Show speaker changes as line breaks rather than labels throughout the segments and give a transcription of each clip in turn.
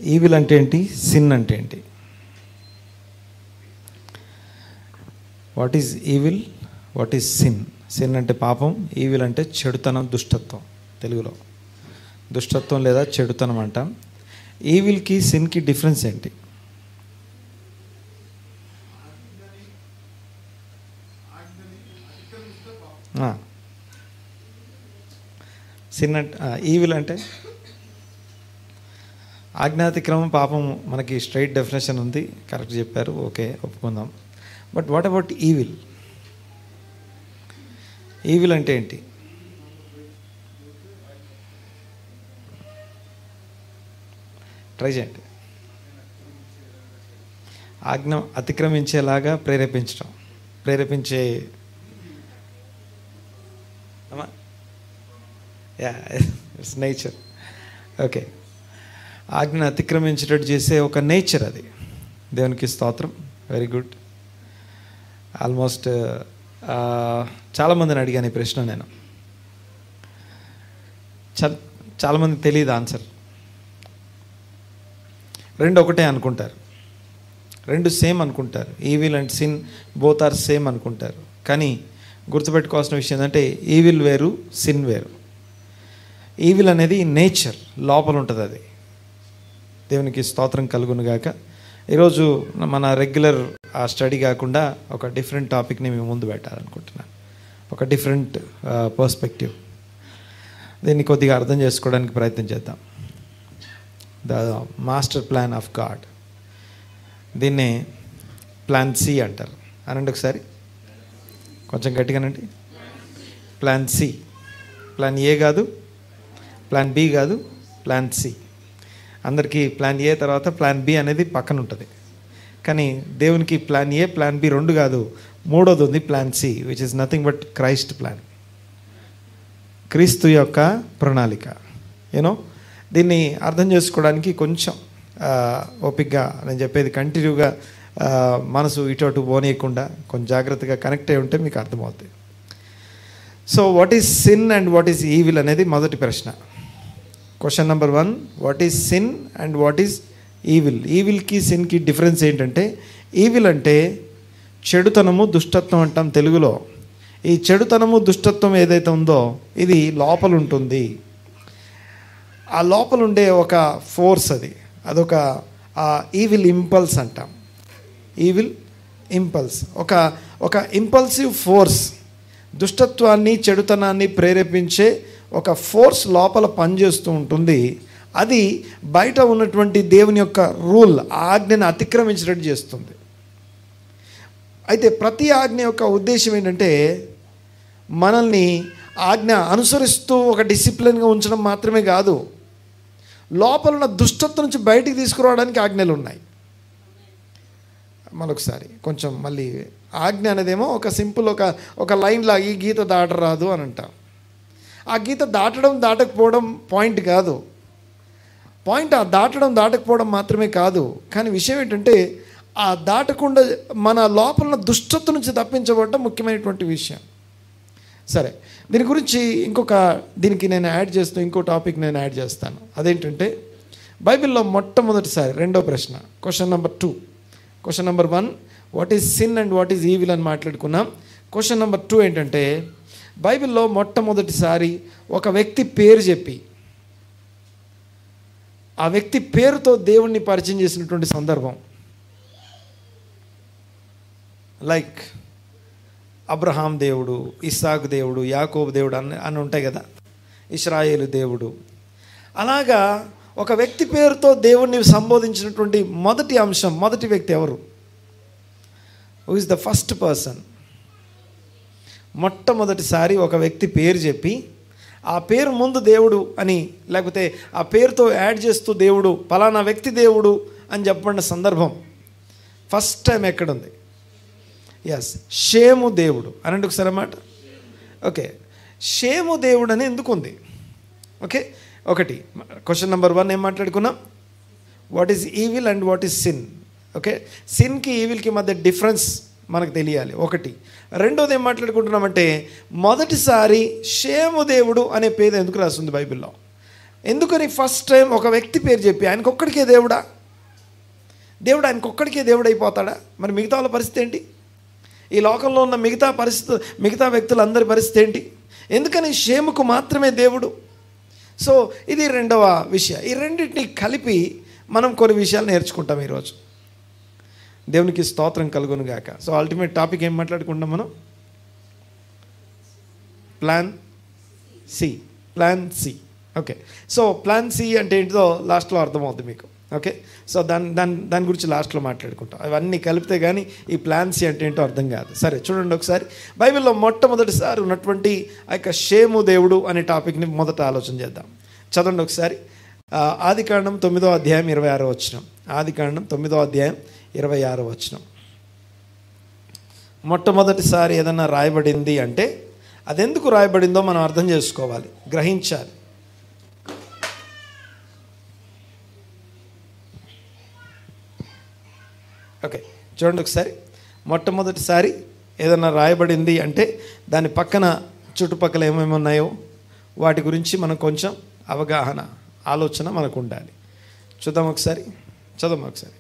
Evil అంటే ఏంటి, sin అంటే ఏంటి? What is evil, what is sin? Sin అంటే పాపం, ఈవిల్ అంటే చెడుతనం, దుష్టత్వం. తెలుగులో దుష్టత్వం లేదా చెడుతనం అంటాం. ఈవిల్కి సిన్కి డిఫరెన్స్ ఏంటి? సిన్ అంటే ఈవిల్ అంటే ఆజ్ఞాతిక్రమం, పాపం. మనకి స్ట్రైట్ డెఫినేషన్ ఉంది, కరెక్ట్ చెప్పారు, ఓకే ఒప్పుకుందాం. But what about evil? Evil అంటే ఏంటి? ట్రై చేయండి. ఆజ్ఞ అతిక్రమించేలాగా ప్రేరేపించడం, ప్రేరేపించే ఇట్స్ నేచర్. ఓకే, ఆజ్ఞను అతిక్రమించేటట్టు చేసే ఒక నేచర్ అది. దేవునికి స్తోత్రం, వెరీ గుడ్. ఆల్మోస్ట్ చాలామందిని అడిగాను ఈ ప్రశ్న నేను. చాలామందికి తెలియదు ఆన్సర్. రెండు ఒకటే అనుకుంటారు, రెండు సేమ్ అనుకుంటారు. Evil and sin both are same అనుకుంటారు. కానీ గుర్తుపెట్టుకోవాల్సిన విషయం ఏంటంటే ఈవిల్ వేరు, సిన్ వేరు. ఈవిల్ అనేది నేచర్, లోపల ఉంటుంది అది. దేవునికి స్తోత్రం కలుగును గాక. ఈరోజు మన రెగ్యులర్ ఆ స్టడీ కాకుండా ఒక డిఫరెంట్ టాపిక్ని మేము ముందు పెట్టాలనుకుంటున్నాను, ఒక డిఫరెంట్ పర్స్పెక్టివ్. దీన్ని కొద్దిగా అర్థం చేసుకోవడానికి ప్రయత్నం చేద్దాం. The master plan of God, దీన్నే ప్లాన్ సి అంటారు. అనండి ఒకసారి, కొంచెం గట్టిగానండి. Plan C. ప్లాన్ ఏ కాదు, ప్లాన్ బి కాదు, ప్లాన్ సి. అందరికీ ప్లాన్ ఏ తర్వాత ప్లాన్ బి అనేది పక్కన ఉంటుంది. కానీ దేవునికి ప్లాన్ ఏ, ప్లాన్ బి రెండు కాదు, మూడోది ఉంది, plan C, which is nothing but Christ plan. క్రీస్తు యొక్క ప్రణాళిక. యూనో, దీన్ని అర్థం చేసుకోవడానికి కొంచెం ఓపికగా నేను చెప్పేది కంటిన్యూగా మనసు ఇటు అటు పోనీయకుండా కొంచెం జాగ్రత్తగా కనెక్ట్ అయి ఉంటే మీకు అర్థమవుతుంది. So what is sin and what is evil అనేది మొదటి ప్రశ్న. Question number 1, what is sin and what is evil? ఈవిల్కి సిన్కి డిఫరెన్స్ ఏంటంటే, ఈవిల్ అంటే చెడుతనము, దుష్టత్వం అంటాం తెలుగులో. ఈ చెడుతనము, దుష్టత్వం ఏదైతే ఉందో ఇది లోపల ఉంటుంది. ఆ లోపల ఉండే ఒక ఫోర్స్ అది, అదొక ఈవిల్ ఇంపల్స్ అంటాం. ఈవిల్ ఇంపల్స్ ఒక ఇంపల్సివ్ ఫోర్స్, దుష్టత్వాన్ని, చెడుతనాన్ని ప్రేరేపించే ఒక ఫోర్స్ లోపల పనిచేస్తూ ఉంటుంది. అది బయట ఉన్నటువంటి దేవుని యొక్క రూల్, ఆజ్ఞను అతిక్రమించినట్టు చేస్తుంది. అయితే ప్రతి ఆజ్ఞ యొక్క ఉద్దేశం ఏంటంటే మనల్ని ఆజ్ఞ అనుసరిస్తూ ఒక డిసిప్లిన్గా ఉంచడం మాత్రమే కాదు, లోపల ఉన్న దుష్టత్వం నుంచి బయటికి తీసుకురావడానికి ఆజ్ఞలు ఉన్నాయి. మరొకసారి కొంచెం మళ్ళీ, ఆజ్ఞ అనేదేమో ఒక సింపుల్ ఒక లైన్లా ఈ గీత దాటరాదు అని అంటాం. ఆ గీత దాటడం దాటకపోవడం పాయింట్ కాదు. పాయింట్ ఆ దాటడం దాటకపోవడం మాత్రమే కాదు. కానీ విషయం ఏంటంటే ఆ దాటకుండా మన లోపల దుష్టత్వం నుంచి తప్పించబడడం ముఖ్యమైనటువంటి విషయం. సరే, దీని గురించి దీనికి నేను యాడ్ చేస్తూ ఇంకో టాపిక్ నేను యాడ్ చేస్తాను. అదేంటంటే బైబిల్లో మొట్టమొదటిసారి, రెండో ప్రశ్న, question number 2. Question number 1, what is sin and what is evil అని మాట్లాడుకున్నాం. క్వశ్చన్ నెంబర్ 2 ఏంటంటే బైబిల్లో మొట్టమొదటిసారి ఒక వ్యక్తి పేరు చెప్పి ఆ వ్యక్తి పేరుతో దేవుణ్ణి పరిచయం చేసినటువంటి సందర్భం. లైక్ అబ్రహాం దేవుడు, ఇస్సాకు దేవుడు, యాకోబు దేవుడు అని ఉంటాయి కదా, ఇశ్రాయేలు దేవుడు. అలాగా ఒక వ్యక్తి పేరుతో దేవుణ్ణి సంబోధించినటువంటి మొదటి అంశం, మొదటి వ్యక్తి ఎవరు? Who is the first person? మొట్టమొదటిసారి ఒక వ్యక్తి పేరు చెప్పి ఆ పేరు ముందు దేవుడు అని, లేకపోతే ఆ పేరుతో యాడ్ చేస్తూ దేవుడు, పలానా వ్యక్తి దేవుడు అని చెప్పబడిన సందర్భం ఫస్ట్ టైం ఎక్కడుంది? ఎస్, షేము దేవుడు అనండి ఒకసారి అన్నమాట. ఓకే, షేము దేవుడు అని ఎందుకు ఉంది? ఓకే, ఒకటి క్వశ్చన్ నెంబర్ 1 ఏం మాట్లాడుకున్నాం? What is evil and what is sin. Okay, సిన్కి ఈవిల్కి మధ్య డిఫరెన్స్ మనకు తెలియాలి ఒకటి. రెండోది ఏం మాట్లాడుకుంటున్నామంటే మొదటిసారి షేము దేవుడు అనే పేరు ఎందుకు రాస్తుంది బైబిల్లో? ఎందుకని ఫస్ట్ టైం ఒక వ్యక్తి పేరు చెప్పి ఆయనకొక్కడికే దేవుడా, దేవుడు ఆయనకొక్కడికే దేవుడు అయిపోతాడా? మరి మిగతా వాళ్ళ పరిస్థితి ఏంటి? ఈ లోకంలో ఉన్న మిగతా వ్యక్తులందరి పరిస్థితి ఏంటి? ఎందుకని షేముకు మాత్రమే దేవుడు? సో ఇది రెండవ విషయం. ఈ రెండింటిని కలిపి మనం కొన్ని విషయాలు నేర్చుకుంటాం ఈరోజు. దేవునికి స్తోత్రం కలుగును గాక. సో అల్టిమేట్ టాపిక్ ఏం మాట్లాడుకుంటాం మనం? Plan C. Okay, so plan C అంటే ఏంటిదో లాస్ట్లో అర్థమవుతుంది మీకు. ఓకే, సో దాని గురించి లాస్ట్లో మాట్లాడుకుంటాం. అవన్నీ కలిపితే కానీ ఈ ప్లాన్ సి అంటే ఏంటో అర్థం కాదు. సరే చూడండి ఒకసారి, బైబిల్లో మొట్టమొదటిసారి ఉన్నటువంటి ఆ యొక్క షేము దేవుడు అనే టాపిక్ని మొదట ఆలోచన చేద్దాం. చదవండి ఒకసారి. ఆదికాండం 9వ అధ్యాయం 26వ వచనం. ఆదికాండం 9వ అధ్యాయం 26వ వచనం. మొట్టమొదటిసారి ఏదన్నా రాయబడింది అంటే అదెందుకు రాయబడిందో మనం అర్థం చేసుకోవాలి, గ్రహించాలి. ఓకే, చూడండి ఒకసారి. మొట్టమొదటిసారి ఏదన్నా రాయబడింది అంటే దాని పక్కన చుట్టుపక్కల ఏమేమి ఉన్నాయో వాటి గురించి మనం కొంచెం అవగాహన, ఆలోచన మనకు ఉండాలి. చూద్దాం ఒకసారి, చదువు ఒకసారి.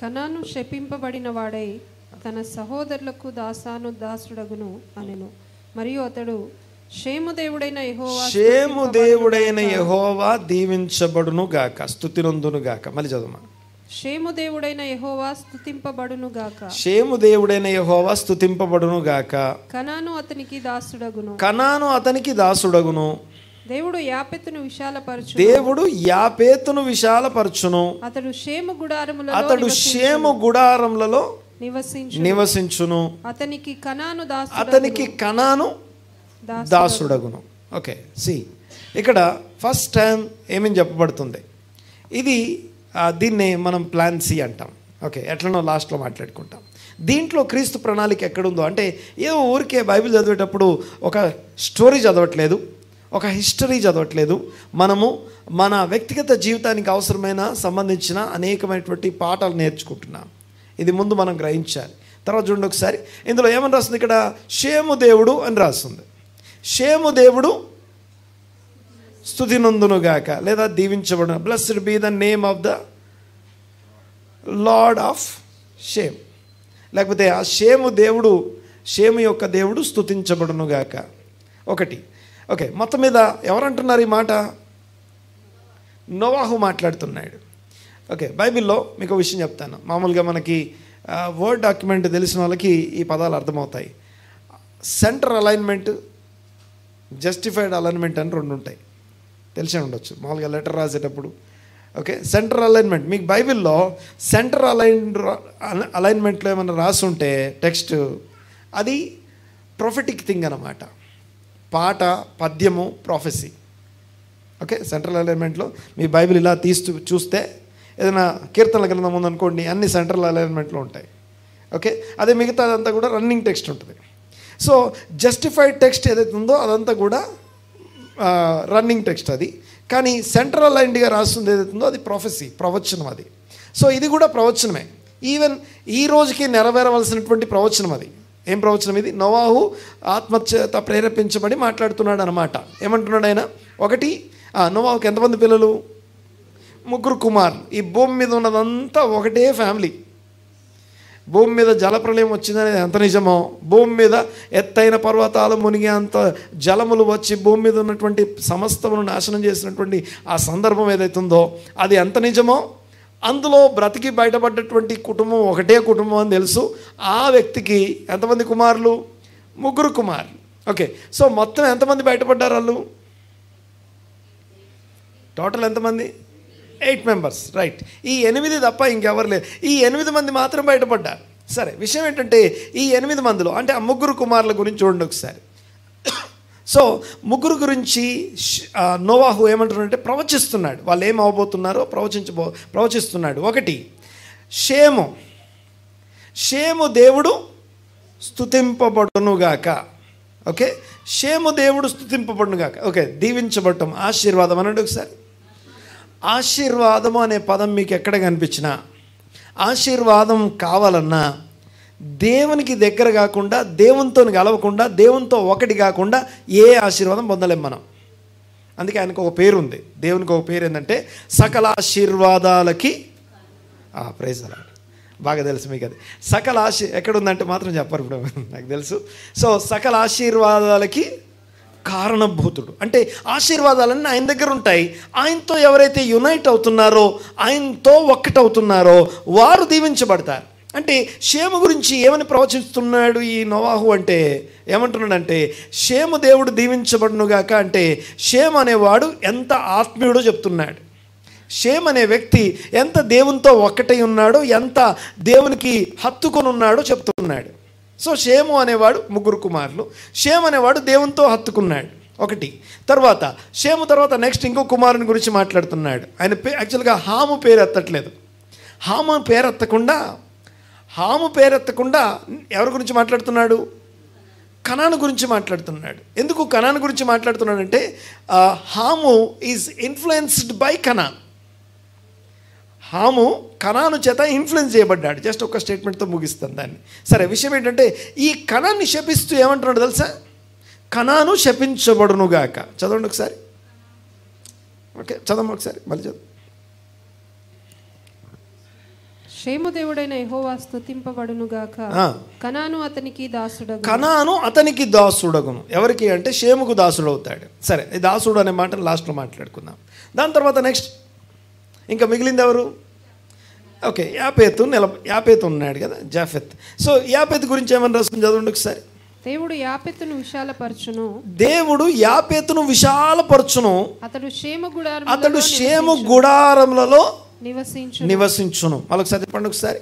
కనాను శపింపబడిన వాడై తన సహోదరులకు దాసుడగును అనెను. మరియు అతడు షేము దేవుడైన
యెహోవా దీవించబడును గాక, స్తుతినందును గాక. మళ్ళీ చదువు.
షేము దేవుడైన యెహోవా స్తుతింపబడును గాక.
షేము దేవుడైన యెహోవా స్తుతింపబడును గాక.
కనాను అతనికి దాసుడగును. దేవుడు యాపెతును విశాలపరచును. అతడు షేము గుడారములలో నివసించును. అతనికి కనాను దాసుడగును. ఓకే, సి ఇక్కడ ఫస్ట్ టైం ఏమని చెప్పబడుతుంది? ఇది దీన్నే మనం ప్లాన్ సి అంటాం. ఓకే, ఎట్లనో లాస్ట్లో మాట్లాడుకుంటాం. దీంట్లో క్రీస్తు ప్రణాళిక ఎక్కడుందో అంటే ఏదో ఊరికే బైబిల్ చదివేటప్పుడు ఒక స్టోరీ చదవట్లేదు, ఒక హిస్టరీ చదవట్లేదు. మనము మన వ్యక్తిగత జీవితానికి అవసరమైన సంబంధించిన అనేకమైనటువంటి పాఠాలు నేర్చుకుంటున్నాం. ఇది ముందు మనం గ్రహించాలి. తర్వాత చూడండి ఒకసారి, ఇందులో ఏమని రాస్తుంది? ఇక్కడ షేము దేవుడు అని రాస్తుంది. షేము దేవుడు స్తుతినందునుగాక లేదా దీవించబడును. Blessed be the name of the Lord of Shem. లేకపోతే ఆ షేము యొక్క దేవుడు స్తుతించబడునుగాక. ఒకటి. ఓకే, మొత్తం మీద ఎవరంటున్నారు ఈ మాట? నోవాహు మాట్లాడుతున్నాడు. ఓకే, బైబిల్లో మీకు ఒక విషయం చెప్తాను. మామూలుగా మనకి వర్డ్ డాక్యుమెంట్ తెలిసిన వాళ్ళకి ఈ పదాలు అర్థమవుతాయి. సెంటర్ అలైన్మెంట్, జస్టిఫైడ్ అలైన్మెంట్ అని రెండు ఉంటాయి, తెలిసే ఉండొచ్చు మామూలుగా లెటర్ రాసేటప్పుడు. ఓకే, సెంటర్ అలైన్మెంట్ మీకు బైబిల్లో సెంటర్ అలైన్మెంట్లో ఏమైనా రాసి ఉంటే టెక్స్ట్, అది ప్రొఫెటిక్ థింగ్ అన్నమాట. పాట, పద్యము, ప్రొఫెసీ. ఓకే, సెంట్రల్ అలైన్మెంట్లో మీ బైబిల్ ఇలా చూస్తే ఏదైనా కీర్తనల గ్రంథం ఉందనుకోండి, అన్ని సెంట్రల్ అలైన్మెంట్లో ఉంటాయి. ఓకే, అదే మిగతాదంతా కూడా రన్నింగ్ టెక్స్ట్ ఉంటుంది. సో జస్టిఫైడ్ టెక్స్ట్ ఏదైతే ఉందో అదంతా కూడా రన్నింగ్ టెక్స్ట్ అది. కానీ సెంట్రల్ అలైన్డ్గా రాస్తుంది ఏదైతే ఉందో అది ప్రొఫెసీ, ప్రవచనం అది. సో ఇది కూడా ప్రవచనమే. ఈవెన్ ఈ రోజుకి నెరవేరవలసినటువంటి ప్రవచనం అది. ఏం ప్రవచనం ఇది? నోవాహు ఆత్మచేత ప్రేరేపించబడి మాట్లాడుతున్నాడు అనమాట. ఏమంటున్నాడు ఆయన? ఒకటి, నోవాహుకి ఎంతమంది పిల్లలు? 3 కుమారులు. ఈ భూమి మీద ఉన్నదంతా ఒకటే ఫ్యామిలీ. భూమి మీద జలప్రలయం వచ్చిందనేది ఎంత నిజమో, భూమి మీద ఎత్తైన పర్వతాలు మునిగే అంత జలములు వచ్చి భూమి మీద ఉన్నటువంటి సమస్తమును నాశనం చేసినటువంటి ఆ సందర్భం ఏదైతుందో అది ఎంత నిజమో, అందులో బ్రతికి బయటపడ్డటువంటి కుటుంబం ఒకటే కుటుంబం అని తెలుసు. ఆ వ్యక్తికి ఎంతమంది కుమారులు? 3 కుమారులు. ఓకే, సో మొత్తం ఎంతమంది బయటపడ్డారు వాళ్ళు? టోటల్ ఎంతమంది? 8 మెంబర్స్. రైట్. ఈ 8 తప్ప ఇంకెవరు లేరు. ఈ 8 మంది మాత్రం బయటపడ్డారు. సరే, విషయం ఏంటంటే ఈ 8 మందిలో అంటే ఆ 3 కుమారుల గురించి చూడండి ఒకసారి. సో 3 గురించి నోవాహు ఏమంటున్నాడంటే ప్రవచిస్తున్నాడు. వాళ్ళు ఏం అవ్వబోతున్నారో ప్రవచిస్తున్నాడు. ఒకటి, షేము దేవుడు స్తుతింపబడునుగాక. ఓకే, షేము దేవుడు స్తుతింపబడునుగాక. ఓకే, దీవించబడటం, ఆశీర్వాదం అనండి ఒకసారి. ఆశీర్వాదము అనే పదం మీకు ఎక్కడ కనిపించినా, ఆశీర్వాదం కావాలన్నా దేవునికి దగ్గర కాకుండా, దేవునితో కలవకుండా, దేవునితో ఒకటి కాకుండా ఏ ఆశీర్వాదం పొందలేం మనం. అందుకే ఆయనకు ఒక పేరు ఉంది, దేవునికి ఒక పేరు ఏంటంటే సకల ఆశీర్వాదాలకి ప్రైజ్ అలా. బాగా తెలుసు మీకు అది. సకల ఎక్కడుందంటే మాత్రం చెప్పరు ఇప్పుడు, నాకు తెలుసు. సో సకల ఆశీర్వాదాలకి కారణభూతుడు అంటే ఆశీర్వాదాలన్నీ ఆయన దగ్గర ఉంటాయి. ఆయనతో ఎవరైతే యునైట్ అవుతున్నారో, ఆయనతో ఒక్కటవుతున్నారో వారు దీవించబడతారు. అంటే షేము గురించి ఏమని ప్రవచిస్తున్నాడు ఈ నోవాహు అంటే, ఏమంటున్నాడంటే షేము దేవుడు దీవించబడునుగాక అంటే షేము అనేవాడు ఎంత ఆత్మీయుడో చెప్తున్నాడు. షేమ్ అనే వ్యక్తి ఎంత దేవునితో ఒక్కటై ఉన్నాడో, ఎంత దేవునికి హత్తుకొని ఉన్నాడో చెప్తున్నాడు. సో షేము అనేవాడు 3 కుమారులు. షేము అనేవాడు దేవునితో హత్తుకున్నాడు ఒకటి. తర్వాత షేము తర్వాత నెక్స్ట్ ఇంకో కుమారుని గురించి మాట్లాడుతున్నాడు. ఆయన యాక్చువల్గా హాము పేరు ఎత్తట్లేదు. హాము పేరెత్తకుండా ఎవరి గురించి మాట్లాడుతున్నాడు? కనాను గురించి మాట్లాడుతున్నాడు. ఎందుకు కనాను గురించి మాట్లాడుతున్నాడంటే Ham is influenced by Canaan. Ham Canaan చేత ఇన్ఫ్లుయెన్స్ చేయబడ్డాడు. జస్ట్ ఒక స్టేట్మెంట్తో ముగిస్తాను దాన్ని. సరే, విషయం ఏంటంటే ఈ కనాన్ని శపిస్తూ ఏమంటున్నాడు తెలుసా? కనాను శపించబడునుగాక. చదవండి ఒకసారి. ఓకే, చదవండి ఒకసారి, మళ్ళీ చదువు.
షేము దేవుడైన యెహోవా స్తుతింపబడునుగాక. కనాను అతనికి దాసుడగును.
కనాను అతనికి దాసుడగును. ఎవరికి అంటే షేముకు దాసుడు అవుతాడు. సరే, ఈ దాసుడు అనే మాట లాస్ట్లో మాట్లాడుకుందాం. దాని తర్వాత నెక్స్ట్ ఇంకా మిగిలింది ఎవరు? ఓకే, యాపేతు ఉన్నాడు కదా, జాఫెత్. సో యాపేతు గురించి ఏమని రాస్తుంది చదవండి ఒకసారి.
దేవుడు యాపెతును విశాలపరచును. అతడు షేము
గుడారములలో
నివసించును.
మరొకసారి చెప్పండి ఒకసారి.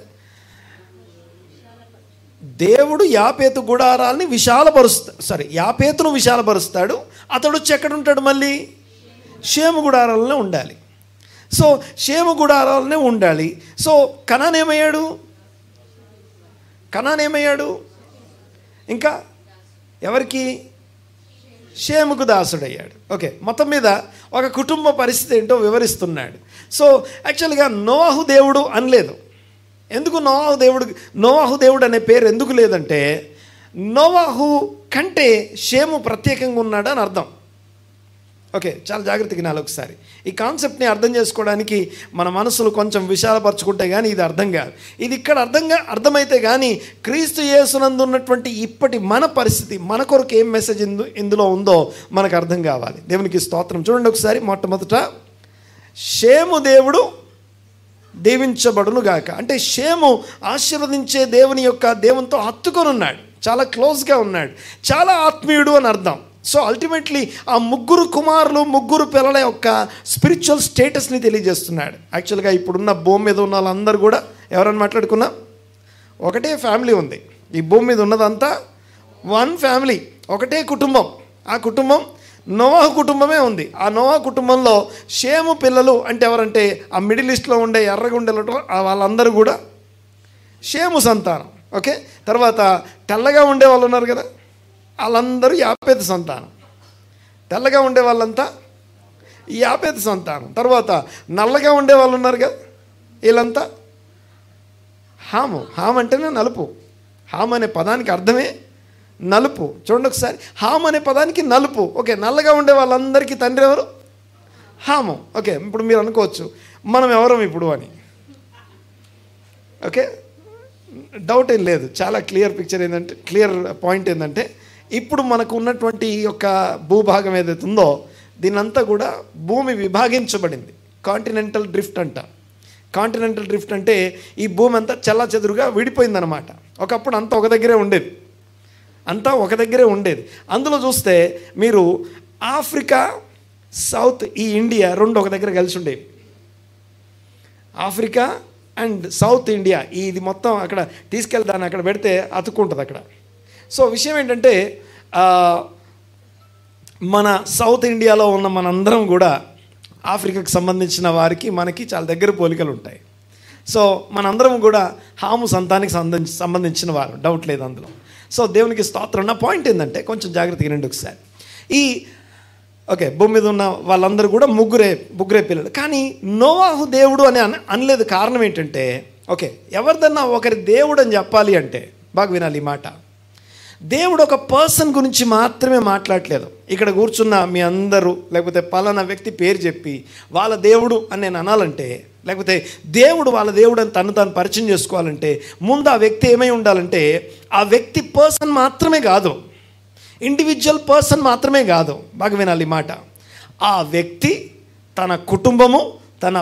దేవుడు యాపేతు గుడారాల్ని యాపేతును విశాలపరుస్తాడు. అతడు వచ్చి ఎక్కడుంటాడు? మళ్ళీ షేము గుడారాలనే ఉండాలి. సో షేము గుడారాలనే ఉండాలి. సో కనాన్ ఏమయ్యాడు? ఇంకా ఎవరికి? షేముకు దాసుడయ్యాడు. ఓకే, మొత్తం మీద ఒక కుటుంబ పరిస్థితి ఏంటో వివరిస్తున్నాడు. సో యాక్చువల్గా నోవాహు దేవుడు అనలేదు. ఎందుకు నోవాహు దేవుడు అనే పేరు ఎందుకు లేదంటే నోవాహు కంటే షేము ప్రత్యేకంగా ఉన్నాడు అని అర్థం. ఓకే, చాలా జాగ్రత్తగా వినాలి ఒకసారి. ఈ కాన్సెప్ట్ని అర్థం చేసుకోవడానికి మన మనసులు కొంచెం విశాలపరచుకుంటే కానీ ఇది అర్థం కాదు. ఇది ఇక్కడ అర్థమైతే కానీ క్రీస్తు యేసునందు ఉన్నటువంటి ఇప్పటి మన పరిస్థితి, మన కొరకు ఏం మెసేజ్ ఇందులో ఉందో మనకు అర్థం కావాలి. దేవునికి స్తోత్రం. చూడండి ఒకసారి. మొట్టమొదట షేము దేవుడు దీవించబడును గాక అంటే షేము ఆశీర్వదించే దేవునితో హత్తుకొని ఉన్నాడు, చాలా క్లోజ్గా ఉన్నాడు, చాలా ఆత్మీయుడు అని అర్థం. సో అల్టిమేట్లీ ఆ 3 కుమారులు 3 పిల్లల యొక్క స్పిరిచువల్ స్టేటస్ని తెలియజేస్తున్నాడు. యాక్చువల్గా ఇప్పుడున్న భూమి మీద ఉన్న వాళ్ళందరూ కూడా ఎవరని మాట్లాడుకున్నా ఒకటే ఫ్యామిలీ ఉంది. ఈ భూమి మీద ఉన్నదంతా 1 ఫ్యామిలీ, ఒకటే కుటుంబం. ఆ కుటుంబం నోవాహు కుటుంబమే ఉంది. ఆ నోవాహు కుటుంబంలో షేము పిల్లలు అంటే ఎవరంటే ఆ మిడిల్ ఈస్ట్లో ఉండే ఎర్రగుండెలతో వాళ్ళందరూ కూడా షేము సంతానం. ఓకే, తర్వాత తెల్లగా ఉండే వాళ్ళు ఉన్నారు కదా, వాళ్ళందరూ యాపేతు సంతానం. తెల్లగా ఉండే వాళ్ళంతా యాపేతు సంతానం. తర్వాత నల్లగా ఉండే వాళ్ళు ఉన్నారు కదా, వీళ్ళంతా హాము. హామ్ అంటేనే నలుపు. హామ్ అనే పదానికి అర్థమే నలుపు. చూడండి ఒకసారి, హామ్ అనే పదానికి నలుపు. ఓకే, నల్లగా ఉండే వాళ్ళందరికీ తండ్రి ఎవరు? హాము. ఓకే, ఇప్పుడు మీరు అనుకోవచ్చు మనం ఎవరం ఇప్పుడు అని. ఓకే, డౌట్ ఏం లేదు. చాలా క్లియర్ పాయింట్ ఏంటంటే ఇప్పుడు మనకు ఉన్నటువంటి ఈ యొక్క భూభాగం ఏదైతే ఉందో దీనంతా కూడా భూమి విభాగించబడింది. కాంటినెంటల్ డ్రిఫ్ట్ అంట. కాంటినెంటల్ డ్రిఫ్ట్ అంటే ఈ భూమి అంతా చెల్లాచెదురుగా విడిపోయిందనమాట. ఒకప్పుడు అంతా ఒక దగ్గరే ఉండేది. అందులో చూస్తే మీరు ఆఫ్రికా, సౌత్, ఈ ఇండియా 2 ఒక దగ్గర కలిసి ఉండేవి. ఆఫ్రికా అండ్ సౌత్ ఇండియా ఇది మొత్తం అక్కడ తీసుకెళ్తాను, అక్కడ పెడితే అతుక్కుంటుంది అక్కడ. సో విషయం ఏంటంటే మన సౌత్ ఇండియాలో ఉన్న మనందరం కూడా ఆఫ్రికాకి సంబంధించిన వారికి మనకి చాలా దగ్గర పోలికలు ఉంటాయి. సో మనందరం కూడా హాము సంతానికి సంబంధించిన వారు, డౌట్ లేదు అందులో. సో దేవునికి స్తోత్రం. నా పాయింట్ ఏంటంటే కొంచెం జాగ్రత్తగా రండి ఒకసారి. ఓకే, భూమి మీద ఉన్న వాళ్ళందరూ కూడా ముగ్గురే పిల్లలు. కానీ నోవాహు దేవుడు అని అనలేదు. కారణం ఏంటంటే ఓకే, ఎవరిదన్నా ఒకరి దేవుడు అని చెప్పాలి అంటే బాగా వినాలి ఈ మాట. దేవుడు ఒక పర్సన్ గురించి మాత్రమే మాట్లాడలేదు. ఇక్కడ కూర్చున్న మీ అందరూ లేకపోతే పలానా వ్యక్తి పేరు చెప్పి వాళ్ళ దేవుడు అని నేను అనాలంటే, లేకపోతే దేవుడు వాళ్ళ దేవుడు అని తను పరిచయం చేసుకోవాలంటే ముందు ఆ వ్యక్తి ఏమై ఉండాలంటే, ఆ వ్యక్తి పర్సన్ మాత్రమే కాదు, ఇండివిజువల్ పర్సన్ మాత్రమే కాదు. బాగా వినాలి ఈ మాట. ఆ వ్యక్తి తన కుటుంబము, తన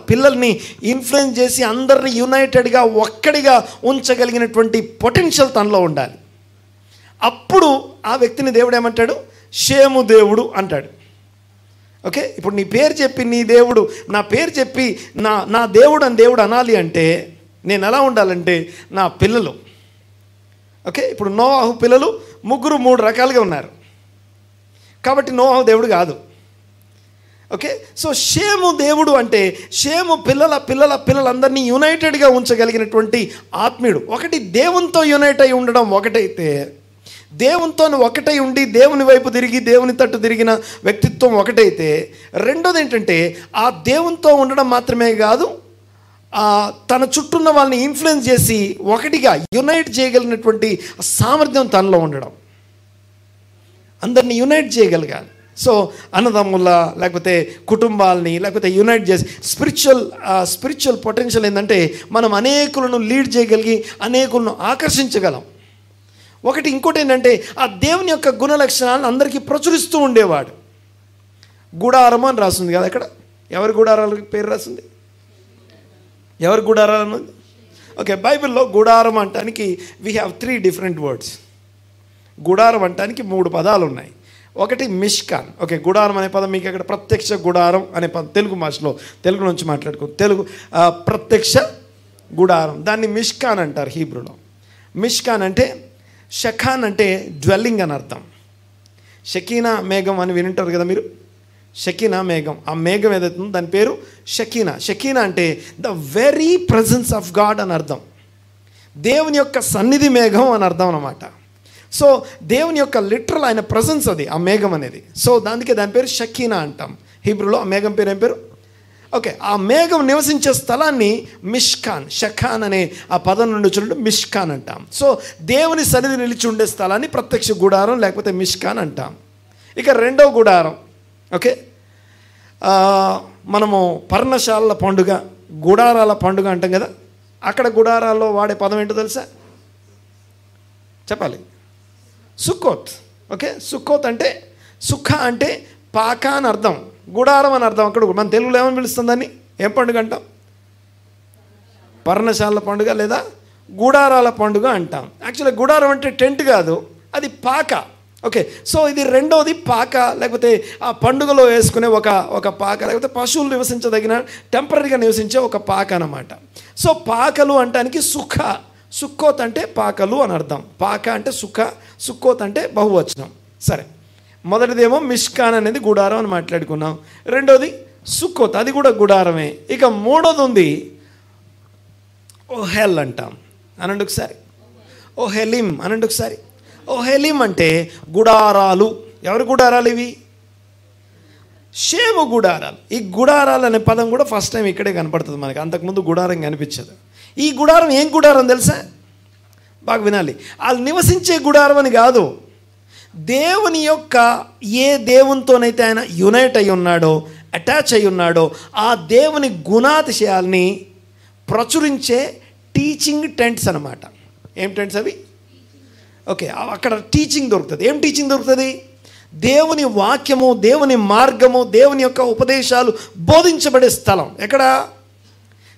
పిల్లల్ని ఇన్ఫ్లుయెన్స్ చేసి అందరిని యునైటెడ్గా ఒక్కడిగా ఉంచగలిగినటువంటి పొటెన్షియల్ తనలో ఉండాలి. అప్పుడు ఆ వ్యక్తిని దేవుడు ఏమంటాడు? షేము దేవుడు అంటాడు. ఓకే, ఇప్పుడు నీ పేరు చెప్పి నీ దేవుడు, నా పేరు చెప్పి నా దేవుడు అని దేవుడు అనాలి అంటే నేను ఎలా ఉండాలంటే, నా పిల్లలు. ఓకే, ఇప్పుడు నోవాహు పిల్లలు 3 రకాలుగా ఉన్నారు కాబట్టి నోవాహు దేవుడు కాదు. ఓకే, సో షేము దేవుడు అంటే షేము పిల్లలందరినీ యునైటెడ్గా ఉంచగలిగినటువంటి ఆత్మీయుడు. ఒకటి దేవునితో యునైట్ అయి ఉండడం ఒకటైతే, దేవునితో ఒకటై ఉండి దేవుని వైపు తిరిగి దేవుని తట్టు తిరిగిన వ్యక్తిత్వం ఒకటైతే, రెండోది ఏంటంటే ఆ దేవునితో ఉండడం మాత్రమే కాదు, తన చుట్టూ ఉన్న వాళ్ళని ఇన్ఫ్లుయెన్స్ చేసి ఒకటిగా యునైట్ చేయగలిగినటువంటి సామర్థ్యం తనలో ఉండడం, అందరినీ యునైట్ చేయగలగాలి. సో అన్నదమ్ముల లేకపోతే కుటుంబాలని లేకపోతే యునైట్ చేసి స్పిరిచువల్ పొటెన్షియల్ ఏంటంటే మనం అనేకులను లీడ్ చేయగలిగి అనేకులను ఆకర్షించగలం. ఒకటి ఇంకోటి ఏంటంటే ఆ దేవుని యొక్క గుణ లక్షణాలను అందరికీ ప్రచురిస్తూ ఉండేవాడు. గుడారం అని రాస్తుంది కదా ఇక్కడ. ఎవరి గుడారాలకు పేరు రాస్తుంది? ఎవరి గుడారాలు అన్నది? ఓకే, బైబిల్లో గుడారం అంటానికి వీ హ్యావ్ 3 డిఫరెంట్ వర్డ్స్. గుడారం అంటానికి 3 పదాలు ఉన్నాయి. ఒకటి మిష్కాన్. ఓకే, గుడారం అనే పదం మీకు ఇక్కడ ప్రత్యక్ష గుడారం అనే పదం తెలుగు భాషలో, తెలుగు నుంచి మాట్లాడుకో, తెలుగు ప్రత్యక్ష గుడారం, దాన్ని మిష్కాన్ అంటారు హీబ్రూలో. మిష్కాన్ అంటే, షఖాన్ అంటే డ్వెల్లింగ్ అని అర్థం. షకీనా మేఘం అని వినింటారు కదా మీరు. షకీనా మేఘం, ఆ మేఘం ఏదైతుందో దాని పేరు షకీనా. షకీనా అంటే the very presence of God అని అర్థం. దేవుని యొక్క సన్నిధి మేఘం అని అర్థం అన్నమాట. సో దేవుని యొక్క లిటరల్ ఆయన ప్రజెన్స్ అది, ఆ మేఘం అనేది. సో దానికి దాని పేరు షకీనా అంటాం హీబ్రూలో. ఆ మేఘం పేరు ఏం పేరు? ఓకే, ఆ మేఘం నివసించే స్థలాన్ని మిష్కాన్, షఖాన్ అనే ఆ పదం నుండి చూడండి మిష్కాన్ అంటాం. సో దేవుని సన్నిధి నిలిచి ఉండే స్థలాన్ని ప్రత్యక్ష గుడారం లేకపోతే మిష్కాన్ అంటాం. ఇక రెండో గుడారం, ఓకే, మనము పర్ణశాలల పండుగ, గుడారాల పండుగ అంటాం కదా. అక్కడ గుడారాల్లో వాడే పదం ఏంటో తెలుసా? చెప్పాలి. సుక్కోత్. ఓకే, సుక్కోత్ అంటే సుఖ అంటే పాక అని అర్థం, గుడారం అని అర్థం. అక్కడ మన తెలుగులో ఏమని పిలుస్తుంది దాన్ని? ఏం పండుగ అంటాం? పర్ణశాలల పండుగ లేదా గుడారాల పండుగ అంటాం. యాక్చువల్గా గుడారం అంటే టెంట్ కాదు, అది పాక. ఓకే, సో ఇది రెండోది పాక, లేకపోతే ఆ పండుగలో వేసుకునే ఒక పాక, లేకపోతే పశువులు నివసించదగిన టెంపరీగా నివసించే ఒక పాక అన్నమాట. సో పాకలు అంటానికి సుఖ, సుక్కోత్ అంటే పాకలు అని అర్థం. పాక అంటే సుఖ, సుక్కోత్ అంటే బహువచనం. సరే, మొదటిదేమో మిష్కాన్ అనేది గుడారం అని మాట్లాడుకున్నాం. రెండోది సుక్కోత్, అది కూడా గుడారమే. ఇక మూడోది ఉంది ఓహెల్ అంటాం. అనండి ఒకసారి. ఓహెలిం అనండి ఒకసారి. ఓహెలిం అంటే గుడారాలు. ఎవరి గుడారాలు ఇవి? షేము గుడారాలు. ఈ గుడారాలు అనే పదం కూడా ఫస్ట్ టైం ఇక్కడే కనపడుతుంది మనకి, అంతకుముందు గుడారం కనిపించదు. ఈ గుడారం ఏం గుడారం తెలుసా? బాగా వినాలి. వాళ్ళు నివసించే గుడారం అని కాదు, దేవుని యొక్క ఏ దేవునితోనైతే ఆయన యునైట్ అయి ఉన్నాడో, అటాచ్ అయి ఉన్నాడో, ఆ దేవుని గుణాతిశయాల్ని ప్రచురించే టీచింగ్ టెంట్స్ అన్నమాట. ఏం టెంట్స్ అవి? ఓకే, అక్కడ టీచింగ్ దొరుకుతుంది. ఏం టీచింగ్ దొరుకుతుంది? దేవుని వాక్యము, దేవుని మార్గము, దేవుని యొక్క ఉపదేశాలు బోధించబడే స్థలం. ఎక్కడ?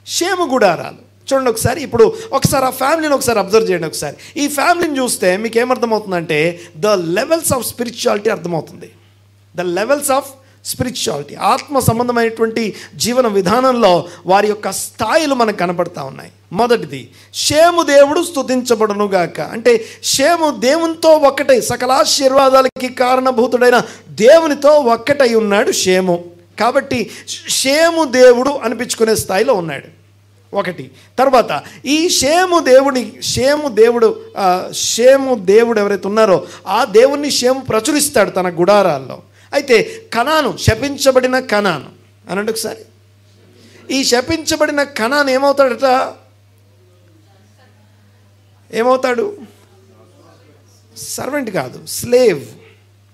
షేము గుడారాలు. చూడండి ఒకసారి. ఇప్పుడు ఒకసారి ఆ ఫ్యామిలీని ఒకసారి అబ్జర్వ్ చేయండి. ఒకసారి ఈ ఫ్యామిలీని చూస్తే మీకు ఏమర్థమవుతుందంటే ద లెవెల్స్ ఆఫ్ స్పిరిచువాలిటీ అర్థమవుతుంది. ద లెవెల్స్ ఆఫ్ స్పిరిచువాలిటీ, ఆత్మ సంబంధమైనటువంటి జీవన విధానంలో వారి యొక్క స్థాయిలు మనకు కనపడతా ఉన్నాయి. మొదటిది, షేము దేవుడు స్తుతించబడునుగాక. అంటే షేము దేవునితో ఒక్కటై, సకలాశీర్వాదాలకి కారణభూతుడైన దేవునితో ఒక్కటై ఉన్నాడు షేము. కాబట్టి షేము దేవుడు అనిపించుకునే స్థాయిలో ఉన్నాడు. ఒకటి. తర్వాత ఈ షేము దేవుడు ఎవరైతే ఉన్నారో ఆ దేవుణ్ణి షేము ప్రచురిస్తాడు తన గుడారాల్లో. అయితే కనాను, శపించబడిన కనాను అనండి ఒకసారి. ఈ శపించబడిన కనాను ఏమవుతాడట? ఏమవుతాడు? సర్వెంట్ కాదు, స్లేవ్.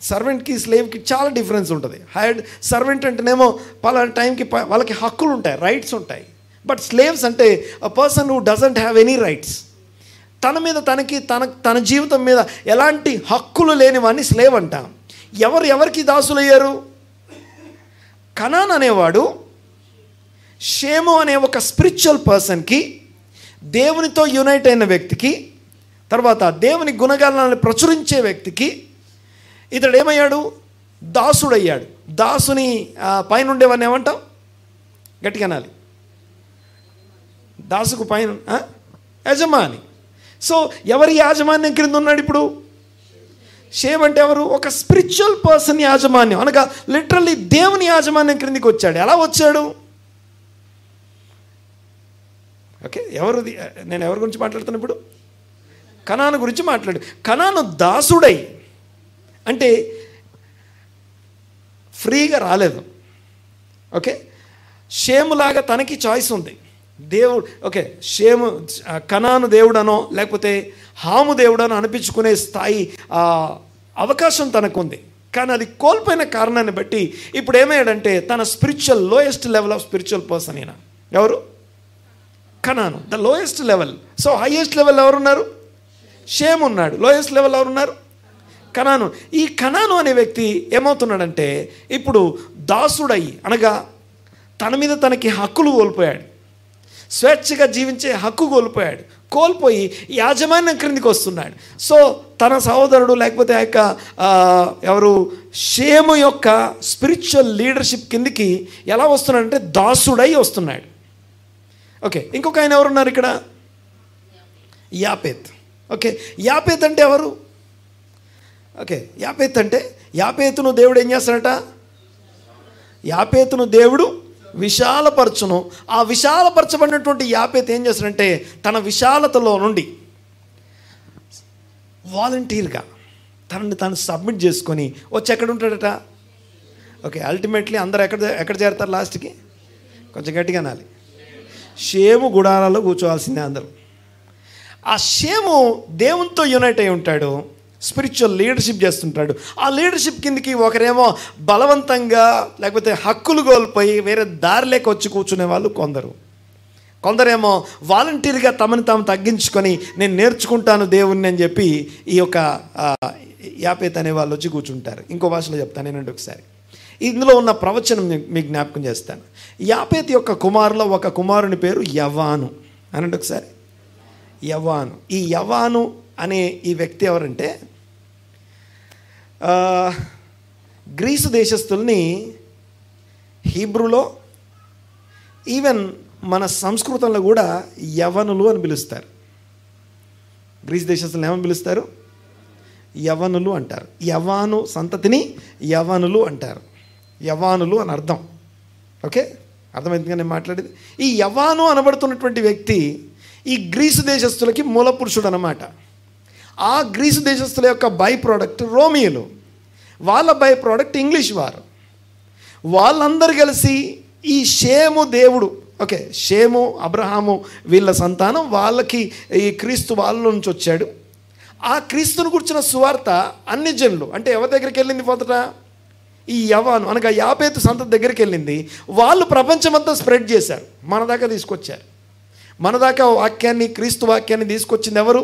సర్వెంట్కి స్లేవ్కి చాలా డిఫరెన్స్ ఉంటుంది. హైర్డ్ సర్వెంట్ అంటేనేమో పలానా టైంకి వాళ్ళకి హక్కులు ఉంటాయి, రైట్స్ ఉంటాయి. బట్ స్లేవ్స్ అంటే a person who doesn't have any rights. తన మీద తన జీవితం మీద ఎలాంటి హక్కులు లేని వాడిని స్లేవ్ అంటాం. ఎవరికి దాసులయ్యారు? కనాన్ అనేవాడు షేము అనే ఒక స్పిరిచువల్ పర్సన్కి, దేవునితో యునైట్ అయిన వ్యక్తికి, తర్వాత దేవుని గుణగాలను ప్రచురించే వ్యక్తికి ఇతడు ఏమయ్యాడు? దాసుడయ్యాడు. దాసుని పైన ఉండేవాడిని ఏమంటాం? గట్టిగా అనాలి. దాసుకు పైన యజమాని. సో ఎవరి యాజమాన్యం క్రింద ఉన్నాడు ఇప్పుడు? షేమ్ అంటే ఎవరు? ఒక స్పిరిచువల్ పర్సన్ యాజమాన్యం, అనగా లిటరల్లీ దేవుని యాజమాన్యం క్రిందికి వచ్చాడు. ఎలా వచ్చాడు? ఓకే, నేను ఎవరి గురించి మాట్లాడుతాను ఇప్పుడు? కనాను గురించి మాట్లాడు. కనాను దాసుడై, అంటే ఫ్రీగా రాలేదు. ఓకే, షేములాగా తనకి చాయిస్ ఉంది. దేవుడు ఓకే, కనాను దేవుడనో లేకపోతే హాము దేవుడనో అనిపించుకునే స్థాయి అవకాశం తనకుంది. కానీ అది కోల్పోయిన కారణాన్ని బట్టి ఇప్పుడు ఏమయ్యాడంటే తన spiritual lowest level of spiritual person అయినా ఎవరు? Canaan, the lowest level. So highest level ఎవరున్నారు? షేమ్ ఉన్నాడు. లోయెస్ట్ లెవెల్ ఎవరున్నారు? కనాను. ఈ కనాను అనే వ్యక్తి ఏమవుతున్నాడంటే ఇప్పుడు దాసుడయ్యి, అనగా తన మీద తనకి హక్కులు కోల్పోయాడు, స్వేచ్ఛగా జీవించే హక్కు కోల్పోయి యాజమాన్యం క్రిందికి వస్తున్నాడు. సో తన సహోదరుడు లేకపోతే ఆ యొక్క ఎవరు షేము యొక్క స్పిరిచువల్ లీడర్షిప్ కిందికి ఎలా వస్తున్నాడంటే దాసుడై వస్తున్నాడు. ఓకే, ఇంకొక ఆయన ఎవరున్నారు ఇక్కడ? యాపేత్. ఓకే, యాపేత్ అంటే ఎవరు? ఓకే, యాపేత్ అంటే యాపేతును దేవుడు ఏం చేస్తాడట? యాపేతును దేవుడు విశాలపరచును. ఆ విశాలపరచబడినటువంటి యాపేత్ ఏం చేస్తాడంటే తన విశాలతలో నుండి వాలంటీర్గా తనని తాను సబ్మిట్ చేసుకొని వచ్చి ఎక్కడ ఉంటాడట? ఓకే, అల్టిమేట్లీ అందరూ ఎక్కడ చేరతారు లాస్ట్కి? కొంచెం గట్టిగా అనాలి. షేము గుడారాల్లో కూర్చోవాల్సిందే అందరూ. ఆ షేము దేవునితో యునైట్ అయి ఉంటాడు, స్పిరిచువల్ లీడర్షిప్ చేస్తుంటాడు. ఆ లీడర్షిప్ కిందకి ఒకరేమో బలవంతంగా లేకపోతే హక్కులు కోల్పోయి వేరే దారిలోకి వచ్చి కూర్చునే వాళ్ళు కొందరేమో వాలంటీర్గా తమని తాము తగ్గించుకొని నేను నేర్చుకుంటాను దేవుణ్ణి అని చెప్పి ఈ యొక్క యాపేత్ అనే వాళ్ళు వచ్చి కూర్చుంటారు. ఇంకో భాషలో చెప్తాను నేనండి ఒకసారి. ఇందులో ఉన్న ప్రవచనం మీకు జ్ఞాపకం చేస్తాను. యాపేత్ యొక్క కుమారులో ఒక కుమారుని పేరు యవ్వాను అనండి ఒకసారి. యవ్వాను. ఈ యవ్వాను అనే ఈ వ్యక్తి ఎవరంటే గ్రీసు దేశస్తుల్ని హీబ్రూలో ఈవెన్ మన సంస్కృతంలో కూడా యవనులు అని పిలుస్తారు. గ్రీసు దేశస్తులను ఏమని పిలుస్తారు? యవనులు అంటారు. యవ్వాను సంతతిని యవనులు అంటారు. యవ్వానులు అని అర్థం. ఓకే, అర్థమైందిగా నేను మాట్లాడేది? ఈ యవ్వాను అనబడుతున్నటువంటి వ్యక్తి ఈ గ్రీసు దేశస్తులకి మూల పురుషుడు అన్నమాట. ఆ గ్రీసు దేశస్తుల యొక్క బై ప్రోడక్ట్ రోమియోలు, వాళ్ళ బై ప్రోడక్ట్ ఇంగ్లీష్ వారు. వాళ్ళందరూ కలిసి ఈ షేము దేవుడు, ఓకే, షేము అబ్రహాము వీళ్ళ సంతానం, వాళ్ళకి ఈ క్రీస్తు వాళ్ళ నుంచి వచ్చాడు. ఆ క్రీస్తును గురించిన సువార్త అన్ని జనులు అంటే ఎవరి దగ్గరికి వెళ్ళింది? మొదట ఈ యవ్వాను అనగా యాపేతు సంతతి దగ్గరికి వెళ్ళింది. వాళ్ళు ప్రపంచమంతా స్ప్రెడ్ చేశారు, మన దాకా తీసుకొచ్చారు. మన దాకా వాక్యాన్ని, క్రీస్తు వాక్యాన్ని తీసుకొచ్చింది ఎవరు?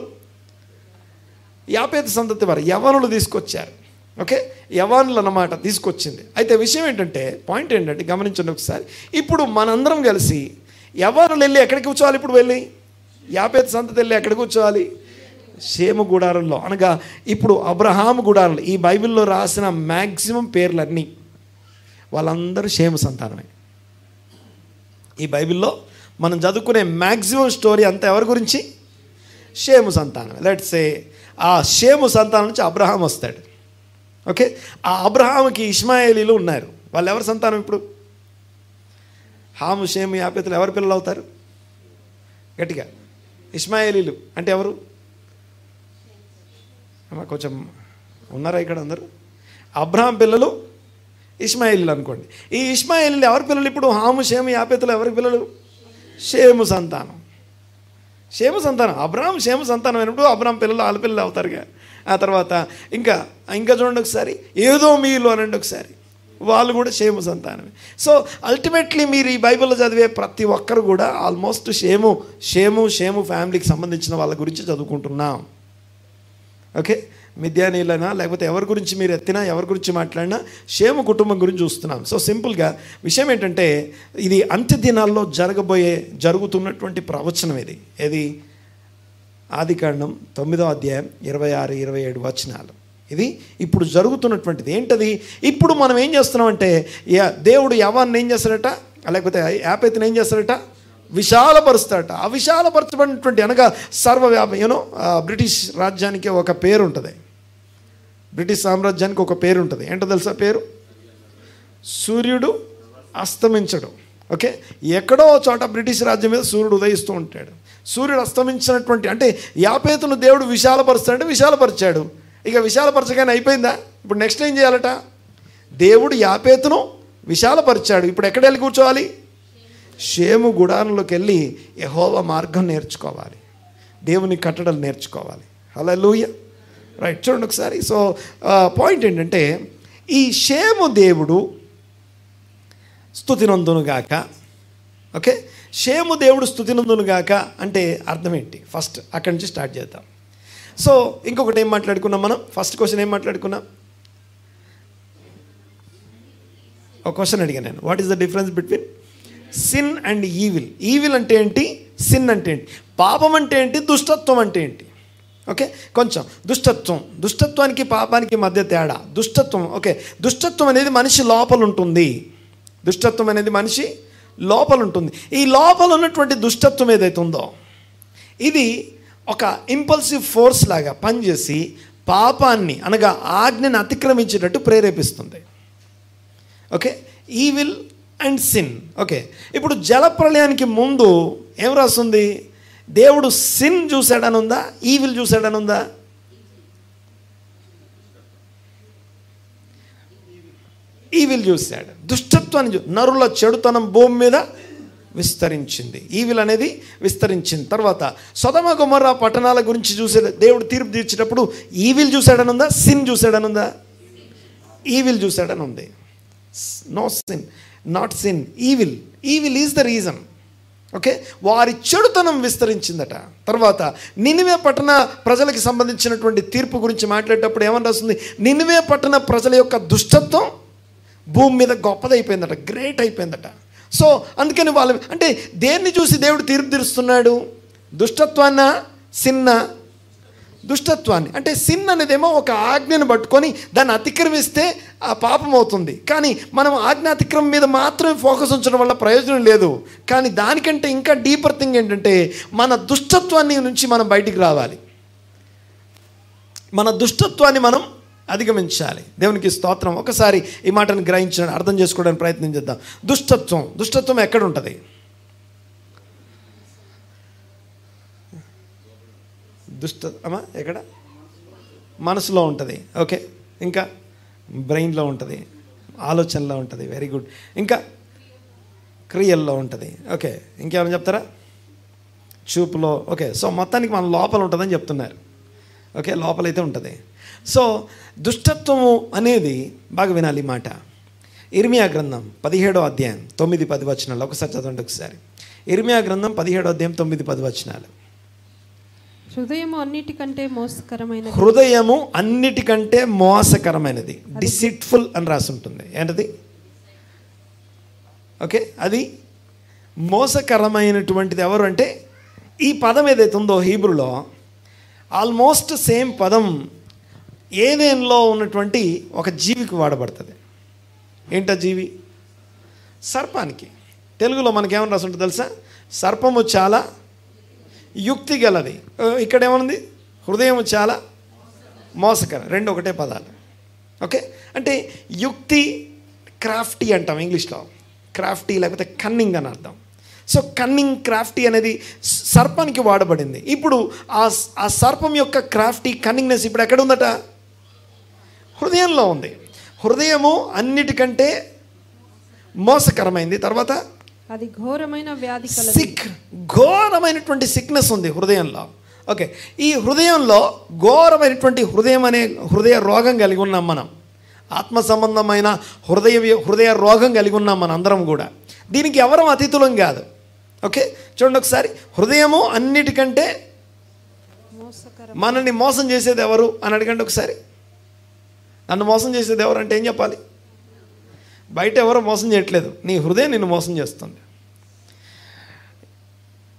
యాపేతు సంతతి వారు, యవ్వనులు తీసుకొచ్చారు. ఓకే, యవ్వనులు అన్నమాట తీసుకొచ్చింది. అయితే విషయం ఏంటంటే, పాయింట్ ఏంటంటే గమనించండి ఒకసారి. ఇప్పుడు మనందరం కలిసి యవ్వనులు వెళ్ళి ఎక్కడికి కూర్చోవాలి? ఇప్పుడు వెళ్ళి యాపేతు సంతతి వెళ్ళి ఎక్కడికి కూర్చోవాలి? షేము గుడారంలో, అనగా ఇప్పుడు అబ్రహాము గుడారంలో. ఈ బైబిల్లో రాసిన మ్యాక్సిమం పేర్లన్నీ వాళ్ళందరూ షేము సంతానమే. ఈ బైబిల్లో మనం చదువుకునే మ్యాక్సిమం స్టోరీ అంతా ఎవరి గురించి? షేము సంతానమే. లెట్స్ సే ఆ షేము సంతానం నుంచి అబ్రహాం వస్తాడు. ఓకే, ఆ అబ్రహాముకి ఇష్మాయేలీలు ఉన్నారు. వాళ్ళు ఎవరి సంతానం? ఇప్పుడు హాము, షేము, యాపేతులు ఎవరి పిల్లలు అవుతారు? గట్టిగా. ఇష్మాయేలీలు అంటే ఎవరు? కొంచెం ఉన్నారా ఇక్కడ అందరూ? అబ్రహాం పిల్లలు ఇష్మాయేలీలు అనుకోండి. ఈ ఇష్మాయేలీలు ఎవరి పిల్లలు? ఇప్పుడు హాము, షేము, యాపేతులు ఎవరి పిల్లలు? షేము సంతానం. షేము సంతానం. అబ్రహాం షేము సంతానం అయినప్పుడు అబ్రహాం పిల్లలు వాళ్ళ పిల్లలు అవుతారుగా. ఆ తర్వాత ఇంకా ఇంకా చూడండి ఒకసారి, ఏదో మీలో అనండి ఒకసారి, వాళ్ళు కూడా షేము సంతానమే. సో అల్టిమేట్లీ మీరు ఈ బైబిల్లో చదివే ప్రతి ఒక్కరు కూడా ఆల్మోస్ట్ షేము ఫ్యామిలీకి సంబంధించిన వాళ్ళ గురించి చదువుకుంటున్నాం. ఓకే, మిద్యానీలైనా లేకపోతే ఎవరి గురించి మీరు ఎత్తినా, ఎవరి గురించి మాట్లాడినా షేము కుటుంబం గురించి చూస్తున్నాం. సో సింపుల్గా విషయం ఏంటంటే, ఇది అంత్య దినాల్లో జరుగుతున్నటువంటి ప్రవచనం. ఇది ఆదికాండం 9వ అధ్యాయం 26, 27 వచనాలు. ఇది ఇప్పుడు జరుగుతున్నటువంటిది. ఏంటది? ఇప్పుడు మనం ఏం చేస్తున్నామంటే, దేవుడు యవ్వాన్ని ఏం చేస్తాడట, లేకపోతే యాపేతుని ఏం చేస్తాడట, విశాలపరుస్తాడట. ఆ విశాలపరచబడినటువంటి అనగా బ్రిటిష్ రాజ్యానికి ఒక పేరు ఉంటుంది, బ్రిటిష్ సామ్రాజ్యానికి ఒక పేరు ఉంటుంది. ఏంటో తెలుసా పేరు? సూర్యుడు అస్తమించడు. ఓకే, ఎక్కడో చోట బ్రిటిష్ రాజ్యం మీద సూర్యుడు ఉదయిస్తూ ఉంటాడు. సూర్యుడు అస్తమించినటువంటి అంటే యాపేతును దేవుడు విశాలపరుస్తాడంటే విశాలపరిచాడు. ఇక విశాలపరచగానే అయిపోయిందా? ఇప్పుడు నెక్స్ట్ ఏం చేయాలట? దేవుడు యాపేతును విశాలపరిచాడు. ఇప్పుడు ఎక్కడ వెళ్ళి కూర్చోవాలి? షేము గుడారంలోకి వెళ్ళి యెహోవా మార్గం నేర్చుకోవాలి, దేవుని కట్టడలు నేర్చుకోవాలి. హల్లెలూయా. రైట్, చూడండి ఒకసారి. సో పాయింట్ ఏంటంటే, ఈ షేము దేవుడు స్తుతినందునుగాక. ఓకే, షేము దేవుడు స్తుతినందునుగాక అంటే అర్థం ఏంటి? ఫస్ట్ అక్కడి నుంచి స్టార్ట్ చేద్దాం. సో ఇంకొకటి ఏం మాట్లాడుకున్నాం మనం? ఫస్ట్ క్వశ్చన్ ఏం మాట్లాడుకున్నాం? ఒక క్వశ్చన్ అడిగాను నేను, what is the difference between sin and evil? Evil అంటే ఏంటి, సిన్ అంటే ఏంటి, పాపం అంటే ఏంటి, దుష్టత్వం అంటే ఏంటి? ఓకే, కొంచెం దుష్టత్వానికి పాపానికి మధ్య తేడా. దుష్టత్వం, ఓకే, దుష్టత్వం అనేది మనిషి లోపల ఉంటుంది. దుష్టత్వం అనేది మనిషి లోపల ఉంటుంది. ఈ లోపల ఉన్నటువంటి దుష్టత్వం ఏదైతే ఉందో, ఇది ఒక ఇంపల్సివ్ ఫోర్స్ లాగా పనిచేసి పాపాన్ని అనగా ఆజ్ఞని అతిక్రమించేటట్టు ప్రేరేపిస్తుంది. Okay, evil and sin. Okay, ఇప్పుడు జలప్రళయానికి ముందు ఏం రాస్తుంది? దేవుడు సిన్ చూశాడని ఉందా, ఈవిల్ చూశాడని ఉందా? ఈవిల్ చూశాడు, దుష్టత్వాన్ని నరుల చెడుతనం భూమి మీద విస్తరించింది. ఈవిల్ అనేది విస్తరించింది. తర్వాత సొదొమ గొమొర్రా పట్టణాల గురించి చూసే దేవుడు తీర్పు తీర్చేటప్పుడు ఈవిల్ చూశాడని ఉందా, సిన్ చూశాడని ఉందా? ఈవిల్ చూశాడని ఉంది. No sin, not sin, evil. Evil is the reason. Okay, వారి చెడుతనం విస్తరించిందట. తర్వాత నినివే పట్టణ ప్రజలకు సంబంధించినటువంటి తీర్పు గురించి మాట్లాడేటప్పుడు ఏమని రాస్తుంది? నినివే పట్టణ ప్రజల యొక్క దుష్టత్వం భూమి మీద గొప్పదైపోయిందట, గ్రేట్ అయిపోయిందట. సో అందుకని వాళ్ళు అంటే దేన్ని చూసి దేవుడు తీర్పు తీరుస్తున్నాడు? దుష్టత్వాన్న, సిన్న? దుష్టత్వాన్ని. అంటే సిన్ అనేదేమో ఒక ఆజ్ఞను పట్టుకొని దాన్ని అతిక్రమిస్తే ఆ పాపం అవుతుంది. కానీ మనం ఆజ్ఞ అతిక్రమం మీద మాత్రమే ఫోకస్ ఉంచడం వల్ల ప్రయోజనం లేదు. కానీ దానికంటే ఇంకా డీపర్ థింగ్ ఏంటంటే, మన దుష్టత్వాన్ని నుంచి మనం బయటికి రావాలి, మన దుష్టత్వాన్ని మనం అధిగమించాలి. దేవునికి స్తోత్రం. ఒకసారి ఈ మాటను గ్రహించడానికి అర్థం చేసుకోవడానికి ప్రయత్నం చేద్దాం. దుష్టత్వం ఎక్కడ ఉంటుంది? ఎక్కడ? మనసులో ఉంటుంది. ఓకే, ఇంకా బ్రెయిన్లో ఉంటుంది, ఆలోచనలో ఉంటుంది. Very good. ఇంకా క్రియల్లో ఉంటుంది. ఓకే, ఇంకేమైనా చెప్తారా? చూపులో. ఓకే, సో మొత్తానికి మన లోపల ఉంటుందని చెప్తున్నారు. ఓకే, లోపలైతే ఉంటుంది. సో దుష్టత్వము అనేది బాగా వినాలి ఈ మాట. ఇర్మియా గ్రంథం 17వ అధ్యాయం 9-10 వచనాలు ఒకసారి చదవండి. ఒకసారి ఇర్మియా గ్రంథం 17వ అధ్యాయం 9-10 వచనాలు.
హృదయము
అన్నిటికంటే మోసకరమైనది, డిసిట్ఫుల్ అని రాసి ఉంటుంది. ఏంటది? ఓకే, అది మోసకరమైనటువంటిది ఎవరు అంటే, ఈ పదం ఏదైతే ఉందో హీబ్రూలో ఆల్మోస్ట్ సేమ్ పదం ఏదేన్లో ఉన్నటువంటి ఒక జీవికి వాడబడుతుంది. ఏంటా జీవి? సర్పానికి. తెలుగులో మనకేమని రాసి ఉంటుంది తెలుసా? సర్పము చాలా యుక్తి గలది. ఇక్కడ ఏమనుంది? హృదయం చాలా మోసకరం. రెండు ఒకటే పదాలు. ఓకే, అంటే యుక్తి, క్రాఫ్టీ అంటాం ఇంగ్లీష్లో. క్రాఫ్టీ లేకపోతే కన్నింగ్ అని అర్థం. సో కన్నింగ్, క్రాఫ్టీ అనేది సర్పానికి వాడబడింది. ఇప్పుడు ఆ సర్పం యొక్క క్రాఫ్టీ, కన్నింగ్నెస్ ఇప్పుడు ఎక్కడ ఉందట? హృదయంలో ఉంది. హృదయము అన్నిటికంటే మోసకరమైంది. తర్వాత
అది ఘోరమైన వ్యాధి కలది.
ఘోరమైనటువంటి సిక్నెస్ ఉంది హృదయంలో. ఓకే, ఈ హృదయంలో ఘోరమైనటువంటి హృదయ రోగం కలిగి ఉన్నాం మనం. ఆత్మ సంబంధమైన హృదయ రోగం కలిగి ఉన్నాం మన అందరం కూడా. దీనికి ఎవరం అతీతులం కాదు. ఓకే, చూడండి ఒకసారి. హృదయము అన్నిటికంటే మనల్ని మోసం చేసేది ఎవరు అని అడగండి ఒకసారి. నన్ను మోసం చేసేది ఎవరు అంటే ఏం చెప్పాలి? బయట ఎవరో మోసం చేయట్లేదు, నీ హృదయం నిన్ను మోసం చేస్తుంది.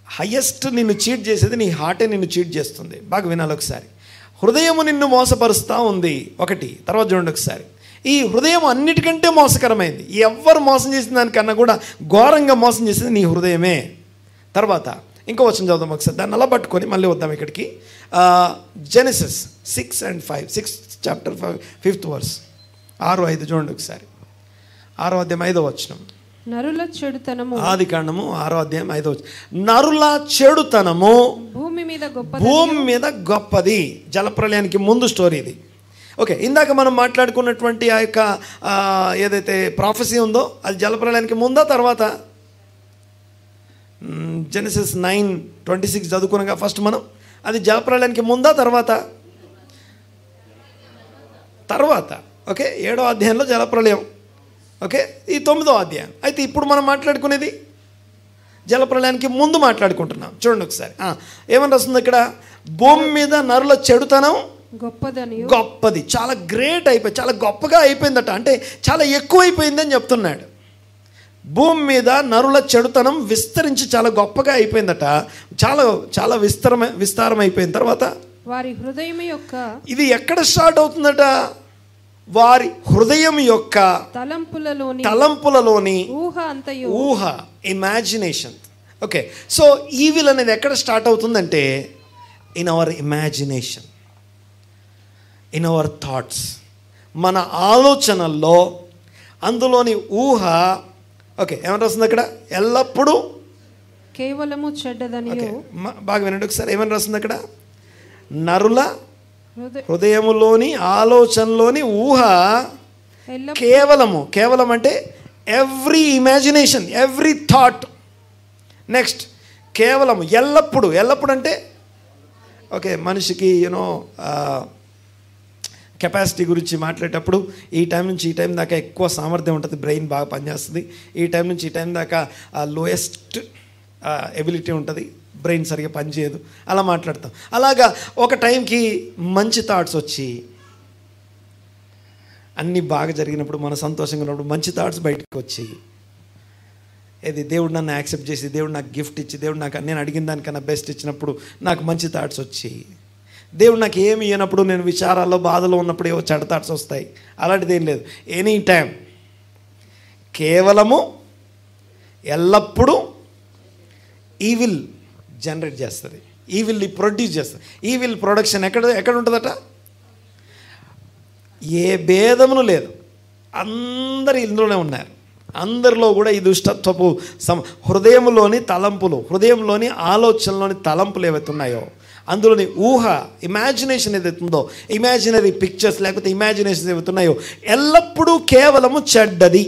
హయ్యెస్ట్ నిన్ను చీట్ చేసేది నీ హార్టే నిన్ను చీట్ చేస్తుంది. బాగా వినాలి ఒకసారి. హృదయము నిన్ను మోసపరుస్తూ ఉంది ఒకటి. తర్వాత చూడండి ఒకసారి. ఈ హృదయం అన్నిటికంటే మోసకరమైంది. ఎవ్వరు మోసం చేసిన దానికన్నా కూడా ఘోరంగా మోసం చేసేది నీ హృదయమే. తర్వాత ఇంకో వచనం చదువుదాం ఒకసారి. దాన్ని అలా పట్టుకొని మళ్ళీ వద్దాం ఇక్కడికి. Genesis 6:5, 6th chapter 5th verse, 6:5 చూడండి ఒకసారి. 6వ అధ్యాయం 5వ వచనం.
నరుల చెడుతనము,
ఆదికాండము 6వ అధ్యాయం 5వ వచనం. నరుల చెడుతనము భూమి మీద గొప్పది. జలప్రలయానికి ముందు స్టోరీ ఇది. ఓకే, ఇందాక మనం మాట్లాడుకున్నటువంటి ఆ యొక్క ఏదైతే ప్రాఫెసీ ఉందో అది జలప్రలయానికి ముందా తర్వాత? జెనసిస్ 9:26 చదువుకున్నాగా ఫస్ట్ మనం. అది జలప్రలయానికి ముందా తర్వాత? తర్వాత. ఓకే, 7వ అధ్యాయంలో జలప్రలయం. ఓకే, ఈ 9వ అధ్యాయం. అయితే ఇప్పుడు మనం మాట్లాడుకునేది జలప్రలయానికి ముందు మాట్లాడుకుంటున్నాం. చూడండి ఒకసారి. ఏమని రాస్తుంది ఇక్కడ? భూమి మీద నరుల చెడుతనం గొప్పది, చాలా గ్రేట్ అయిపోయి, చాలా గొప్పగా అయిపోయిందట. అంటే చాలా ఎక్కువైపోయిందని చెప్తున్నాడు. భూమి మీద నరుల చెడుతనం విస్తరించి చాలా గొప్పగా అయిపోయిందట. చాలా చాలా విస్తారం అయిపోయిన తర్వాత
వారి హృదయం యొక్క, ఇది
ఎక్కడ స్టార్ట్ అవుతుందట? వారి హృదయం యొక్క తలంపులలోని ఊహ, ఇమాజినేషన్. ఓకే, సో ఈవిల్ అనేది ఎక్కడ స్టార్ట్ అవుతుందంటే in our imagination, in our thoughts, మన ఆలోచనల్లో, అందులోని ఊహ. ఓకే, ఏమని రాస్తుంది అక్కడ? ఎల్లప్పుడూ
కేవలము చెడ్డదని.
బాగా వినండి ఒకసారి. ఏమని రాస్తుంది అక్కడ? నరుల హృదయములోని ఆలోచనలోని ఊహ కేవలం అంటే every imagination, every thought. Next కేవలం, ఎల్లప్పుడు అంటే ఓకే, మనిషికి కెపాసిటీ గురించి మాట్లాడేటప్పుడు ఈ టైం నుంచి ఈ టైం దాకా ఎక్కువ సామర్థ్యం ఉంటుంది, బ్రెయిన్ బాగా పనిచేస్తుంది. ఈ టైం నుంచి ఈ టైం దాకా లోయెస్ట్ ఎబిలిటీ ఉంటుంది, బ్రెయిన్ సరిగా పనిచేయదు, అలా మాట్లాడతాం. అలాగా ఒక టైంకి మంచి థాట్స్ వచ్చి అన్నీ బాగా జరిగినప్పుడు, మన సంతోషంగా ఉన్నప్పుడు మంచి థాట్స్ బయటకు వచ్చి, ఏది దేవుడు నన్ను యాక్సెప్ట్ చేసి, దేవుడు నాకు గిఫ్ట్ ఇచ్చి, దేవుడు నాకు నేను అడిగిన దానికన్నా బెస్ట్ ఇచ్చినప్పుడు నాకు మంచి థాట్స్ వచ్చి, దేవుడు నాకు ఏమి ఇవ్వనప్పుడు, నేను విచారాల్లో బాధలో ఉన్నప్పుడు ఏవో చెడ్డ థాట్స్ వస్తాయి. అలాంటిది ఏం లేదు. ఎనీ టైం కేవలము ఎల్లప్పుడూ ఈవిల్ జనరేట్ చేస్తుంది, ఈవిల్ని ప్రొడ్యూస్ చేస్తుంది. ఈవిల్ ప్రొడక్షన్ ఎక్కడ ఉంటుందట? ఏ భేదమును లేదు, అందరు ఇందులోనే ఉన్నారు. అందరిలో కూడా ఈ దుష్టత్వపు హృదయంలోని తలంపులు, హృదయంలోని ఆలోచనలోని తలంపులు ఏవైతే ఉన్నాయో, అందులోని ఊహ, ఇమాజినేషన్ ఏదైతే ఉందో, ఇమాజినరీ పిక్చర్స్ లేకపోతే ఇమాజినేషన్స్ ఏవైతే ఉన్నాయో ఎల్లప్పుడూ కేవలము చెడ్డది,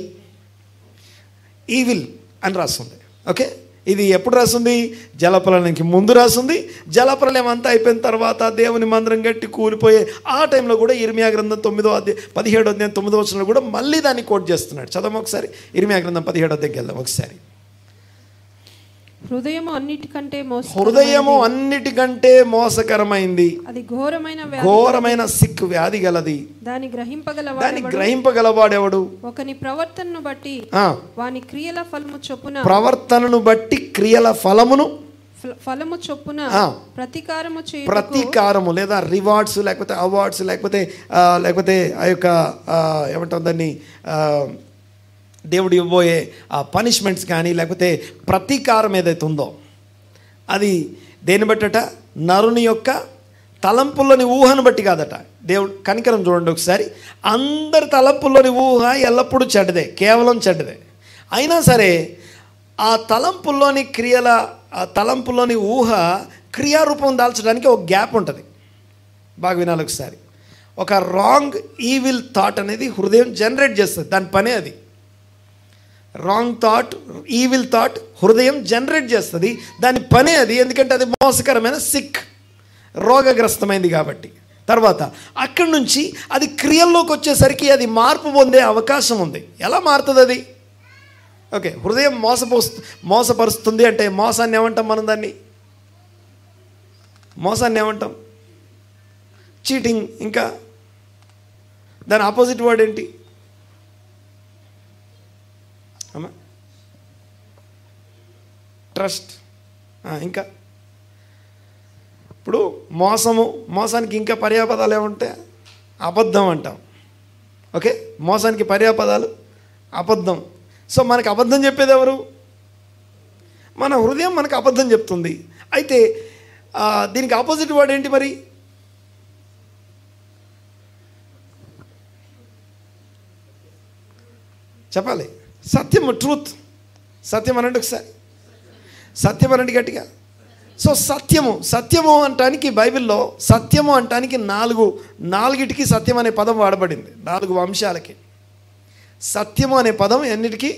ఈవిల్ అని రాస్తుంది. ఓకే, ఇది ఎప్పుడు రాస్తుంది? జలప్రలయానికి ముందు రాస్తుంది. జలప్రలయం అంతా అయిపోయిన తర్వాత దేవుని మందిరం గట్టి కూలిపోయే ఆ టైంలో కూడా ఇర్మియా గ్రంథం 9వ అధ్యాయం 17వ అధ్యాయం 9వ వచనంలో కూడా మళ్ళీ దాన్ని కోట్ చేస్తున్నాడు. చదవం ఒకసారి. ఇర్మియా గ్రంథం 17వ అధ్యాయంకి వెళ్దాం ఒకసారి.
హృదయము
అన్నిటికంటే మోసకరమైంది,
అది
ఘోరమైన సిక్ వ్యాధి గలది, దాన్ని గ్రహింపగలవాడెవడు?
ఒకని ప్రవర్తనను బట్టి వాని క్రియల ఫలము చొప్పున,
ప్రవర్తనను బట్టి క్రియల ఫలము
చొప్పున
ప్రతీకారము లేదా రివార్డ్స్ లేకపోతే అవార్డ్స్ లేకపోతే ఆ యొక్క ఏమంటారు దాన్ని, దేవుడు ఇవ్వబోయే ఆ పనిష్మెంట్స్ కానీ లేకపోతే ప్రతీకారం ఏదైతే ఉందో అది దేన్ని బట్టట? నరుని యొక్క తలంపుల్లోని ఊహను బట్టి కాదట. దేవుడు కనికరం చూడండి ఒకసారి. అందరి తలంపుల్లోని ఊహ ఎల్లప్పుడూ చెడ్డదే, కేవలం చెడ్డదే. అయినా సరే ఆ తలంపుల్లోని ఊహ క్రియారూపం దాల్చడానికి ఒక గ్యాప్ ఉంటుంది. బాగా వినాలి ఒకసారి. ఒక రాంగ్ ఈవిల్ థాట్ అనేది హృదయం జనరేట్ చేస్తుంది, దాని పనే అది. రాంగ్ థాట్, ఈవిల్ థాట్ హృదయం జనరేట్ చేస్తుంది, దాని పనే అది. ఎందుకంటే అది మోసకరమైన సిక్, రోగగ్రస్తమైంది కాబట్టి. తర్వాత అక్కడి నుంచి అది క్రియల్లోకి వచ్చేసరికి అది మార్పు పొందే అవకాశం ఉంది. ఎలా మారుతుంది అది? ఓకే, హృదయం మోసపరుస్తుంది అంటే మోసాన్ని ఏమంటాం మనం? మోసాన్ని ఏమంటాం? చీటింగ్. ఇంకా దాని ఆపోజిట్ వర్డ్ ఏంటి అమ్మా? ట్రస్ట్. ఇంకా ఇప్పుడు మోసానికి ఇంకా పర్యాపదాలు ఏముంటాయి? అబద్ధం అంటాం. ఓకే, మోసానికి పర్యాపదాలు అబద్ధం. సో మనకు అబద్ధం చెప్పేది ఎవరు? మన హృదయం మనకు అబద్ధం చెప్తుంది. అయితే దీనికి ఆపోజిట్ వర్డ్ ఏంటి మరి? చెప్పాలి. సత్యము, ట్రూత్. సత్యం అనండి ఒకసారి. సత్యం అనండి గట్టిగా. సో సత్యము అంటానికి బైబిల్లో సత్యము అంటానికి నాలుగిటికి సత్యం అనే పదం వాడబడింది. 4 అంశాలకి సత్యము అనే పదం, ఎన్నిటికీ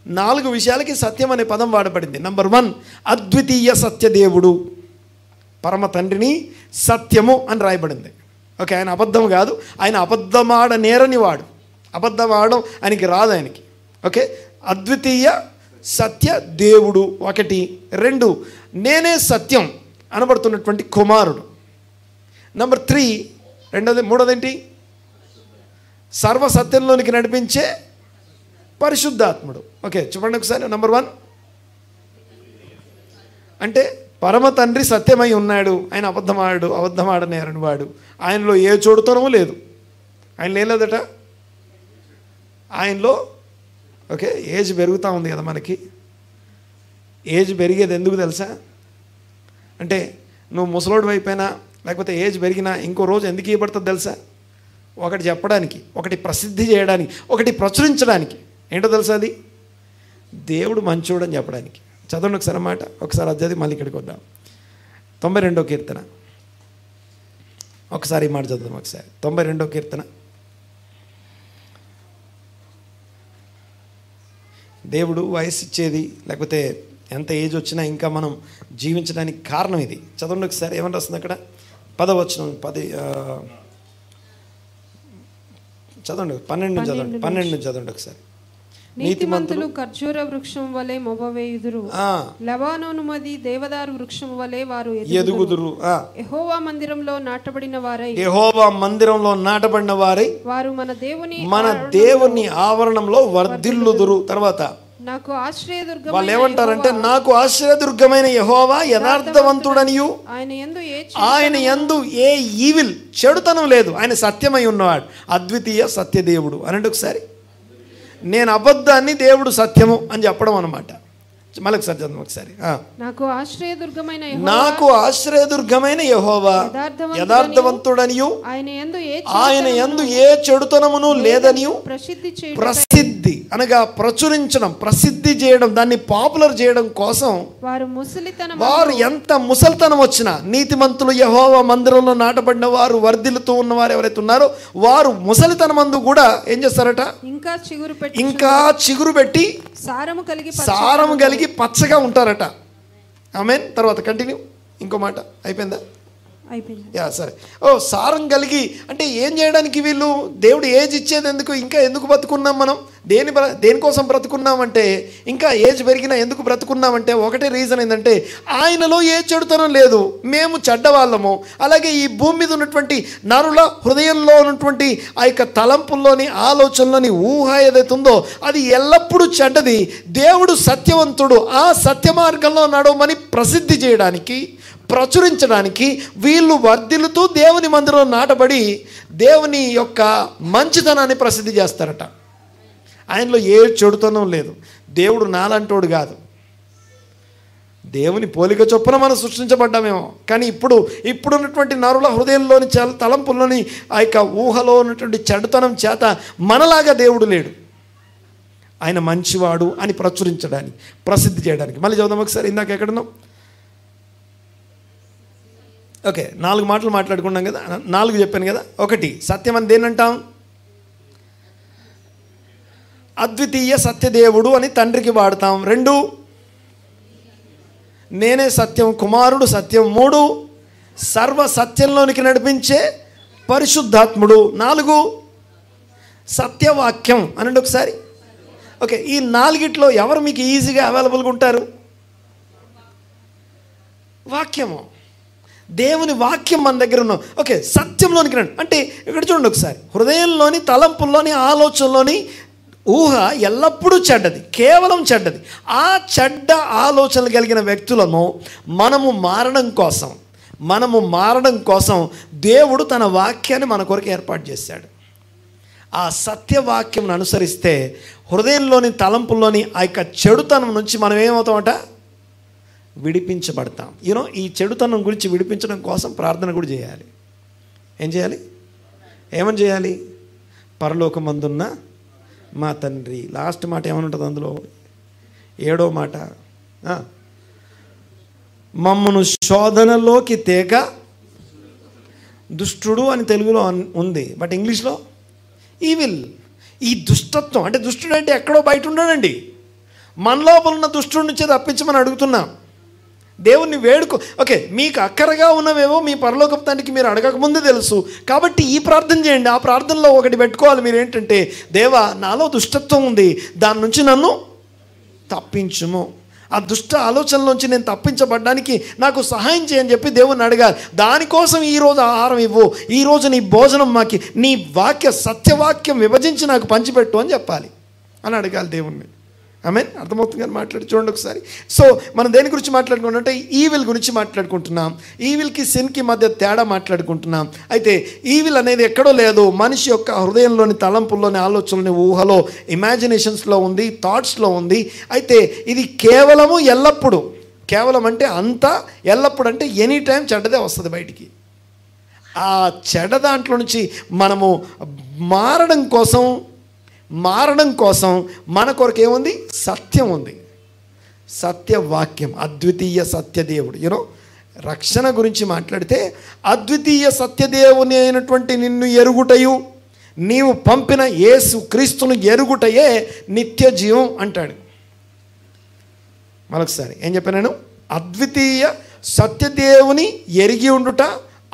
4 విషయాలకి సత్యం అనే పదం వాడబడింది. నంబర్ 1, అద్వితీయ సత్యదేవుడు, పరమ తండ్రిని సత్యము అని రాయబడింది. ఓకే, ఆయన అబద్ధం కాదు, ఆయన అబద్ధమాడ నేరని వాడు. అబద్ధం ఆడడం ఆయనకి రాదు ఆయనకి. ఓకే, అద్వితీయ సత్య దేవుడు 1. 2, నేనే సత్యం అనబడుతున్నటువంటి కుమారుడు. నంబర్ 3, మూడోది ఏంటి? సర్వసత్యంలోనికి నడిపించే పరిశుద్ధాత్ముడు. ఓకే, చూడండి ఒకసారి. నంబర్ 1 అంటే పరమ తండ్రి సత్యమై ఉన్నాడు, ఆయన అబద్ధమాడనేరని వాడు. ఆయనలో ఏ చోడుతనము లేదు. ఆయన లేదట ఆయనలో. ఓకే, ఏజ్ పెరుగుతూ ఉంది కదా మనకి. ఏజ్ పెరిగేది ఎందుకు తెలుసా? అంటే నువ్వు ముసలోడు అయిపోయినా లేకపోతే ఏజ్ పెరిగినా ఇంకో రోజు ఎందుకు ఇవ్వబడుతుంది తెలుసా? ఒకటి చెప్పడానికి, ఒకటి ప్రసిద్ధి చేయడానికి, ఒకటి ప్రచురించడానికి. ఏంటో తెలుసా? అది దేవుడు మంచోడు అని చెప్పడానికి. చదవండి ఒకసారి మాట. ఒకసారి అధ్యాయం మళ్ళీ ఇక్కడికి వద్దాం. 92వ కీర్తన ఒకసారి ఈ మాట చదువుదాం ఒకసారి. 92వ కీర్తన. దేవుడు వయసు ఇచ్చేది లేకపోతే ఎంత ఏజ్ వచ్చినా ఇంకా మనం జీవించడానికి కారణం ఇది. చదవండి ఒకసారి. ఏమని రాస్తుంది అక్కడ? 10వ వచనం. 12 చదవండి ఒకసారి.
నీతిమంతులు ఖర్జూర వృక్షం వలె మొబవేయుదురు, లెబానోను మది దేవదారు వృక్షం వలె వారు ఎదుగుదురు. యెహోవా మందిరంలో నాటబడిన వారై వారు మన దేవుని ఆవరణంలో వర్ధిల్లుదురు. తర్వాత నాకు ఆశ్రయదుర్గం. వాళ్ళు ఏమంటారంటే నాకు ఆశ్రయదుర్గమైన యెహోవా యథార్థవంతుడనియు ఆయన యందు ఏ ఈవిల్ చెడుతనం లేదు, ఆయన సత్యమై ఉన్నవాడు, అద్వితీయ సత్యదేవుడు అనండి ఒకసారి. నేను అబద్ధాన్ని దేవుడు సత్యము అని చెప్పడం అన్నమాట. మళ్ళీ ఒకసారి చదువు ఒకసారి. నాకు ఆశ్రయదుర్గమైన యెహోవా యథార్థవంతుడనియు ఆయన యందు ఏ చెడుతనమును లేదనియు ప్రసిద్ధి అనగా ప్రచురించడం, ప్రసిద్ధి చేయడం, దాన్ని పాపులర్ చేయడం కోసం వారు ఎంత ముసలితనం వచ్చినా, నీతిమంతులు యెహోవా మందిరంలో నాటబడిన వారు వర్ధిల్లుతూ ఉన్నవారు ఎవరైతే ఉన్నారో వారు ముసలితనమందు కూడా ఏం చేస్తారట? ఇంకా చిగురు పెట్టి సారము కలిగి పచ్చగా ఉంటారట. ఆమేన్. తర్వాత కంటిన్యూ. ఇంకో మాట. అయిపోయిందా? యా, సరే. సారం కలిగి అంటే ఏం చేయడానికి? వీళ్ళు దేవుడు ఏజ్ ఇచ్చేది ఎందుకు? ఇంకా ఎందుకు బ్రతుకున్నాం మనం? దేనికోసం బ్రతుకున్నామంటే, ఇంకా ఏజ్ పెరిగినా ఎందుకు బ్రతుకున్నామంటే ఒకటే రీజన్ ఏంటంటే ఆయనలో ఏ చెడుతనం లేదు, మేము చెడ్డవాళ్ళము. అలాగే ఈ భూమి మీద ఉన్నటువంటి నరుల హృదయంలో ఉన్నటువంటి ఆ యొక్క తలంపుల్లోని ఆలోచనలోని ఊహ ఏదైతే ఉందో అది ఎల్లప్పుడూ చెడ్డది. దేవుడు సత్యవంతుడు. ఆ సత్య మార్గంలో నడవమని ప్రసిద్ధి చేయడానికి, ప్రచురించడానికి వీళ్ళు వర్ధిల్లుతూ దేవుని మందిరంలో నాటబడి దేవుని యొక్క మంచితనాన్ని ప్రసిద్ధి చేస్తారట. ఆయనలో ఏ చెడుతనం లేదు. దేవుడు నాలంటోడు కాదు. దేవుని పోలిక చొప్పున మనం సృష్టించబడ్డామేమో, కానీ ఇప్పుడున్నటువంటి నరుల హృదయంలోని తలంపుల్లోని ఆ యొక్క ఊహలో ఉన్నటువంటి చెడుతనం చేత మనలాగా దేవుడు లేడు. ఆయన మంచివాడు అని ప్రచురించడానికి, ప్రసిద్ధి చేయడానికి. మళ్ళీ చదువుదాం ఒకసారి. ఇందాక ఎక్కడున్నాం? ఓకే, 4 మాటలు మాట్లాడుకున్నాం కదా, 4 చెప్పాను కదా. 1 సత్యం అని దేనంటాం? అద్వితీయ సత్యదేవుడు అని తండ్రికి వాడతాం. 2 నేనే సత్యం, కుమారుడు సత్యం. 3 సర్వ సత్యంలోనికి నడిపించే పరిశుద్ధాత్ముడు. 4 సత్యవాక్యం అనండి ఒకసారి. ఓకే, ఈ 4గిట్లో ఎవరు మీకు ఈజీగా అవైలబుల్గా ఉంటారు? వాక్యము, దేవుని వాక్యం మన దగ్గర ఉన్నాం. ఓకే, సత్యంలోనికి రండి అంటే ఇక్కడ చూడండి ఒకసారి. హృదయంలోని, తలంపుల్లోని, ఆలోచనలోని ఊహ ఎల్లప్పుడూ చెడ్డది, కేవలం చెడ్డది. ఆ చెడ్డ ఆలోచనలు కలిగిన వ్యక్తులను మనము మారడం కోసం దేవుడు తన వాక్యాన్ని మన కొరకు ఏర్పాటు చేశాడు. ఆ సత్యవాక్యం అనుసరిస్తే హృదయంలోని, తలంపుల్లోని ఆ యొక్క చెడుతనం నుంచి మనం ఏమవుతామట? విడిపించబడతాం. ఈ చెడుతనం గురించి విడిపించడం కోసం ప్రార్థన కూడా చేయాలి. ఏం చేయాలి? ఏమని చేయాలి? పరలోకమందున్న మా తండ్రి. లాస్ట్ మాట ఏమని ఉంటుంది అందులో? 7వ మాట, మమ్మను శోధనలోకి తేక దుష్టుడు అని తెలుగులో ఉంది, బట్ ఇంగ్లీష్లో ఈవిల్. ఈ దుష్టత్వం అంటే, దుష్టుడు అంటే ఎక్కడో బయట ఉండడండి, మన లోపల ఉన్న దుష్టుడి నుంచే తప్పించమని అడుగుతున్నాం. దేవుణ్ణి వేడుకో. ఓకే, మీకు అక్కరగా ఉన్నవేవో మీ పరలోకపు తండ్రికి మీరు అడగకముందే తెలుసు కాబట్టి ఈ ప్రార్థన చేయండి. ఆ ప్రార్థనలో ఒకటి పెట్టుకోవాలి మీరు, ఏంటంటే, దేవా నాలో దుష్టత్వం ఉంది, దాని నుంచి నన్ను తప్పించుము. ఆ దుష్ట ఆలోచనలోంచి నేను తప్పించబడ్డానికి నాకు సహాయం చేయని చెప్పి దేవుణ్ణి అడగాలి. దానికోసం ఈరోజు ఆహారం ఇవ్వు, ఈరోజు నీ భోజనం మాకి నీ సత్యవాక్యం విభజించి నాకు పంచిపెట్టు అని చెప్పాలి అని అడగాలి దేవుణ్ణి. ఆమేన్. అర్థమవుతుంది కానీ మాట్లాడి చూడండి ఒకసారి. సో మనం దేని గురించి మాట్లాడుకుంటే ఈవిల్ గురించి మాట్లాడుకుంటున్నాం. ఈవిల్కి సిన్కి మధ్య తేడా మాట్లాడుకుంటున్నాం. అయితే ఈవిల్ అనేది ఎక్కడో లేదు, మనిషి యొక్క హృదయంలోని, తలంపుల్లోని, ఆలోచనలోని, ఊహలో, ఇమాజినేషన్స్లో ఉంది, థాట్స్లో ఉంది. అయితే ఇది కేవలము ఎల్లప్పుడూ, కేవలం అంటే అంతా, ఎల్లప్పుడు అంటే ఎనీ టైం చెడ్డదే వస్తుంది బయటికి. ఆ చెడ్డ దాంట్లో నుంచి మనము మారడం కోసం మన కొరకు ఏముంది? సత్యం ఉంది, సత్యవాక్యం, అద్వితీయ సత్యదేవుడు. రక్షణ గురించి మాట్లాడితే అద్వితీయ సత్యదేవుని అయినటువంటి నిన్ను ఎరుగుటయు, నీవు పంపిన యేసు క్రీస్తును ఎరుగుటయే నిత్య జీవం అంటాడు. మరొకసారి ఏం చెప్పాను నేను? అద్వితీయ సత్యదేవుని ఎరిగి ఉండుట,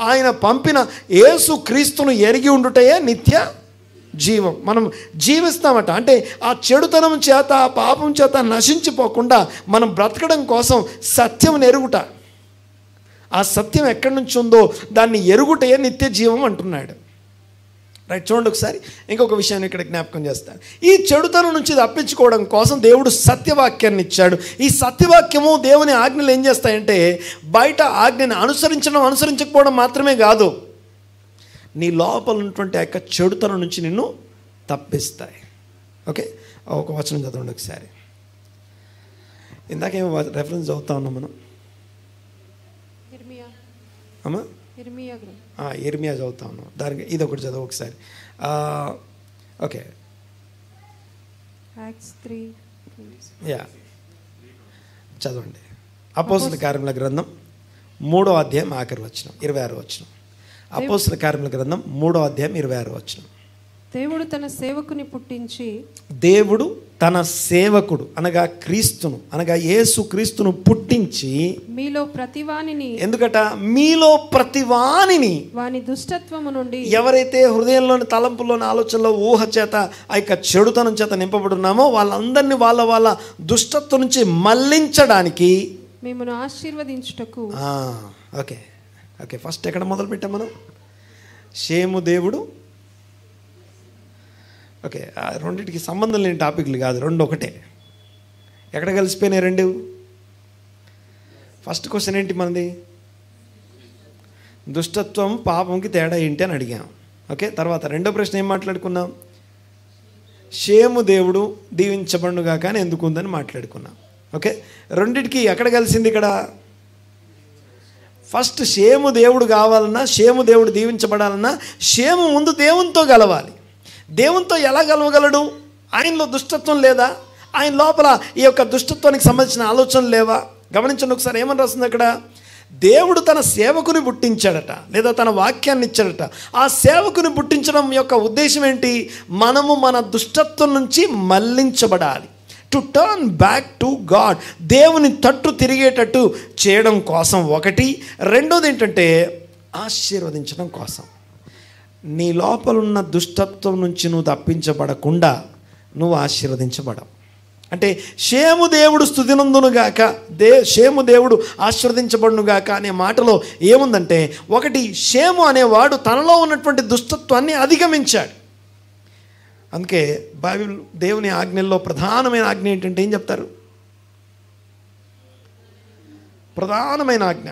ఆయన పంపిన యేసు క్రీస్తును ఎరిగి ఉండుటయే నిత్య జీవం. మనం జీవిస్తామట అంటే ఆ చెడుతనం చేత, ఆ పాపం చేత నశించిపోకుండా మనం బ్రతకడం కోసం సత్యం ఎరుగుట. ఆ సత్యం ఎక్కడి నుంచి ఉందో దాన్ని ఎరుగుటే నిత్య జీవం అంటున్నాడు. రైట్, చూడండి ఒకసారి. ఇంకొక విషయాన్ని ఇక్కడ జ్ఞాపకం చేస్తాను. ఈ చెడుతనం నుంచి తప్పించుకోవడం కోసం దేవుడు సత్యవాక్యాన్ని ఇచ్చాడు. ఈ సత్యవాక్యము, దేవుని ఆజ్ఞలు ఏం చేస్తాయంటే, బయట ఆజ్ఞని అనుసరించకపోవడం మాత్రమే కాదు, నీ లోపల ఉన్నటువంటి ఆ యొక్క చెడుతనం నుంచి నిన్ను తప్పిస్తాయి. ఓకే, ఒక వచనం చదవండి ఒకసారి. ఇందాకేమో రెఫరెన్స్ చదువుతా ఉన్నాం మనం. అమ్మా ఇర్మియా చదువుతా ఉన్నాం. దానికి ఇది ఒకటి చదువు ఒకసారి. ఓకే, చదవండి. అపోస్తల కార్యముల గ్రంథం 3వ అధ్యాయం ఆఖరి వచనం 26వ వచనం. అపోస్తల కార్యముల గ్రంథం 3వ అధ్యాయం 26వ వచనం.
దేవుడు తన సేవకుని పుట్టించి,
దేవుడు తన సేవకుడు అనగా క్రీస్తును, అనగా యేసు క్రీస్తును పుట్టించి,
మీలో ప్రతివానిని,
ఎందుకట మీలో ప్రతివానిని,
వాని దుష్టత్వము నుండి,
ఎవరైతే హృదయంలోని, తలంపుల్లోని, ఆలోచనలో, ఊహ చేత, ఆ యొక్క చెడుతనం చేత నింపబడున్నామో వాళ్ళందరినీ వాళ్ళ దుష్టత్వం నుంచి మళ్లించడానికి
మిమ్మల్ని ఆశీర్వదించుటకు.
ఓకే ఓకే ఫస్ట్ ఎక్కడ మొదలు పెట్టాం మనం? షేము దేవుడు. ఓకే, రెండింటికి సంబంధం లేని టాపిక్లు కాదు, రెండు ఒకటే. ఎక్కడ కలిసిపోయినాయి రెండు? ఫస్ట్ క్వశ్చన్ ఏంటి మనది? దుష్టత్వం పాపంకి తేడా ఏంటి అని అడిగాం. ఓకే, తర్వాత రెండో ప్రశ్న ఏం మాట్లాడుకున్నాం? షేము దేవుడు దీవించబడుగా కానీ ఎందుకు ఉందని మాట్లాడుకున్నాం. ఓకే, రెండింటికి ఎక్కడ కలిసింది ఇక్కడ? ఫస్ట్ షేము దేవుడు కావాలన్నా, షేము దేవుడు దీవించబడాలన్నా షేము ముందు దేవునితో కలవాలి. దేవునితో ఎలా కలవగలడు? ఆయనలో దుష్టత్వం లేదా? ఆయన లోపల ఈ యొక్క దుష్టత్వానికి సంబంధించిన ఆలోచనలు లేవా? గమనించండి ఒకసారి, ఏమని రాస్తుంది అక్కడ? దేవుడు తన సేవకుని పుట్టించాడట, లేదా తన వాక్యాన్ని ఇచ్చాడట. ఆ సేవకుని పుట్టించడం యొక్క ఉద్దేశం ఏంటి? మనము మన దుష్టత్వం నుంచి మళ్లించబడాలి. To turn back to God, దేవుని తట్టు తిరిగేటట్టు చేయడం కోసం ఒకటి. రెండోది ఏంటంటే ఆశీర్వదించడం కోసం. నీ లోపలున్న దుష్టత్వం నుంచి నువ్వు తప్పించబడకుండా నువ్వు ఆశీర్వదించబడవు. అంటే షేము దేవుడు స్తుతినందునుగాక, షేము దేవుడు ఆశీర్వదించబడునుగాక అనే మాటలో ఏముందంటే, ఒకటి, షేము అనేవాడు తనలో ఉన్నటువంటి దుష్టత్వాన్ని అధిగమించాడు. అందుకే బైబిల్ దేవుని ఆజ్ఞల్లో ప్రధానమైన ఆజ్ఞ ఏంటంటే ఏం చెప్తారు? ప్రధానమైన ఆజ్ఞ,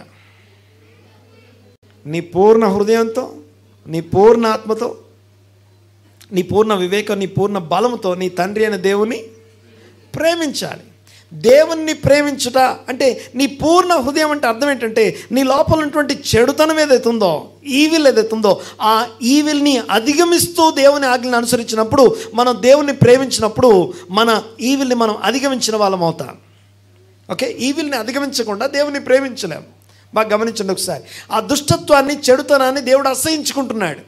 నీ పూర్ణ హృదయంతో, నీ పూర్ణ ఆత్మతో, నీ పూర్ణ వివేకం, నీ పూర్ణ బలంతో నీ తండ్రి అయిన దేవుని ప్రేమించాలి. దేవుణ్ణి ప్రేమించుట అంటే నీ పూర్ణ హృదయం అంటే అర్థం ఏంటంటే, నీ లోపల ఉన్నటువంటి చెడుతనం ఏదైతుందో, ఈవిల్ ఏదైతుందో, ఆ ఈవిల్ని అధిగమిస్తూ దేవుని ఆజ్ఞలను అనుసరించినప్పుడు, మనం దేవుణ్ణి ప్రేమించినప్పుడు మన ఈవిల్ని మనం అధిగమించిన వాళ్ళం అవుతాం. ఓకే, ఈవిల్ని అధిగమించకుండా దేవుని ప్రేమించలేము. బాగా గమనించండి ఒకసారి. ఆ దుష్టత్వాన్ని, చెడుతనాన్ని దేవుడు అసహించుకుంటున్నాడు.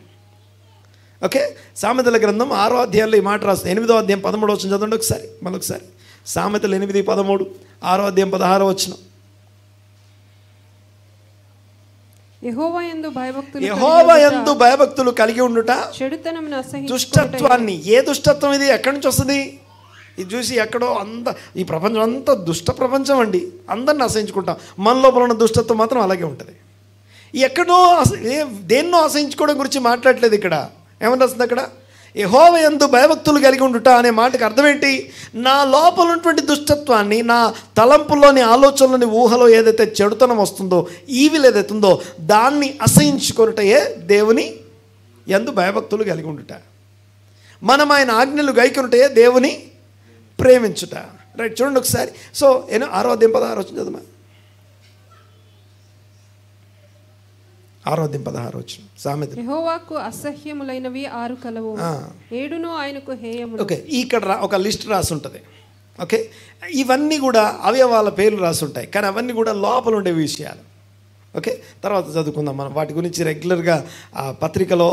ఓకే, సామెతల గ్రంథం 6వ అధ్యాయంలో ఈ మాట రాస్తుంది. 8వ అధ్యాయం 13వ వచనం చదవండి ఒకసారి, మరొకసారి. సామెతలు 8:13, 6వ అధ్యాయం 16వ వచనం.
యెహోవా యందు
భయభక్తులు కలిగి ఉండుట దుష్టత్వాన్ని. ఏ దుష్టత్వం ఇది? ఎక్కడి నుంచి వస్తుంది? ఇది చూసి ఎక్కడో ఈ ప్రపంచం అంతా దుష్ట ప్రపంచం అండి. అందరిని అసహించుకుంటాం. మన లోపల ఉన్న దుష్టత్వం మాత్రం అలాగే ఉంటుంది. ఎక్కడో దేన్నో అసహించుకోవడం గురించి మాట్లాడలేదు ఇక్కడ. ఏమని రాస్తుంది అక్కడ? యెహోవా యందు భయభక్తులు కలిగి ఉండుట అనే మాటకి అర్థం ఏంటి? నా లోపల ఉన్నటువంటి దుష్టత్వాన్ని, నా తలంపుల్లోని, ఆలోచనలోని, ఊహలో ఏదైతే చెడుతనం వస్తుందో, ఈవిల్ ఏదైతే ఉందో, దాన్ని అసహించుకొనుటయే దేవుని యందు భయభక్తులు కలిగి ఉండుట. మనం ఆయన ఆజ్ఞలు గైకొనుటయే దేవుని ప్రేమించుట. రైట్, చూడండి ఒకసారి. సో 6వ అధ్యాయం 16 వచ్చింది చదమ్మా. 6వ అధ్యాయం 16 వచ్చిన సామెత.
యెహోవాకు అసహ్యములైనవి 6 కలవు, 7 ఆయనకు హేయములు.
ఓకే, ఇక్కడ ఒక లిస్ట్ రాసి ఉంటుంది. ఓకే, ఇవన్నీ కూడా అవయవాల పేర్లు రాసి ఉంటాయి, కానీ అవన్నీ కూడా లోపల ఉండే విషయాలు. ఓకే, తర్వాత చదువుకుందాం మనం వాటి గురించి. రెగ్యులర్గా ఆ పత్రికలో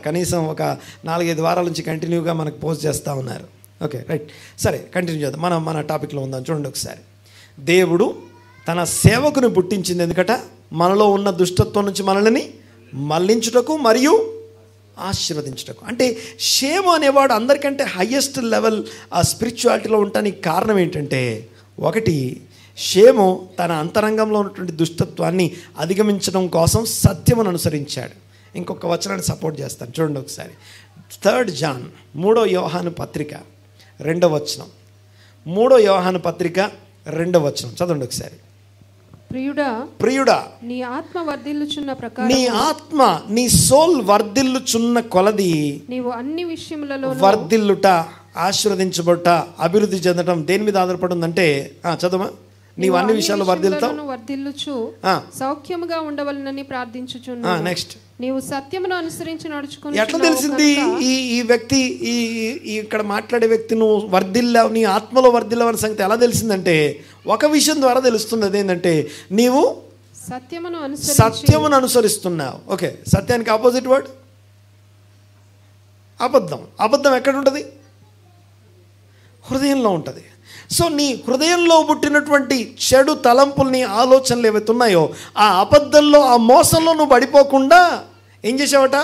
కనీసం ఒక 4-5 వారాల నుంచి కంటిన్యూగా మనకు పోస్ట్ చేస్తూ ఉన్నారు. ఓకే, రైట్, సరే, కంటిన్యూ చేద్దాం. మన టాపిక్లో ఉందాం. చూడండి ఒకసారి. దేవుడు తన సేవకుని పుట్టించింది ఎందుకట? మనలో ఉన్న దుష్టత్వం నుంచి మనల్ని మళ్లించుటకు మరియు ఆశీర్వదించుటకు. అంటే షేము అనేవాడు అందరికంటే హయ్యెస్ట్ లెవెల్ ఆ స్పిరిచువాలిటీలో ఉండడానికి కారణం ఏంటంటే, ఒకటి, షేము తన అంతరంగంలో ఉన్నటువంటి దుష్టత్వాన్ని అధిగమించడం కోసం సత్యమును అనుసరించాడు. ఇంకొక వచనాన్ని సపోర్ట్ చేస్తాను, చూడండి ఒకసారి. 3 జాన్ 3వ యోహాను పత్రిక 2వ వచనం. 3వ యోహాను పత్రిక 2వ వచనం చదవండి ఒకసారి. ప్రియుడా, నీ ఆత్మ వర్ధిల్లుచున్న ప్రకారం, నీ ఆత్మ, నీ సోల్ వర్ధిల్లుచున్న కొలది నీవు అన్ని విషయములలో వర్ధిల్లుట, ఆశీర్వదించబడుట, అభివృద్ధి చెందడం దేని మీద ఆధారపడి ఉందంటే, చదవమా. నీవు అన్ని విషయాలు వర్ధిల్లుచు సౌఖ్యముగా ఉండవలనని ప్రార్థించుచున్నాను. నెక్స్ట్, నీవు సత్యమును అనుసరించి నడుచుకుని. ఎట్లా తెలిసింది ఈ వ్యక్తి, ఇక్కడ మాట్లాడే వ్యక్తి నువ్వు వర్ధిల్లావు, నీ ఆత్మలో వర్ధిల్లావు అనే సంగతి ఎలా తెలిసిందంటే, ఒక విషయం ద్వారా తెలుస్తుంది. అదేంటంటే, నీవు సత్యమును అనుసరిస్తున్నావు. ఓకే, సత్యానికి ఆపోజిట్ వర్డ్ అబద్ధం. అబద్ధం ఎక్కడ ఉంటుంది? హృదయంలో ఉంటుంది. సో నీ హృదయంలో పుట్టినటువంటి చెడు తలంపుల్ని, ఆలోచనలు ఏవైతే ఉన్నాయో, ఆ అబద్ధంలో, ఆ మోసంలో నువ్వు పడిపోకుండా ఏం చేసావట?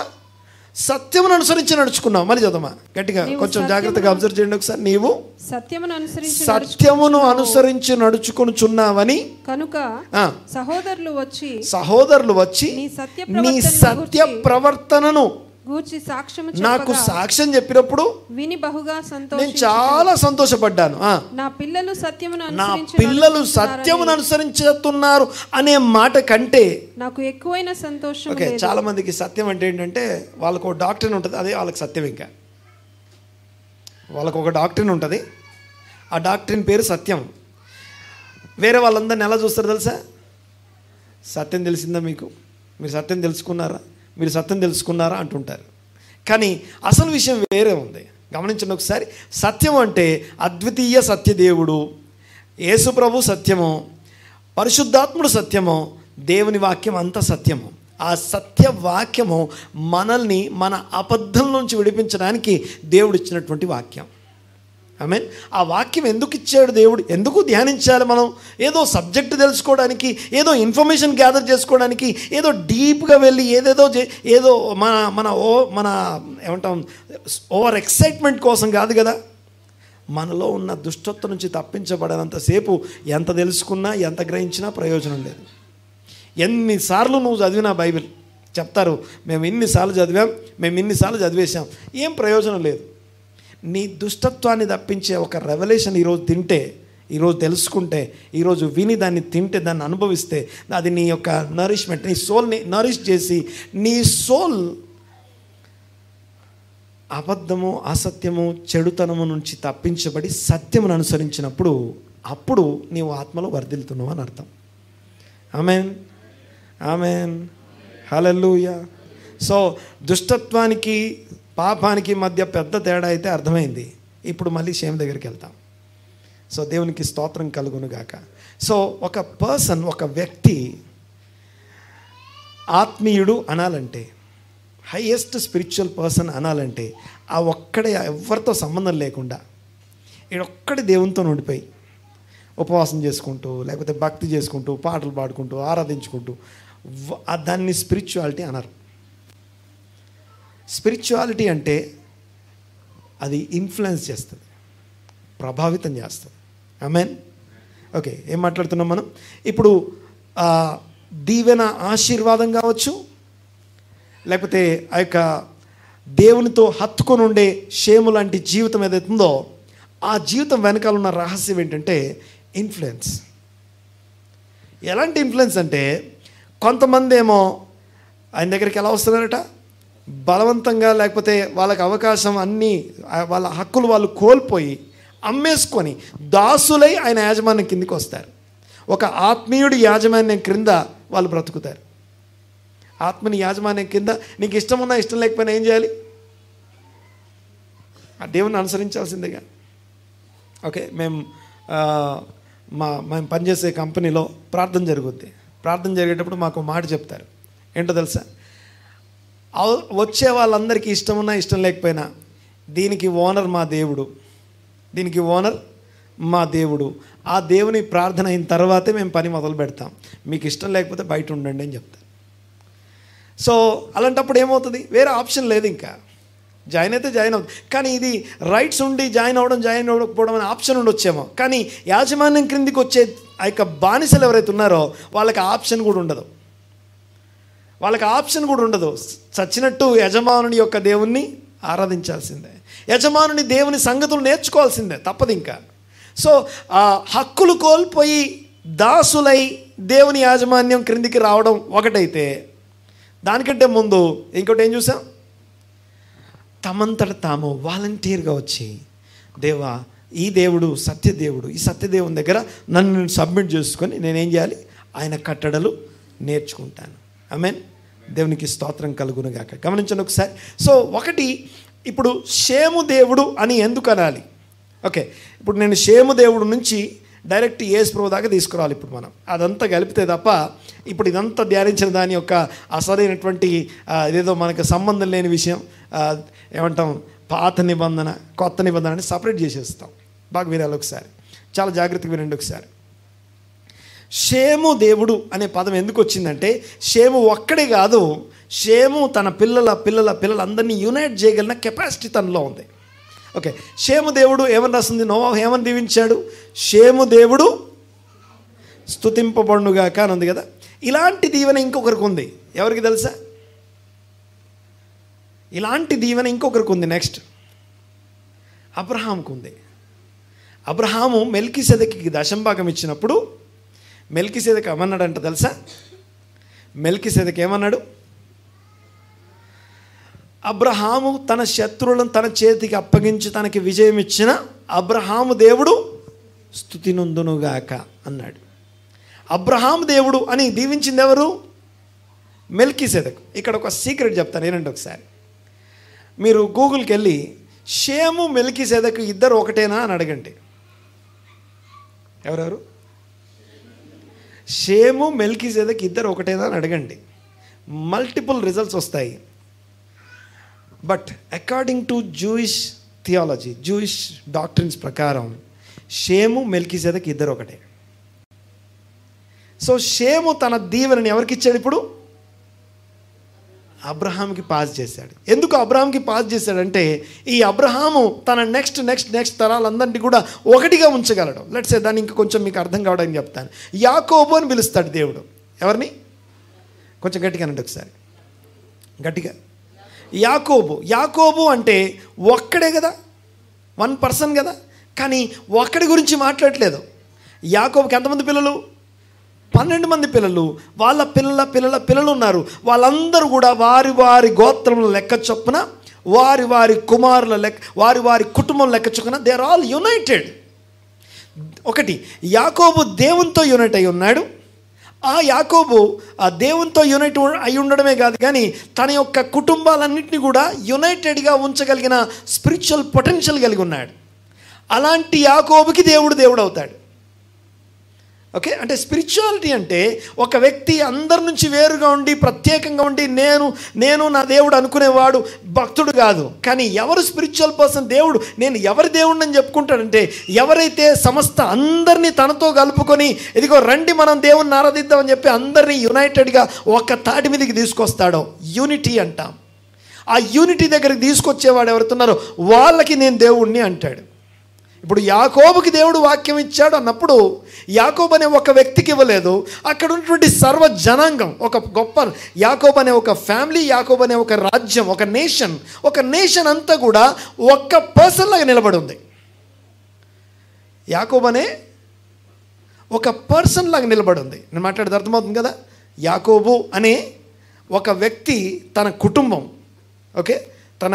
సత్యమును అనుసరించి నడుచుకున్నావు. మళ్ళీ చదవమా గట్టిగా, కొంచెం జాగ్రత్తగా అబ్జర్వ్ చేయండి ఒకసారి. నీవు సత్యమును అనుసరించి నడుచుకొనుచున్నావని కనుక సహోదరులు వచ్చి నీ సత్య ప్రవర్తనను నాకు సాక్ష్యం చెప్పినప్పుడు విని బహుగా నేను చాలా సంతోషపడ్డాను. నా పిల్లలు సత్యమును అనుసరించుతున్నారు అనే మాట కంటే నాకు ఎక్కువైన సంతోషం. ఓకే, చాలా మందికి సత్యం అంటే ఏంటంటే, వాళ్ళకు ఒక డాక్టరీన్ ఉంటుంది, అదే వాళ్ళకి సత్యం. ఇంకా వాళ్ళకు ఒక డాక్టరీన్ ఉంటుంది, ఆ డాక్టరీన్ పేరు సత్యం. వేరే వాళ్ళందరిని ఎలా చూస్తారు తెలుసా? సత్యం తెలిసిందా మీకు? మీరు సత్యం తెలుసుకున్నారా? మీరు సత్యం తెలుసుకున్నారా అంటుంటారు. కానీ అసలు విషయం వేరే ఉంది. గమనించండి ఒకసారి. సత్యం అంటే అద్వితీయ సత్యదేవుడు, యేసు ప్రభు సత్యము, పరిశుద్ధాత్ముడు సత్యము, దేవుని వాక్యం అంతా సత్యము. ఆ సత్య వాక్యము మనల్ని మన అబద్ధం నుంచి విడిపించడానికి దేవుడు ఇచ్చినటువంటి వాక్యం. మీన్ ఆ వాక్యం ఎందుకు ఇచ్చాడు దేవుడు, ఎందుకు ధ్యానించాలి మనం? ఏదో సబ్జెక్ట్ తెలుసుకోవడానికి, ఏదో ఇన్ఫర్మేషన్ గ్యాదర్ చేసుకోవడానికి, ఏదో డీప్గా వెళ్ళి ఏదో మన ఏమంటాం ఓవర్ ఎక్సైట్మెంట్ కోసం కాదు కదా. మనలో ఉన్న దుష్టత్వం నుంచి తప్పించబడనంతసేపు ఎంత తెలుసుకున్నా ఎంత గ్రహించినా ప్రయోజనం లేదు. ఎన్నిసార్లు నువ్వు చదివినా బైబిల్ చెప్తారు, మేము ఇన్నిసార్లు చదివాం, మేము ఇన్నిసార్లు చదివేశాం, ఏం ప్రయోజనం లేదు. నీ దుష్టత్వాన్ని తప్పించే ఒక రెవల్యూషన్ ఈరోజు తింటే, ఈరోజు తెలుసుకుంటే, ఈరోజు విని దాన్ని తింటే, దాన్ని అనుభవిస్తే, అది నీ యొక్క నరిష్మెంట్, నీ సోల్ని నరిష్ చేసి, నీ సోల్ అబద్ధము, అసత్యము, చెడుతనము నుంచి తప్పించబడి సత్యమును అనుసరించినప్పుడు అప్పుడు నీవు ఆత్మలో వర్ధిల్లుతున్నావు అని అర్థం. ఆమేన్, ఆమేన్, హల్లెలూయా. సో దుష్టత్వానికి పాపానికి మధ్య పెద్ద తేడా అయితే అర్థమైంది. ఇప్పుడు మళ్ళీ షేమ్ దగ్గరికి వెళ్తాం. సో దేవునికి స్తోత్రం కలుగునుగాక. సో ఒక పర్సన్, ఒక వ్యక్తి ఆత్మీయుడు అనాలంటే, హైయెస్ట్ స్పిరిచువల్ పర్సన్ అనాలంటే, ఆ ఒక్కడే ఎవరితో సంబంధం లేకుండా ఈడొక్కడే దేవునితో ఉండిపోయి ఉపవాసం చేసుకుంటూ, లేకపోతే భక్తి చేసుకుంటూ, పాటలు పాడుకుంటూ, ఆరాధించుకుంటూ, దాన్ని స్పిరిచువాలిటీ అనరు. స్పిరిచువాలిటీ అంటే అది ఇన్ఫ్లుయెన్స్ చేస్తుంది, ప్రభావితం చేస్తుంది. ఆమేన్. ఓకే, ఏం మాట్లాడుతున్నాం మనం ఇప్పుడు? దీవెన, ఆశీర్వాదం కావచ్చు, లేకపోతే ఆ యొక్క దేవునితో హత్తుకొని ఉండే షేము లాంటి జీవితం ఏదైతుందో, ఆ జీవితం వెనకాల ఉన్న రహస్యం ఏంటంటే ఇన్ఫ్లుయెన్స్. ఎలాంటి ఇన్ఫ్లుయెన్స్ అంటే, కొంతమంది ఏమో ఆయన దగ్గరికి ఎలా వస్తున్నారట, బలవంతంగా, లేకపోతే వాళ్ళకి అవకాశం అన్నీ, వాళ్ళ హక్కులు వాళ్ళు కోల్పోయి అమ్మేసుకొని దాసులై ఆయన యాజమాన్యం కిందకి వస్తారు. ఒక ఆత్మీయుడి యాజమాన్యం క్రింద వాళ్ళు బ్రతుకుతారు. ఆత్మని యాజమాన్యం కింద నీకు ఇష్టం ఉన్నా ఇష్టం లేకపోయినా ఏం చేయాలి? ఆ దేవుని అనుసరించాల్సిందేగా. ఓకే, మేము పనిచేసే కంపెనీలో ప్రార్థన జరుగుద్ది. ప్రార్థన జరిగేటప్పుడు మాకు మాట చెప్తారు. ఏంటో తెలుసా? వచ్చే వాళ్ళందరికీ ఇష్టం ఉన్నా ఇష్టం లేకపోయినా, దీనికి ఓనర్ మా దేవుడు, దీనికి ఓనర్ మా దేవుడు, ఆ దేవుని ప్రార్థన అయిన తర్వాతే మేము పని మొదలు పెడతాం, మీకు ఇష్టం లేకపోతే బయట ఉండండి అని చెప్తారు. సో అలాంటప్పుడు ఏమవుతుంది? వేరే ఆప్షన్ లేదు, ఇంకా జాయిన్ అయితే జాయిన్ అవుతుంది. కానీ ఇది రైట్స్ ఉండి జాయిన్ అవ్వకపోవడం అనే ఆప్షన్ ఉండొచ్చేమో, కానీ యాజమాన్యం క్రిందికి వచ్చే ఆ యొక్క బానిసలు ఎవరైతే ఉన్నారో వాళ్ళకి ఆప్షన్ కూడా ఉండదు. వాళ్ళకి ఆప్షన్ కూడా ఉండదు. చచ్చినట్టు యజమానుని యొక్క దేవుణ్ణి ఆరాధించాల్సిందే, యజమానుని దేవుని సంగతులు నేర్చుకోవాల్సిందే, తప్పదు ఇంకా. సో ఆ హక్కులు కోల్పోయి దాసులై దేవుని యాజమాన్యం క్రిందికి రావడం ఒకటైతే, దానికంటే ముందు ఇంకోటి ఏం చూసాం? తమంతట తాము వాలంటీర్గా వచ్చి, దేవా ఈ దేవుడు సత్యదేవుడు, ఈ సత్యదేవుని దగ్గర నన్ను సబ్మిట్ చేసుకొని నేనేం చేయాలి? ఆయన కట్టడలు నేర్చుకుంటాను. ఆమేన్. దేవునికి స్తోత్రం కలుగునుగాక. గమనించండి ఒకసారి. సో ఒకటి, ఇప్పుడు షేము దేవుడు అని ఎందుకు అనాలి? ఓకే, ఇప్పుడు నేను షేము దేవుడు నుంచి డైరెక్ట్ యేసు ప్రభువు దాకా తీసుకురావాలి. ఇప్పుడు మనం అదంతా కలిపితే తప్ప ఇప్పుడు ఇదంతా ధ్యానించిన దాని యొక్క అసలైనటువంటి ఇదేదో మనకు సంబంధం లేని విషయం, ఏమంటాం, పాత నిబంధన కొత్త నిబంధన అని సపరేట్ చేసేస్తాం. బాగా వినాలి ఒకసారి, చాలా జాగ్రత్తగా వినండి ఒకసారి. షేము దేవుడు అనే పదం ఎందుకు వచ్చిందంటే, షేము ఒక్కడే కాదు, షేము తన పిల్లలందరినీ యునైట్ చేయగలిగిన కెపాసిటీ తనలో ఉంది. ఓకే, షేము దేవుడు ఏమని రాస్తుంది? నోవాహు ఏమని దీవించాడు? షేము దేవుడు స్తుతింపబడునుగాక అని ఉంది కదా. ఇలాంటి దీవెన ఇంకొకరికి ఉంది. ఎవరికి తెలుసా? ఇలాంటి దీవెన ఇంకొకరికి ఉంది. నెక్స్ట్ అబ్రహాంకు ఉంది. అబ్రహాము మెల్కీసెదెకుకి దశంభాగం ఇచ్చినప్పుడు మెల్కీసెదెకు ఏమన్నాడంట తెలుసా? మెల్కీసెదెకు ఏమన్నాడు? అబ్రహాము తన శత్రువులను తన చేతికి అప్పగించి తనకి విజయం ఇచ్చిన అబ్రహాము దేవుడు స్తుతి నొందునుగాక అన్నాడు. అబ్రహాము దేవుడు అని దీవించింది ఎవరు? మెల్కీసెదెకు. ఇక్కడ ఒక సీక్రెట్ చెప్తాను, ఏనండి ఒకసారి. మీరు గూగుల్కి వెళ్ళి షేము మెల్కీసెదెకు ఇద్దరు ఒకటేనా అని అడగండి. ఎవరెవరు? షేము మెల్కీసెదెకు ఇద్దరు ఒకటేనా అని అడగండి. మల్టిపుల్ రిజల్ట్స్ వస్తాయి. But according to Jewish theology, Jewish doctrines ప్రకారం షేము మెల్కీసెదెక్ ఇద్దరు ఒకటే. సో షేము తన దీవెనని ఎవరికి ఇచ్చాడు? ఇప్పుడు అబ్రహాంకి పాస్ చేశాడు. ఎందుకు అబ్రహాంకి పాస్ చేశాడంటే ఈ అబ్రహాము తన నెక్స్ట్ తరాలందరినీ కూడా ఒకటిగా ఉంచగలడు. లెట్స్ సే దాన్ని ఇంకా కొంచెం మీకు అర్థం కావడానికి చెప్తాను. యాకోబు అని పిలుస్తాడు దేవుడు. ఎవరిని? కొంచెం గట్టిగా అనండి ఒకసారి, గట్టిగా. యాకోబు అంటే ఒక్కడే కదా, 1 పర్సన్ కదా. కానీ ఒక్కడి గురించి మాట్లాడట్లేదు. యాకోబుకి ఎంతమంది పిల్లలు? 12 మంది పిల్లలు. వాళ్ళ పిల్లలు ఉన్నారు. వాళ్ళందరూ కూడా వారి గోత్రముల లెక్క చొప్పున, వారి కుమారుల లెక్క, వారి కుటుంబం లెక్క చొప్పున దే ఆర్ ఆల్ యునైటెడ్. ఒకటి, యాకోబు దేవునితో యునైట్ అయి ఉన్నాడు. ఆ యాకోబు ఆ దేవునితో యునైట్ అయి ఉండడమే కాదు, కానీ తన యొక్క కుటుంబాలన్నింటినీ కూడా యునైటెడ్గా ఉంచగలిగిన స్పిరిచువల్ పొటెన్షియల్ కలిగి ఉన్నాడు. అలాంటి యాకోబుకి దేవుడు అవుతాడు. ఓకే, అంటే స్పిరిచువాలిటీ అంటే ఒక వ్యక్తి అందరి నుంచి వేరుగా ఉండి ప్రత్యేకంగా ఉండి నేను నా దేవుడు అనుకునేవాడు భక్తుడు కాదు. కానీ ఎవరు స్పిరిచువల్ పర్సన్, దేవుడు నేను ఎవరి దేవుడిని అని చెప్పుకుంటాడంటే ఎవరైతే సమస్త అందరినీ తనతో కలుపుకొని ఇదిగో రండి మనం దేవుణ్ణి ఆరాధిద్దామని చెప్పి అందరినీ యునైటెడ్గా ఒక తాటి మీదకి తీసుకొస్తాడో యూనిటీ అంటాం. ఆ యూనిటీ దగ్గరికి తీసుకొచ్చేవాడు ఎవరుతున్నారో వాళ్ళకి నేను దేవుణ్ణి అంటాడు. ఇప్పుడు యాకోబుకి దేవుడు వాక్యం ఇచ్చాడు అన్నప్పుడు యాకోబు అనే ఒక వ్యక్తికి ఇవ్వలేదు, అక్కడ ఉన్నటువంటి సర్వ జనాంగం, ఒక గొప్ప యాకోబు అనే ఒక ఫ్యామిలీ, యాకోబు అనే ఒక రాజ్యం, ఒక నేషన్ అంతా కూడా ఒక్క పర్సన్ లాగా నిలబడి ఉంది. యాకోబు అనే ఒక పర్సన్ లాగా నిలబడి ఉంది. నేను మాట్లాడేది అర్థమవుతుంది కదా. యాకోబు అనే ఒక వ్యక్తి, తన కుటుంబం, ఓకే, తన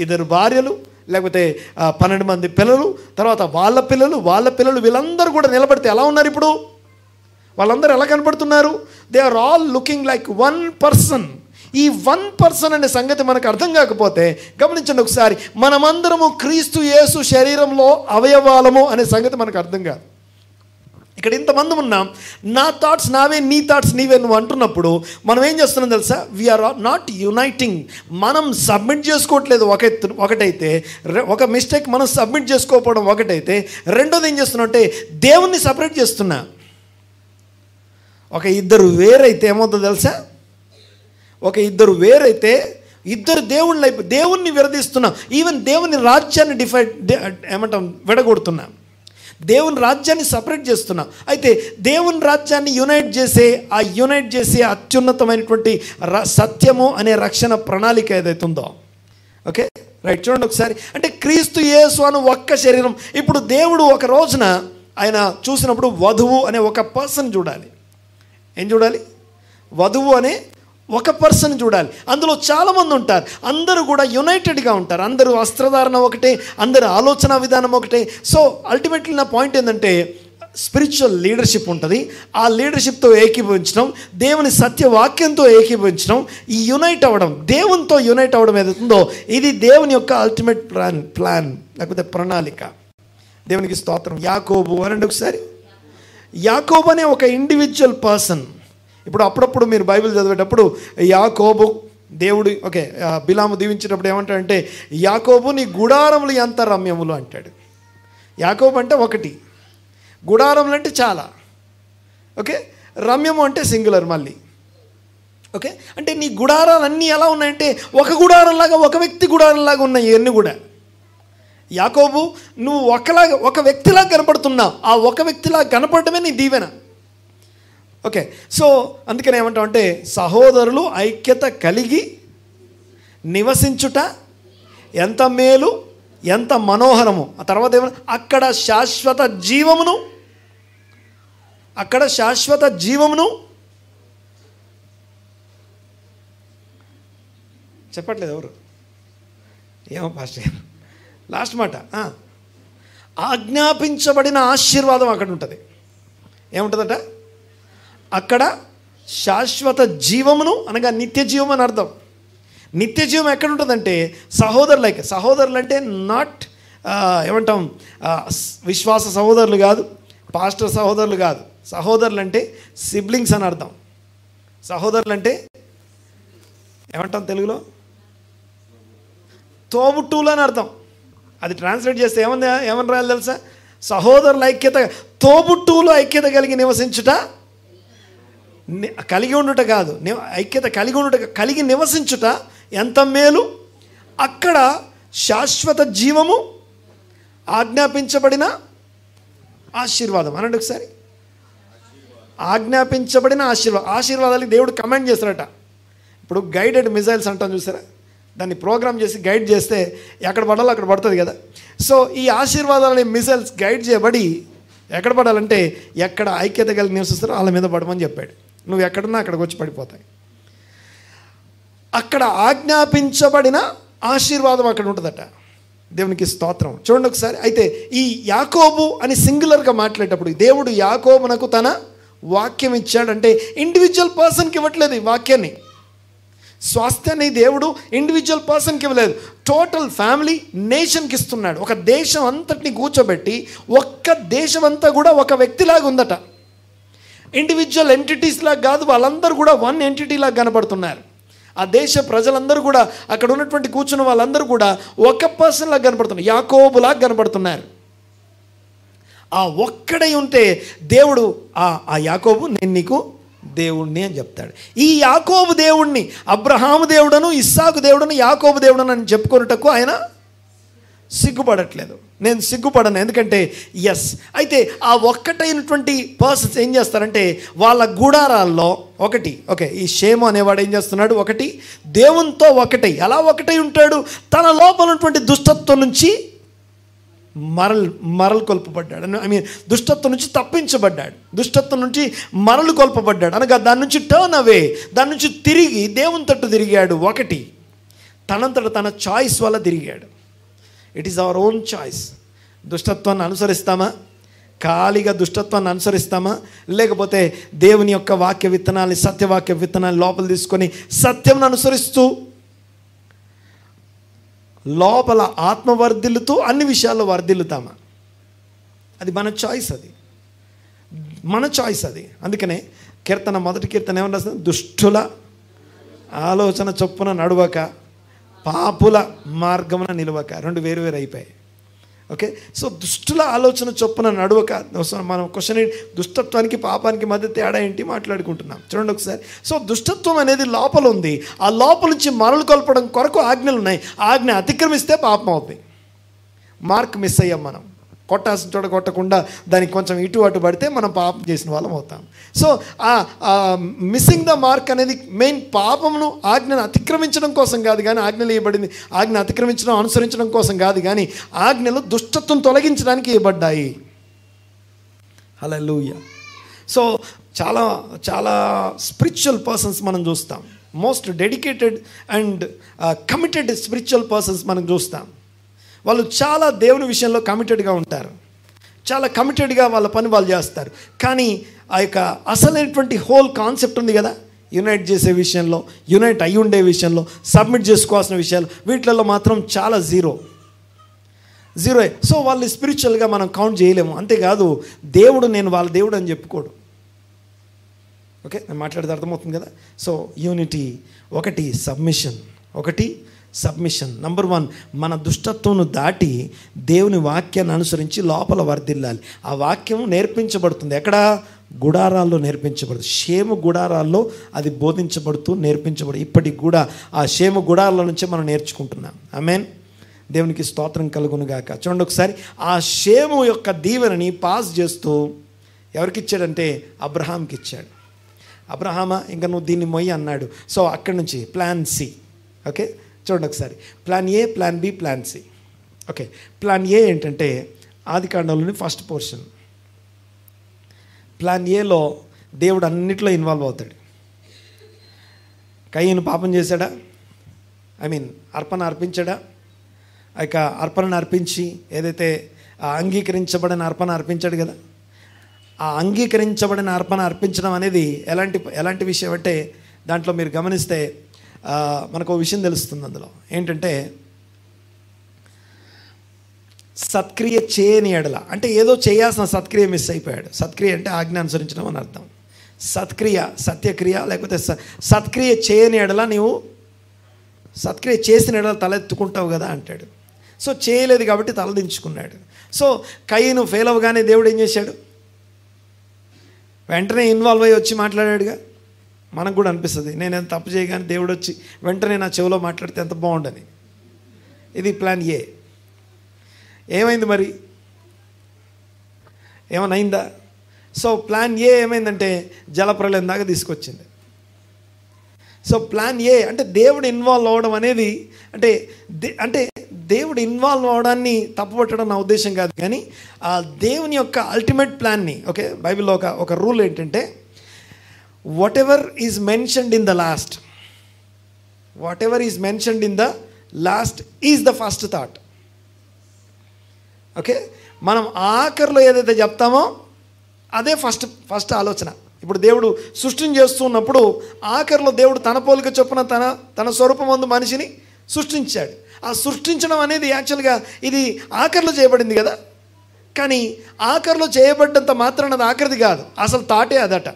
2 భార్యలు, లేకపోతే 12 మంది పిల్లలు, తర్వాత వాళ్ళ పిల్లలు వీళ్ళందరూ కూడా నిలబడితే ఎలా ఉన్నారు? ఇప్పుడు వాళ్ళందరూ ఎలా కనబడుతున్నారు? They are all looking like 1 person. ఈ 1 పర్సన్ అనే సంగతి మనకు అర్థం కాకపోతే గమనించండి ఒకసారి, మనమందరము క్రీస్తు యేసు శరీరంలో అవయవాలము అనే సంగతి మనకు అర్థం కాదు. ఇక్కడ ఇంతమంది ఉన్నాం, నా థాట్స్ నావే, నీ థాట్స్ నీవే నువ్వు అంటున్నప్పుడు మనం ఏం చేస్తున్నాం తెలుసా? We are not uniting. మనం సబ్మిట్ చేసుకోవట్లేదు ఒకటైతే, ఒక మిస్టేక్ మనం సబ్మిట్ చేసుకోకపోవడం ఒకటైతే, రెండోది ఏం చేస్తున్నాం అంటే దేవుణ్ణి సపరేట్ చేస్తున్నా. ఒక ఇద్దరు వేరైతే ఏమవుతుందో తెలుసా? ఇద్దరు దేవుణ్ణి విడదీస్తున్నాం. ఈవెన్ దేవుని రాజ్యాన్ని విడగొడుతున్నాం. దేవుని రాజ్యాన్ని సపరేట్ చేస్తున్నాం. అయితే దేవుని రాజ్యాన్ని యునైట్ చేసే అత్యున్నతమైనటువంటి సత్యము అనే రక్షణ ప్రణాళిక ఏదైతే ఉందో, ఓకే రైట్, చూడండి ఒకసారి. అంటే క్రీస్తు యేసు అను ఒక్క శరీరం. ఇప్పుడు దేవుడు ఒక రోజున ఆయన చూసినప్పుడు వధువు అనే ఒక పర్సన్ చూడాలి. ఏం చూడాలి? వధువు అనే ఒక పర్సన్ చూడాలి. అందులో చాలామంది ఉంటారు, అందరూ కూడా యునైటెడ్గా ఉంటారు. అందరూ వస్త్రధారణ ఒకటే, అందరూ ఆలోచన విధానం ఒకటే. సో అల్టిమేట్లీ నా పాయింట్ ఏంటంటే స్పిరిచువల్ లీడర్షిప్ ఉంటుంది. ఆ లీడర్షిప్తో ఏకీభవించడం, దేవుని సత్యవాక్యంతో ఏకీభవించడం, ఈ దేవునితో యునైట్ అవ్వడం ఏదైతుందో ఇది దేవుని యొక్క అల్టిమేట్ ప్లాన్ లేకపోతే ప్రణాళిక. దేవునికి స్తోత్రం. యాకోబు అనండి ఒకసారి. యాకోబు అనే ఒక ఇండివిజువల్ పర్సన్. ఇప్పుడు అప్పుడప్పుడు మీరు బైబిల్ చదివేటప్పుడు యాకోబు దేవుడు, ఓకే, బిలాము దీవించేటప్పుడు ఏమంటాడంటే యాకోబు నీ గుడారములు ఎంత రమ్యములు అంటాడు. యాకోబు అంటే ఒకటి, గుడారములు అంటే చాలా, ఓకే, రమ్యము అంటే సింగులర్ మళ్ళీ, ఓకే. అంటే నీ గుడారాలన్నీ ఎలా ఉన్నాయంటే ఒక గుడారంలాగా, ఒక వ్యక్తి గుడారంలాగా ఉన్నాయి ఇవన్నీ కూడా. యాకోబు నువ్వు ఒక వ్యక్తిలా కనపడుతున్నావు. ఆ ఒక వ్యక్తిలా కనపడటమే నీ దీవెన. ఓకే, సో అందుకని ఏమంటాం అంటే సహోదరులు ఐక్యత కలిగి నివసించుట ఎంత మేలు, ఎంత మనోహరము. ఆ తర్వాత ఏమన్నా అక్కడ శాశ్వత జీవమును చెప్పట్లేదు ఎవరు? ఏమో పాస్టర్ గారు లాస్ట్ మాట, ఆజ్ఞాపించబడిన ఆశీర్వాదం అక్కడ ఉంటుంది. ఏముంటుందట? అక్కడ శాశ్వత జీవమును అనగా నిత్య జీవం అని అర్థం. నిత్య జీవం ఎక్కడ ఉంటుందంటే సహోదరులు అంటే నాట్ ఏమంటాం విశ్వాస సహోదరులు కాదు, పాస్టర్ సహోదరులు కాదు. సహోదరులు అంటే సిబ్లింగ్స్ అని అర్థం. సహోదరులు అంటే ఏమంటాం తెలుగులో? తోబుట్టువులు అని అర్థం. అది ట్రాన్స్లేట్ చేస్తే ఏమని రాయాలి తెలుసా? సహోదరుల ఐక్యత, తోబుట్టువులు ఐక్యత కలిగి నివసించుట, కలిగి ఉండుట కాదు, ఐక్యత కలిగి ఉండుట, కలిగి నివసించుట ఎంత మేలు. అక్కడ శాశ్వత జీవము, ఆజ్ఞాపించబడిన ఆశీర్వాదం. అనండి ఒకసారి, ఆజ్ఞాపించబడిన ఆశీర్వాదాలకి దేవుడు కమాండ్ చేస్తారట. ఇప్పుడు గైడెడ్ మిజైల్స్ అంటాం చూసారా, దాన్ని ప్రోగ్రామ్ చేసి గైడ్ చేస్తే ఎక్కడ పడాలో అక్కడ పడుతుంది కదా. సో ఈ ఆశీర్వాదాలని మిజైల్స్ గైడ్ చేయబడి ఎక్కడ పడాలంటే ఎక్కడ ఐక్యత కలిగి నివసిస్తారో వాళ్ళ మీద పడమని చెప్పాడు. నువ్వు ఎక్కడున్నా అక్కడికి వచ్చి పడిపోతాయి. అక్కడ ఆజ్ఞాపించబడిన ఆశీర్వాదం అక్కడ ఉంటుందట. దేవునికి స్తోత్రం. చూడండి ఒకసారి. అయితే ఈ యాకోబు అని సింగులర్గా మాట్లాడేటప్పుడు దేవుడు యాకోబునకు తన వాక్యం ఇచ్చాడంటే ఇండివిజువల్ పర్సన్కి ఇవ్వట్లేదు. ఈ వాక్యాన్ని, స్వాస్థ్యాన్ని దేవుడు ఇండివిజువల్ పర్సన్కి ఇవ్వలేదు, టోటల్ ఫ్యామిలీ నేషన్కి ఇస్తున్నాడు. ఒక దేశం అంతటిని కూర్చోబెట్టి ఒక్క దేశం అంతా కూడా ఒక వ్యక్తిలాగా ఉందట. ఇండివిజువల్ ఎంటిటీస్ లాగా కాదు, వాళ్ళందరూ కూడా వన్ ఎంటిటీ లాగా కనబడుతున్నారు. ఆ దేశ ప్రజలందరూ కూడా, అక్కడ ఉన్నటువంటి కూర్చున్న వాళ్ళందరూ కూడా ఒక పర్సన్ లాగా కనబడుతున్నారు, యాకోబులాగా కనబడుతున్నారు. ఆ ఒక్కడై ఉంటే దేవుడు ఆ యాకోబు నేను నీకు దేవుణ్ణి అని చెప్తాడు. ఈ యాకోబు దేవుణ్ణి అబ్రహాము దేవుడను, ఇస్సాకు దేవుడను, యాకోబు దేవుడను అని చెప్పుకున్నటకు ఆయన సిగ్గుపడట్లేదు. నేను సిగ్గుపడను, ఎందుకంటే ఎస్. అయితే ఆ ఒక్కటైనటువంటి పర్సన్స్ ఏం చేస్తారంటే వాళ్ళ గుడారాల్లో ఒకటి, ఓకే, ఈ షేము అనేవాడు ఏం చేస్తున్నాడు, ఒకటి దేవునితో ఒకటై. ఎలా ఒకటై ఉంటాడు? తన లోపల ఉన్నటువంటి దుష్టత్వం నుంచి మరలు కొల్పబడ్డాడు. ఐ మీన్ దుష్టత్వం నుంచి తప్పించబడ్డాడు, దుష్టత్వం నుంచి మరలు కొల్పబడ్డాడు. అనగా దాని నుంచి టర్న్ అవే, దాని నుంచి తిరిగి దేవుని తట్టు తిరిగాడు. ఒకటి తనంతట తన చాయిస్ వల్ల తిరిగాడు. It is our own choice. దుష్టత్వాన్ని అనుసరిస్తామా? ఖాళీగా దుష్టత్వాన్ని అనుసరిస్తామా? లేకపోతే దేవుని యొక్క వాక్య విత్తనాన్ని, సత్యవాక్య విత్తనాన్ని లోపల తీసుకొని సత్యంను అనుసరిస్తూ లోపల ఆత్మ వర్ధిల్లుతూ అన్ని విషయాల్లో వర్ధిల్లుతామా? అది మన చాయిస్, అది మన చాయిస్ అది. అందుకనే కీర్తన, మొదటి కీర్తన ఏమన్నా రాస్తుంది? దుష్టుల ఆలోచన చొప్పున నడవక, పాపుల మార్గమున నిలవక. రెండు వేరు వేరు అయిపోయాయి. ఓకే, సో దుష్టుల ఆలోచన చొప్పున నడవక. మనం క్వశ్చన్ ఏంటి? దుష్టత్వానికి పాపానికి మధ్య తేడా ఏంటి మాట్లాడుకుంటున్నాం. చూడండి ఒకసారి. సో దుష్టత్వం అనేది లోపల ఉంది. ఆ లోపల నుంచి మరలు కొల్పడం కొరకు ఆజ్ఞలు ఉన్నాయి. ఆజ్ఞ అతిక్రమిస్తే పాపం అవుతుంది. మార్క్ మిస్ అయ్యాం మనం. కొట్టాల్సిన చోట కొట్టకుండా దానికి కొంచెం ఇటు అటు పడితే మనం పాపం చేసిన వాళ్ళం అవుతాం. సో మిస్సింగ్ ద మార్క్ అనేది మెయిన్ పాపమును, ఆజ్ఞను అతిక్రమించడం కోసం కాదు కానీ, ఆజ్ఞలు ఇవ్వబడింది ఆజ్ఞ అతిక్రమించడం, అనుసరించడం కోసం కాదు కానీ, ఆజ్ఞలు దుష్టత్వం తొలగించడానికి ఇవ్వబడ్డాయి. హల్లెలూయా. సో చాలా చాలా స్పిరిచువల్ పర్సన్స్ మనం చూస్తాం. Most dedicated and committed spiritual persons మనం చూస్తాం. వాళ్ళు చాలా దేవుని విషయంలో కమిటెడ్గా ఉంటారు, చాలా కమిటెడ్గా వాళ్ళ పని వాళ్ళు చేస్తారు. కానీ ఆ యొక్క అసలైనటువంటి హోల్ కాన్సెప్ట్ ఉంది కదా, యునైట్ చేసే విషయంలో, యునైట్ అయి ఉండే విషయంలో, సబ్మిట్ చేసుకోవాల్సిన విషయాలు, వీటిలలో మాత్రం చాలా జీరో. సో వాళ్ళు స్పిరిచువల్గా మనం కౌంట్ చేయలేము. అంతేకాదు దేవుడు, నేను వాళ్ళ దేవుడు అని చెప్పుకోడు. ఓకే, నేను మాట్లాడితే అర్థమవుతుంది కదా. సో యూనిటీ ఒకటి, సబ్మిషన్. నంబర్ 1, మన దుష్టత్వం దాటి దేవుని వాక్యాన్ని అనుసరించి లోపల వర్ధిల్లాలి. ఆ వాక్యం నేర్పించబడుతుంది. ఎక్కడ? గుడారాల్లో నేర్పించబడుతుంది. షేము గుడారాల్లో అది బోధించబడుతూ ఇప్పటికి కూడా ఆ షేము గుడారాల నుంచే మనం నేర్చుకుంటున్నాం. ఆమేన్. దేవునికి స్తోత్రం కలుగును గాక. చూడండి ఒకసారి. ఆ షేము యొక్క దీవెనని పాస్ చేస్తూ ఎవరికి ఇచ్చాడంటే అబ్రహాంకి ఇచ్చాడు. అబ్రహామా, ఇంకా నువ్వు దీన్ని మొయ్యి అన్నాడు. సో అక్కడి నుంచి ప్లాన్ సి. ఓకే, చూడండి ఒకసారి. Plan A, plan B, plan C. Okay, plan A ఏంటంటే ఆదికాండంలోని ఫస్ట్ పోర్షన్. ప్లాన్ ఏలో దేవుడు అన్నిట్లో ఇన్వాల్వ్ అవుతాడు. కయ్యను పాపం చేశాడా? అర్పణ అర్పించాడా? ఆ యొక్క అర్పణను అర్పించి ఏదైతే అంగీకరించబడిన అర్పణ అర్పించాడు కదా, ఆ అంగీకరించబడిన అర్పణ అర్పించడం అనేది ఎలాంటి విషయం అంటే, దాంట్లో మీరు గమనిస్తే మనకు ఒక విషయం తెలుస్తుంది. అందులో ఏంటంటే, సత్క్రియ చేయని ఎడల, అంటే ఏదో చేయాల్సిన సత్క్రియ మిస్ అయిపోయాడు. సత్క్రియ అంటే ఆజ్ఞ అనుసరించడం అని అర్థం. సత్క్రియ, సత్యక్రియ, లేకపోతే సత్క్రియ చేయని ఎడల నీవు సత్క్రియ చేసిన ఎడల తలెత్తుకుంటావు కదా అంటాడు. సో చేయలేదు కాబట్టి తలదించుకున్నాడు. సో కయీను ఫెయిల్ అవ్వగానే దేవుడు ఏం చేశాడు? వెంటనే ఇన్వాల్వ్ అయ్యి వచ్చి మాట్లాడాడుగా. మనకు కూడా అనిపిస్తుంది, నేను తప్పు చేయగానే దేవుడు వచ్చి వెంటనే నా చెవిలో మాట్లాడితే ఎంత బాగుండని. ఇది ప్లాన్ ఏ. ఏమైంది మరి? ఏమైనా అయిందా? సో ప్లాన్ ఏ ఏమైందంటే జలప్రలయం దాకా తీసుకొచ్చింది. సో ప్లాన్ ఏ అంటే దేవుడు ఇన్వాల్వ్ అవ్వడం అనేది అంటే దేవుడు ఇన్వాల్వ్ అవడాన్ని తప్పుపట్టడం నా ఉద్దేశం కాదు, కానీ ఆ దేవుని యొక్క అల్టిమేట్ ప్లాన్ని, ఓకే, బైబిల్లో ఒక రూల్ ఏంటంటే what ever is mentioned in the last, is the first thought. Okay, మనం ఆఖరిలో ఏదైతే చెప్తామో అదే ఫస్ట్ ఆలోచన. ఇప్పుడు దేవుడు సృష్టిని చేస్తున్నప్పుడు ఆఖరిలో దేవుడు తన పోలిక చొప్పున తన స్వరూపమందు మనిషిని సృష్టించాడు. ఆ సృష్టించడం అనేది యాక్చువల్గా ఇది ఆఖరిలో చేయబడింది కదా, కానీ ఆఖరిలో చేయబడ్డంత మాత్రాన అది ఆఖరిది కాదు, అసలు థాటే అదట,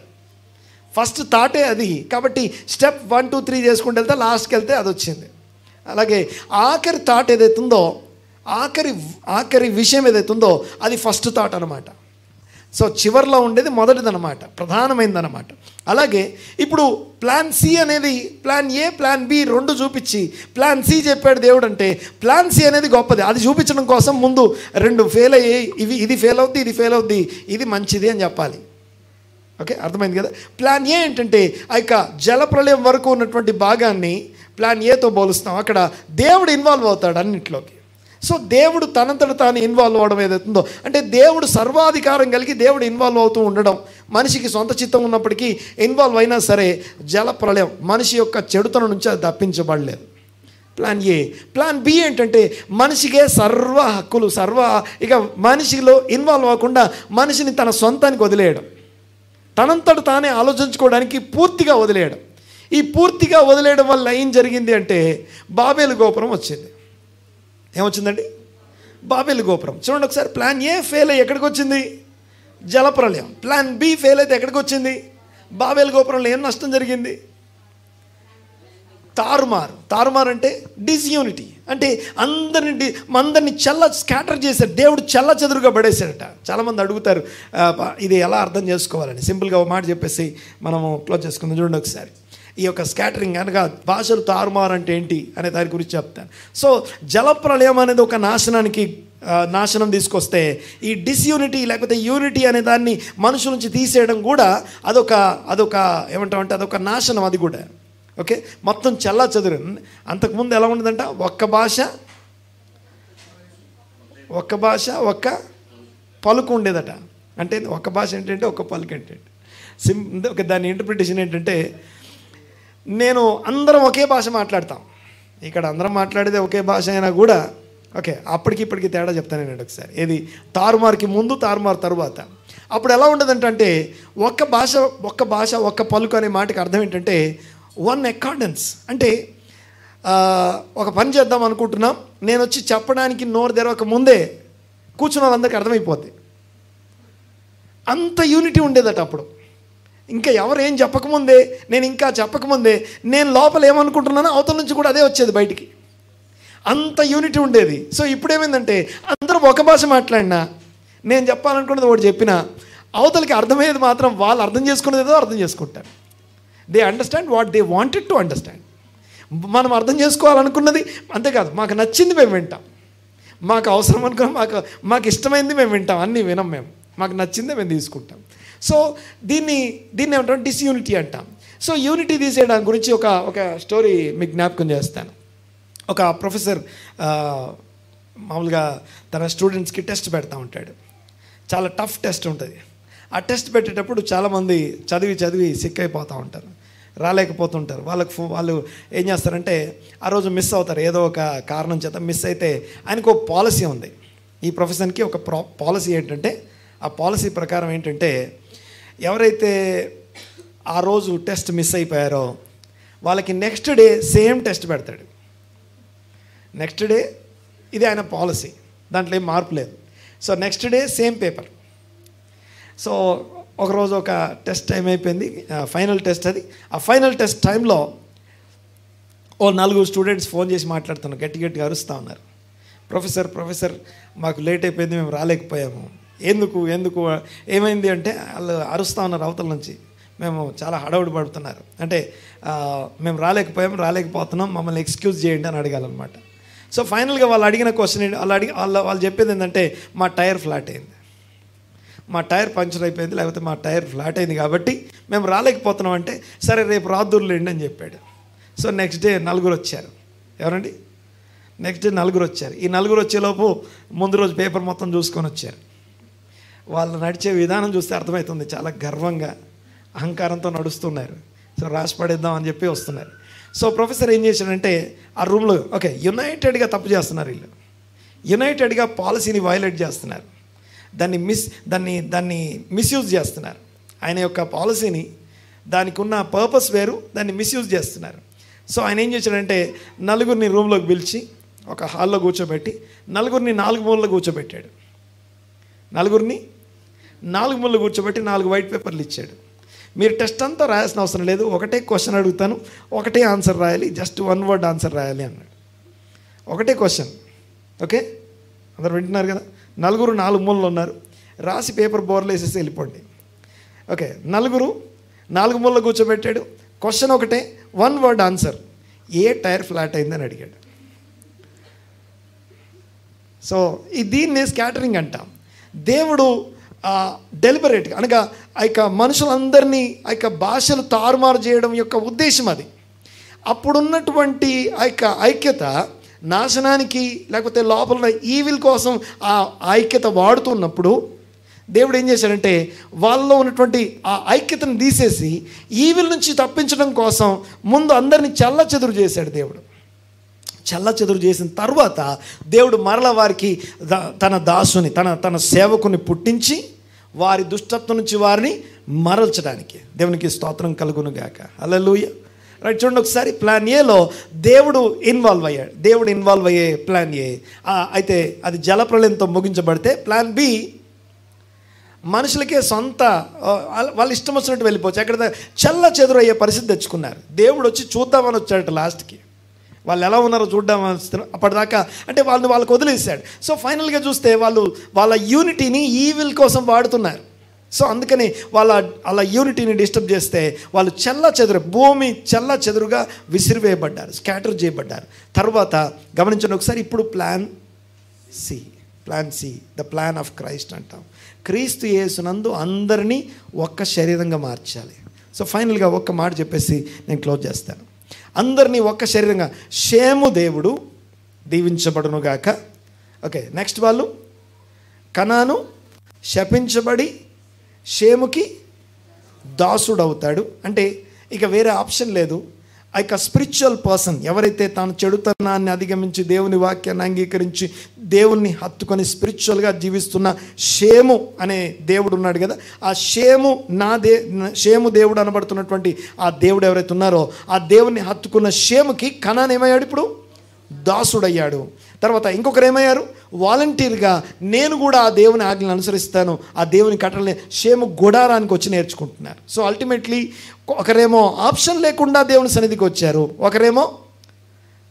ఫస్ట్ థాటే అది. కాబట్టి స్టెప్ 1 2 3 చేసుకుంటూ వెళ్తే లాస్ట్కి వెళ్తే అది వచ్చింది. అలాగే ఆఖరి థాట్ ఏదైతుందో, ఆఖరి విషయం ఏదైతుందో అది ఫస్ట్ థాట్ అనమాట. సో చివరిలో ఉండేది మొదటిదనమాట, ప్రధానమైనదనమాట. అలాగే ఇప్పుడు ప్లాన్ సి అనేది ప్లాన్ ఏ ప్లాన్ బి రెండు చూపించి ప్లాన్ సి చెప్పాడు దేవుడు అంటే ప్లాన్ సి అనేది గొప్పది. అది చూపించడం కోసం ముందు 2 ఫెయిల్ అయ్యి ఇది ఫెయిల్ అవుద్ది, ఇది ఫెయిల్ అవుద్ది, ఇది మంచిది అని చెప్పాలి. ఓకే, అర్థమైంది కదా. ప్లాన్ ఏ ఏంటంటే ఆ యొక్క జలప్రలయం వరకు ఉన్నటువంటి భాగాన్ని ప్లాన్ ఏతో పోలుస్తాం. అక్కడ దేవుడు ఇన్వాల్వ్ అవుతాడు అన్నింటిలోకి. సో దేవుడు తనంతట తాను ఇన్వాల్వ్ అవ్వడం ఏదైతుందో అంటే దేవుడు సర్వాధికారం కలిగి దేవుడు ఇన్వాల్వ్ అవుతూ ఉండడం. మనిషికి సొంత చిత్తం ఉన్నప్పటికీ ఇన్వాల్వ్ అయినా సరే జలప్రలయం మనిషి యొక్క చెడుతనం నుంచి అది తప్పించబడలేదు. Plan A. ప్లాన్ బి ఏంటంటే మనిషికే సర్వ హక్కులు ఇక మనిషిలో ఇన్వాల్వ్ అవ్వకుండా మనిషిని తన సొంతానికి వదిలేయడం, తనంతట తానే ఆలోచించుకోవడానికి పూర్తిగా వదిలేయడం. ఈ పూర్తిగా వదిలేయడం వల్ల ఏం జరిగింది అంటే బాబేలు గోపురం వచ్చింది. ఏమొచ్చిందండి? బాబేలు గోపురం. చూడండి ఒకసారి, ప్లాన్ ఏ ఫెయిల్ అయ్యి ఎక్కడికి వచ్చింది? జలప్రలయం. ప్లాన్ బి ఫెయిల్ అయితే ఎక్కడికి వచ్చింది? బాబేలు గోపురంలో ఏం నష్టం జరిగింది? తారుమారు అంటే డిస్యూనిటీ, అంటే అందరిని స్కాటర్ చేశారు. దేవుడు చెదురుగా పడేశాడట. చాలామంది అడుగుతారు ఇది ఎలా అర్థం చేసుకోవాలని. సింపుల్గా ఒక మాట చెప్పేసి మనము క్లోజ్ చేసుకుందాం. చూడండి ఒకసారి, ఈ యొక్క స్కాటరింగ్ అనగా భాషలు తారుమారు అంటే ఏంటి అనే దాని గురించి చెప్తాను. సో జలప్రలయం అనేది ఒక నాశనం తీసుకొస్తే ఈ డిస్యూనిటీ లేకపోతే యూనిటీ అనే దాన్ని మనుషుల నుంచి తీసేయడం కూడా అదొక ఏమంటామంటే అదొక నాశనం. అది కూడా ఓకే, మొత్తం చెదురు. అంతకుముందు ఎలా ఉండదంట? ఒక్క భాష ఒక్క పలుకు ఉండేదట. అంటే ఒక్క భాష ఏంటంటే ఒక్క పలుకు ఏంటంటే దాని ఇంటర్ప్రిటేషన్ ఏంటంటే నేను అందరం ఒకే భాష మాట్లాడతాం. ఇక్కడ అందరం మాట్లాడేదే ఒకే భాష అయినా కూడా ఓకే, అప్పటికి తేడా చెప్తాను నేను ఒకసారి. ఏది తారుమారుకి ముందు, తారుమారు తరువాత. అప్పుడు ఎలా ఉండదంటే ఒక్క భాష ఒక్క పలుకు అనే మాటకి అర్థం ఏంటంటే వన్ అకార్డెన్స్. అంటే ఒక పని చేద్దాం అనుకుంటున్నాం, నేను వచ్చి చెప్పడానికి నోరు తెరవక ముందే కూర్చున్న వాళ్ళందరికీ అర్థమైపోద్ది. అంత యూనిటీ ఉండేదట అప్పుడు. ఇంకా ఎవరు ఏం చెప్పకముందే, నేను లోపల ఏమనుకుంటున్నానో అవతల నుంచి కూడా అదే వచ్చేది బయటికి. అంత యూనిటీ ఉండేది. సో ఇప్పుడు ఏమైందంటే అందరూ ఒక భాష మాట్లాడినా, నేను చెప్పాలనుకున్నది ఒకటి చెప్పినా, అవతలకి అర్థమయ్యేది మాత్రం వాళ్ళు అర్థం చేసుకునేది ఏదో అర్థం చేసుకుంటారు. They understand what they wanted to understand. మనం అర్థం చేసుకోవాలనుకున్నది అంతేకాదు, మాకు నచ్చింది మేము వింటాం, మాకు అవసరం అనుకున్న మాకు ఇష్టమైంది మేము వింటాం, అన్నీ వినం మేము, మాకు నచ్చిందే మేము తీసుకుంటాం. సో దీన్ని ఏమంటాం? డిస్యూనిటీ అంటాం. సో యూనిటీ తీసేయడానికి గురించి ఒక స్టోరీ మీకు జ్ఞాపకం చేస్తాను. ఒక ప్రొఫెసర్ మామూలుగా తన స్టూడెంట్స్కి టెస్ట్ పెడతా ఉంటాడు. చాలా టఫ్ టెస్ట్ ఉంటుంది. ఆ టెస్ట్ పెట్టేటప్పుడు చాలామంది చదివి సిక్ అయిపోతూ ఉంటారు, రాలేకపోతుంటారు. వాళ్ళు ఏం చేస్తారంటే ఆ రోజు మిస్ అవుతారు, ఏదో ఒక కారణం చేత మిస్ అయితే. ఆయనకు ఒక పాలసీ ఉంది. ఈ ప్రొఫెసర్కి ఒక పాలసీ ఏంటంటే, ఆ పాలసీ ప్రకారం ఏంటంటే ఎవరైతే ఆ రోజు టెస్ట్ మిస్ అయిపోయారో వాళ్ళకి నెక్స్ట్ డే సేమ్ టెస్ట్ పెడతాడు. నెక్స్ట్ డే, ఇది ఆయన పాలసీ, దాంట్లో ఏం మార్పు లేదు. So next day same paper. So ఒకరోజు ఒక టెస్ట్ టైం అయిపోయింది, ఫైనల్ టెస్ట్ అది. ఆ ఫైనల్ టెస్ట్ టైంలో 4 స్టూడెంట్స్ ఫోన్ చేసి మాట్లాడుతున్నారు, గట్టిగా అరుస్తూ ఉన్నారు. ప్రొఫెసర్ మాకు లేట్ అయిపోయింది, మేము రాలేకపోయాము. ఎందుకు ఏమైంది అంటే వాళ్ళు అరుస్తూ ఉన్నారు అవతల నుంచి, మేము చాలా హడావుడి పడుతున్నారు. అంటే మేము రాలేకపోతున్నాం, మమ్మల్ని ఎక్స్క్యూజ్ చేయండి అని అడగాలన్నమాట. సో ఫైనల్గా వాళ్ళు అడిగిన క్వశ్చన్ వాళ్ళు చెప్పేది ఏంటంటే మా టైర్ ఫ్లాట్ అయింది, మా టైర్ పంక్చర్ అయిపోయింది, లేకపోతే మా టైర్ ఫ్లాట్ అయింది కాబట్టి మేము రాలేకపోతున్నాం. అంటే సరే రేపు రాదుర్లేండి అని చెప్పాడు. సో నెక్స్ట్ డే 4 వచ్చారు. ఎవరండి? నెక్స్ట్ డే 4 వచ్చారు. ఈ 4 వచ్చేలోపు ముందు రోజు పేపర్ మొత్తం చూసుకొని వచ్చారు. వాళ్ళు నడిచే విధానం చూస్తే అర్థమవుతుంది, చాలా గర్వంగా అహంకారంతో నడుస్తున్నారు. సో రాసి పడేద్దాం అని చెప్పి వస్తున్నారు. సో ప్రొఫెసర్ ఏం చేశాడంటే ఆ రూమ్లో యునైటెడ్గా తప్పు చేస్తున్నారు వీళ్ళు, యునైటెడ్గా పాలసీని వైలేట్ చేస్తున్నారు, దాన్ని మిస్యూజ్ చేస్తున్నారు. ఆయన యొక్క పాలసీని, దానికి ఉన్న పర్పస్ వేరు, దాన్ని మిస్యూజ్ చేస్తున్నారు. సో ఆయన ఏం చేశాడంటే 4 రూమ్లోకి పిలిచి ఒక హాల్లో కూర్చోబెట్టి 4 4 మూలలో కూర్చోబెట్టాడు. 4 4 మూలలో కూర్చోబెట్టి 4 వైట్ పేపర్లు ఇచ్చాడు. మీరు టెస్ట్ అంతా రాయాల్సిన అవసరం లేదు, ఒకటే క్వశ్చన్ అడుగుతాను, ఒకటే ఆన్సర్ రాయాలి, జస్ట్ 1 వర్డ్ ఆన్సర్ రాయాలి అన్నాడు. ఒకటే క్వశ్చన్. ఓకే, అందరు వింటున్నారు కదా? 4 4 మూలలో ఉన్నారు, రాసి పేపర్ బోర్లు వేసేసి వెళ్ళిపోండి. ఓకే, 4 4 మూలలో కూర్చోబెట్టాడు. క్వశ్చన్ ఒకటే, 1 వర్డ్ ఆన్సర్. ఏ టైర్ ఫ్లాట్ అయిందని అడిగాడు. సో దీన్ని స్కాటరింగ్ అంటాం. దేవుడు డెలిబరేట్గా అనగా ఆ యొక్క మనుషులందరినీ ఆ యొక్క భాషలు తారుమారు చేయడం యొక్క ఉద్దేశం అది. అప్పుడున్నటువంటి ఆ యొక్క ఐక్యత నాశనానికి లేకపోతే లోపల ఈవిల్ కోసం ఆ ఐక్యత వాడుతున్నప్పుడు దేవుడు ఏం చేశాడంటే వాళ్ళలో ఉన్నటువంటి ఆ ఐక్యతను తీసేసి ఈవిల్ నుంచి తప్పించడం కోసం ముందు అందరినీ చెల్లచెదురు చేశాడు. దేవుడు చెల్లచెదురు చేసిన తర్వాత దేవుడు మరల వారికి తన దాసుని తన సేవకుని పుట్టించి వారి దుష్టత్వం నుంచి వారిని మరల్చడానికి. దేవునికి స్తోత్రం కలుగును గాక. హల్లెలూయా. రైట్, చూడండి ఒకసారి. ప్లాన్ ఏలో దేవుడు ఇన్వాల్వ్ అయ్యాడు. దేవుడు ఇన్వాల్వ్ అయ్యే ప్లాన్ ఏ అయితే అది జలప్రలయంతో ముగించబడితే, ప్లాన్ బి మనుషులకే సొంత వాళ్ళు ఇష్టం వచ్చినట్టు వెళ్ళిపోవచ్చు. ఎక్కడ చెల్ల చెదురు అయ్యే పరిస్థితి తెచ్చుకున్నారు. దేవుడు వచ్చి చూద్దామని వచ్చాడట లాస్ట్కి. వాళ్ళు ఎలా ఉన్నారో చూద్దామని అప్పటిదాకా అంటే వాళ్ళకి వదిలేశాడు. సో ఫైనల్గా చూస్తే వాళ్ళ యూనిటీని ఈవిల్ కోసం వాడుతున్నారు. సో అందుకని వాళ్ళ యూనిటీని డిస్టర్బ్ చేస్తే వాళ్ళు భూమి చెల్ల చెదురుగా విసిరివేయబడ్డారు, స్కాటర్ చేయబడ్డారు. తర్వాత గమనించండి ఒకసారి. ఇప్పుడు plan C, the plan of Christ అంటాం. క్రీస్తు యేసునందు అందరినీ ఒక్క శరీరంగా మార్చాలి. సో ఫైనల్గా ఒక్క మాట చెప్పేసి నేను క్లోజ్ చేస్తాను. అందరినీ ఒక్క శరీరంగా. షేము దేవుడు దీవించబడును గాక. ఓకే, నెక్స్ట్ వాళ్ళు కనాను శపించబడి షేముకి దాసుడవుతాడు. అంటే ఇక వేరే ఆప్షన్ లేదు. ఆ యొక్క స్పిరిచువల్ పర్సన్ ఎవరైతే తాను చెడుతనాన్ని అధిగమించి దేవుని వాక్యాన్ని అంగీకరించి దేవుణ్ణి హత్తుకొని స్పిరిచువల్గా జీవిస్తున్న షేము అనే దేవుడు ఉన్నాడు కదా, ఆ షేము దేవుడు అనబడుతున్నటువంటి ఆ దేవుడు ఎవరైతే ఉన్నారో ఆ దేవుణ్ణి హత్తుకున్న షేముకి కనాన్ ఏమయ్యాడు? ఇప్పుడు దాసుడయ్యాడు. తర్వాత ఇంకొకరు ఏమయ్యారు? వాలంటీర్గా నేను కూడా ఆ దేవుని ఆజ్ఞలను అనుసరిస్తాను, ఆ దేవుని కట్టలని షేము గుడారానికి వచ్చి నేర్చుకుంటున్నారు. సో అల్టిమేట్లీ ఒకరేమో ఆప్షన్ లేకుండా దేవుని సన్నిధికి వచ్చారు, ఒకరేమో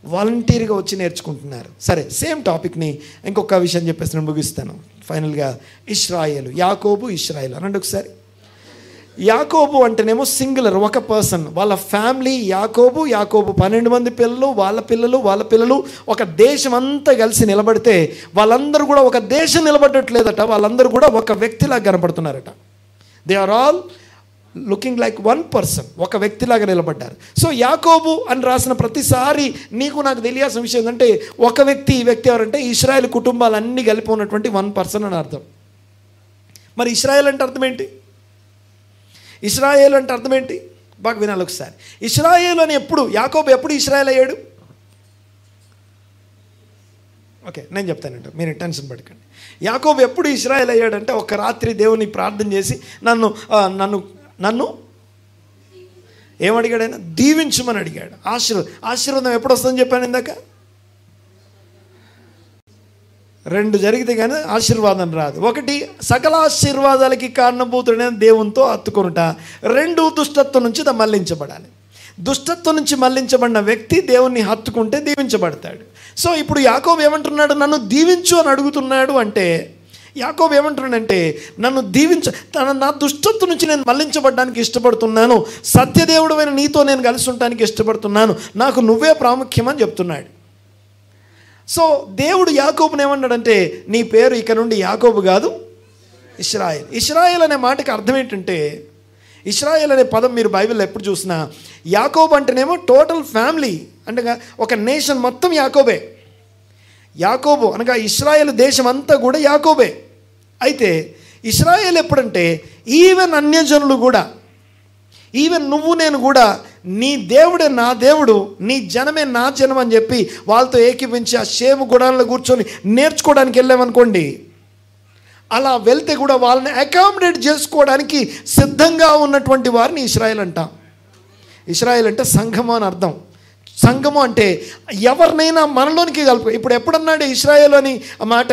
వాలంటీర్గా వచ్చి నేర్చుకుంటున్నారు. సరే, సేమ్ టాపిక్ని ఇంకొక విషయం చెప్పేసి నేను ముగిస్తాను. ఫైనల్గా ఇశ్రాయేలు, యాకోబు, ఇశ్రాయేలు అనండి ఒకసారి. యాకోబు అంటేనేమో సింగులర్, ఒక పర్సన్, వాళ్ళ ఫ్యామిలీ. యాకోబు 12 మంది పిల్లలు, వాళ్ళ పిల్లలు, ఒక దేశం అంతా కలిసి నిలబడితే వాళ్ళందరూ కూడా ఒక దేశం నిలబడట్లేదట, వాళ్ళందరూ కూడా ఒక వ్యక్తిలాగా కనపడుతున్నారట. They are all looking like one person, ఒక వ్యక్తిలాగా నిలబడ్డారు. సో యాకోబు అని రాసిన ప్రతిసారి నాకు తెలియాల్సిన విషయం ఏంటంటే ఒక వ్యక్తి, ఈ వ్యక్తి ఎవరంటే ఇశ్రాయేల్ కుటుంబాలన్నీ కలిపి ఉన్నటువంటి 1 పర్సన్ అని అర్థం. మరి ఇశ్రాయేల్ అంటే అర్థం ఏంటి? ఇశ్రాయేల్ అంటే అర్థం ఏంటి? బాగా వినాలి ఒకసారి. ఇశ్రాయేల్ అని యాకోబు ఎప్పుడు ఇశ్రాయేల్ అయ్యాడు? ఓకే, నేను చెప్తానంట, మీరు టెన్షన్ పడకండి. యాకోబు ఎప్పుడు ఇశ్రాయేల్ అయ్యాడంటే ఒక రాత్రి దేవుని ప్రార్థన చేసి నన్ను ఏమడిగాడు? ఆయన దీవించమని అడిగాడు. ఆశీర్వాదం ఎప్పుడు వస్తుందని చెప్పాను ఇందాక. 2 జరిగితే కానీ ఆశీర్వాదం రాదు. 1 సకల ఆశీర్వాదాలకి కారణభూతుడైన దేవునితో హత్తుకొనుట, 2 దుష్టత్వం నుంచి మళ్లించబడాలి. దుష్టత్వం నుంచి మళ్లించబడిన వ్యక్తి దేవుణ్ణి హత్తుకుంటే దీవించబడతాడు. సో ఇప్పుడు యాకోబు ఏమంటున్నాడు? నన్ను దీవించు అని అడుగుతున్నాడు. అంటే యాకోబు ఏమంటున్నాడంటే నన్ను నా దుష్టత్వం నుంచి నేను మళ్లించబడడానికి ఇష్టపడుతున్నాను, సత్యదేవుడైన నీతో నేను కలిసి ఉండడానికి ఇష్టపడుతున్నాను, నాకు నువ్వే ప్రాముఖ్యమని చెప్తున్నాడు. సో దేవుడు యాకోబుని ఏమన్నాడంటే నీ పేరు ఇక నుండి యాకోబు కాదు, ఇశ్రాయేల్. ఇశ్రాయేల్ అనే మాటకి అర్థం ఏంటంటే, ఇశ్రాయేల్ అనే పదం మీరు బైబిల్లో ఎప్పుడు చూసినా యాకోబు అంటేనేమో టోటల్ ఫ్యామిలీ, అంటే ఒక నేషన్ మొత్తం యాకోబే. యాకోబు అనగా ఇశ్రాయేల్ దేశం అంతా కూడా యాకోబే. అయితే ఇశ్రాయేల్ ఎప్పుడంటే ఈవెన్ అన్యజనులు కూడా, ఈవెన్ నువ్వు నేను కూడా నీ దేవుడే నా దేవుడు, నీ జనమే నా జనం అని చెప్పి వాళ్ళతో ఏకీపించి ఆ షేము గుడాలలో కూర్చొని నేర్చుకోవడానికి వెళ్ళామనుకోండి, అలా వెళ్తే కూడా వాళ్ళని అకామిడేట్ చేసుకోవడానికి సిద్ధంగా ఉన్నటువంటి వారిని ఇశ్రాయేల్ అంటాం. ఇశ్రాయేల్ అంటే సంఘము అని అర్థం. సంఘము అంటే ఎవరినైనా మనలోనికి కలుపు. ఇప్పుడు ఎప్పుడన్నాడు ఇశ్రాయేల్ అని ఆ మాట?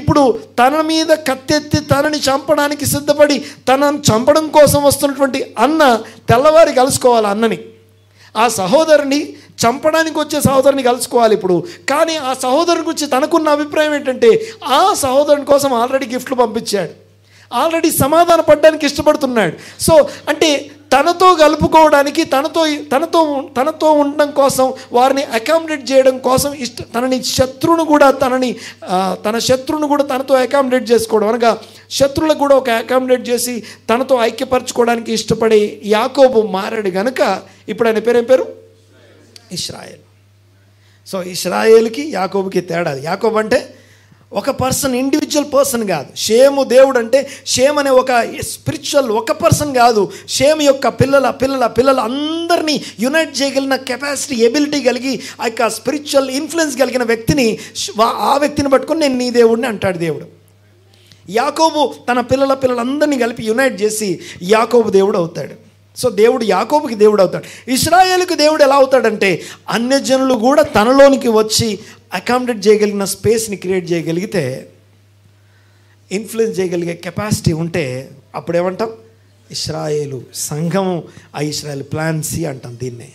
ఇప్పుడు తన మీద కత్తెత్తి తనని చంపడానికి సిద్ధపడి తనను చంపడం కోసం వస్తున్నటువంటి అన్న తెల్లవారి కలుసుకోవాలి అన్నని. ఆ సహోదరుని చంపడానికి వచ్చే సహోదరుని కలుసుకోవాలి ఇప్పుడు. కానీ ఆ సహోదరుని గురించి తనకున్న అభిప్రాయం ఏంటంటే ఆ సహోదరుని కోసం ఆల్రెడీ గిఫ్ట్లు పంపించాడు, ఆల్రెడీ సమాధాన పడడానికి ఇష్టపడుతున్నాడు. సో అంటే తనతో కలుపుకోవడానికి, తనతో ఉండడం కోసం, వారిని అకామిడేట్ చేయడం కోసం తన శత్రువును కూడా తనతో అకామిడేట్ చేసుకోవడం, అనగా శత్రువులకు కూడా ఒక అకామిడేట్ చేసి తనతో ఐక్యపరచుకోవడానికి ఇష్టపడే యాకోబు మారాడు గనుక ఇప్పుడు ఆయన పేరు ఏం పేరు? ఇశ్రాయేల్. సో ఇశ్రాయేల్కి యాకోబుకి తేడా. యాకోబు అంటే ఒక పర్సన్, ఇండివిజువల్ పర్సన్ కాదు. షేము దేవుడు అంటే షేమ్ అనే ఒక స్పిరిచువల్ ఒక పర్సన్ కాదు. షేమ్ యొక్క పిల్లల అందరినీ యునైట్ చేయగలిగిన కెపాసిటీ, ఎబిలిటీ కలిగి ఆ యొక్క స్పిరిచువల్ ఇన్ఫ్లుయెన్స్ కలిగిన వ్యక్తిని, ఆ వ్యక్తిని పట్టుకొని నేను నీ దేవుడిని అంటాడు దేవుడు. యాకోబు తన పిల్లలందరినీ కలిపి యునైట్ చేసి యాకోబు దేవుడు అవుతాడు. సో దేవుడు యాకోబుకి దేవుడు అవుతాడు. ఇశ్రాయేలుకి దేవుడు ఎలా అవుతాడంటే అన్యజనులు కూడా తనలోనికి వచ్చి అకామిడేట్ చేయగలిగిన స్పేస్ని క్రియేట్ చేయగలిగితే, ఇన్ఫ్లుయెన్స్ చేయగలిగే కెపాసిటీ ఉంటే అప్పుడేమంటాం? ఇశ్రాయేలు సంఘము. ఆ ఇశ్రాయేల్ ప్లాన్ సి అంటాం దీన్నే.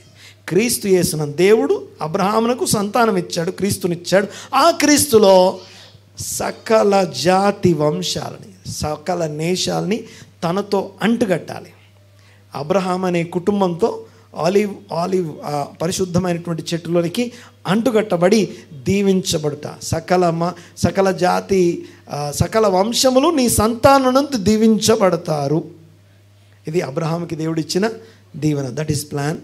క్రీస్తు యేసున దేవుడు అబ్రహామునకు సంతానం ఇచ్చాడు, క్రీస్తునిచ్చాడు. ఆ క్రీస్తులో సకల జాతి వంశాలని, సకల నేషాలని తనతో అంటుగట్టాలి. అబ్రహాం అనే కుటుంబంతో ఆలివ్ పరిశుద్ధమైనటువంటి చెట్టులోనికి అంటుగట్టబడి దీవించబడుట. సకల జాతి, సకల వంశములు నీ సంతానమునందు దీవించబడతారు. ఇది అబ్రహాంకి దేవుడు ఇచ్చిన దీవెన. That is plan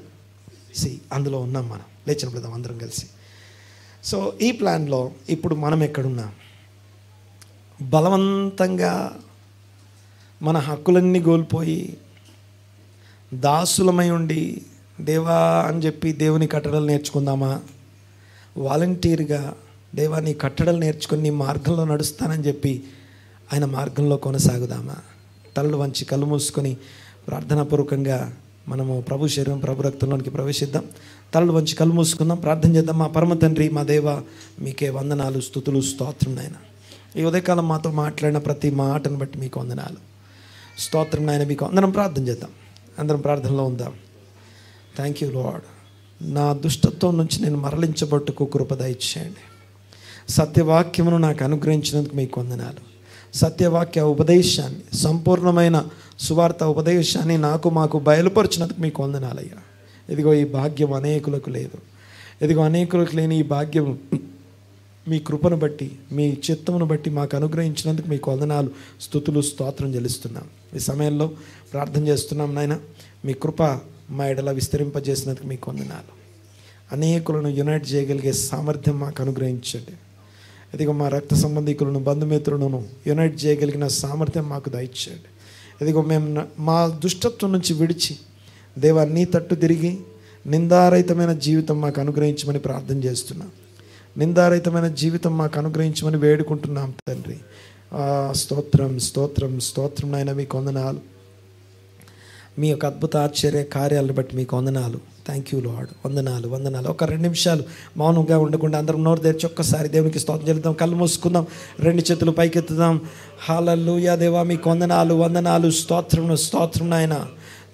C. అందులో ఉన్నాం మనం. లేచినప్పుడు అందరం కలిసి. సో ఈ ప్లాన్లో ఇప్పుడు మనం ఎక్కడున్నాం? బలవంతంగా మన హక్కులన్నీ కోల్పోయి దాసులమై ఉండి దేవా అని చెప్పి దేవుని కట్టడలు నేర్చుకుందామా? వాలంటీర్గా దేవా నీ కట్టడలు నేర్చుకొని నీ మార్గంలో నడుస్తానని చెప్పి ఆయన మార్గంలో కొనసాగుదామా? తలలు వంచి కళ్ళు మూసుకొని ప్రార్థనాపూర్వకంగా మనము ప్రభు శరీరం ప్రభు రక్తంలోనికి ప్రవేశిద్దాం. తలలు వంచి కళ్ళు మూసుకుందాం, ప్రార్థన చేద్దాం. మా పరమ తండ్రి, మా దేవ, మీకే వందనాలు, స్తుతులు, స్తోత్రం నాయన. ఈ ఉదయకాలం మాతో మాట్లాడిన ప్రతి మాటను బట్టి మీకు వందనాలు, స్తోత్రం నాయన. మీకు అందరం ప్రార్థన చేద్దాం. అందరం ప్రార్థనలో ఉందాం. Thank you lord. నా దుష్టత్వం నుంచి నేను మరలించబట్టుకు కృప దయచేయండి. సత్యవాక్యమును నాకు అనుగ్రహించినందుకు మీకు వందనాలు. సత్యవాక్య ఉపదేశాన్ని, సంపూర్ణమైన సువార్త ఉపదేశాన్ని మాకు బయలుపరిచినందుకు మీకు వందనాలయ్యా. ఇదిగో ఈ భాగ్యం అనేకులకు లేదు. ఇదిగో అనేకులకు లేని ఈ భాగ్యం మీ కృపను బట్టి, మీ చిత్తమును బట్టి మాకు అనుగ్రహించినందుకు మీకు వందనాలు, స్తుతులు, స్తోత్రం చెల్లిస్తున్నాం. ఈ సమయంలో ప్రార్థన చేస్తున్నాం నాయన. మీ కృప మా ఎడల విస్తరింపజేసినందుకు మీకు వందనాలు. అనేకులను యునైట్ చేయగలిగే సామర్థ్యం మాకు అనుగ్రహించండి. ఇదిగో మా రక్త సంబంధికులను, బంధుమిత్రులను యునైట్ చేయగలిగిన సామర్థ్యం మాకు దయచేయండి. ఇదిగో మేము మా దుష్టత్వం నుంచి విడిచి దేవా నీ తట్టు తిరిగి నిందారహితమైన జీవితం మాకు అనుగ్రహించమని ప్రార్థన చేస్తున్నాం. నిందారహితమైన జీవితం మాకు అనుగ్రహించమని వేడుకుంటున్నాం తండ్రి. స్తోత్రం, స్తోత్రం, స్తోత్రం నాయన. మీకు వందనాలు. మీ యొక్క అద్భుత ఆశ్చర్య కార్యాలను బట్టి మీకు వందనాలు. Thank you lord. వందనాలు, వందనాలు. ఒక 2 నిమిషాలు మౌనంగా ఉండకుండా అందరం నోరు తెరిచి ఒక్కసారి దేవునికి స్తోత్రం చెల్లిద్దాం. కళ్ళు మూసుకుందాం, 2 చేతులు పైకెత్తుదాం. హల్లెలూయా దేవా, మీకు వందనాలు, వందనాలు, స్తోత్రం, స్తోత్రం నాయన.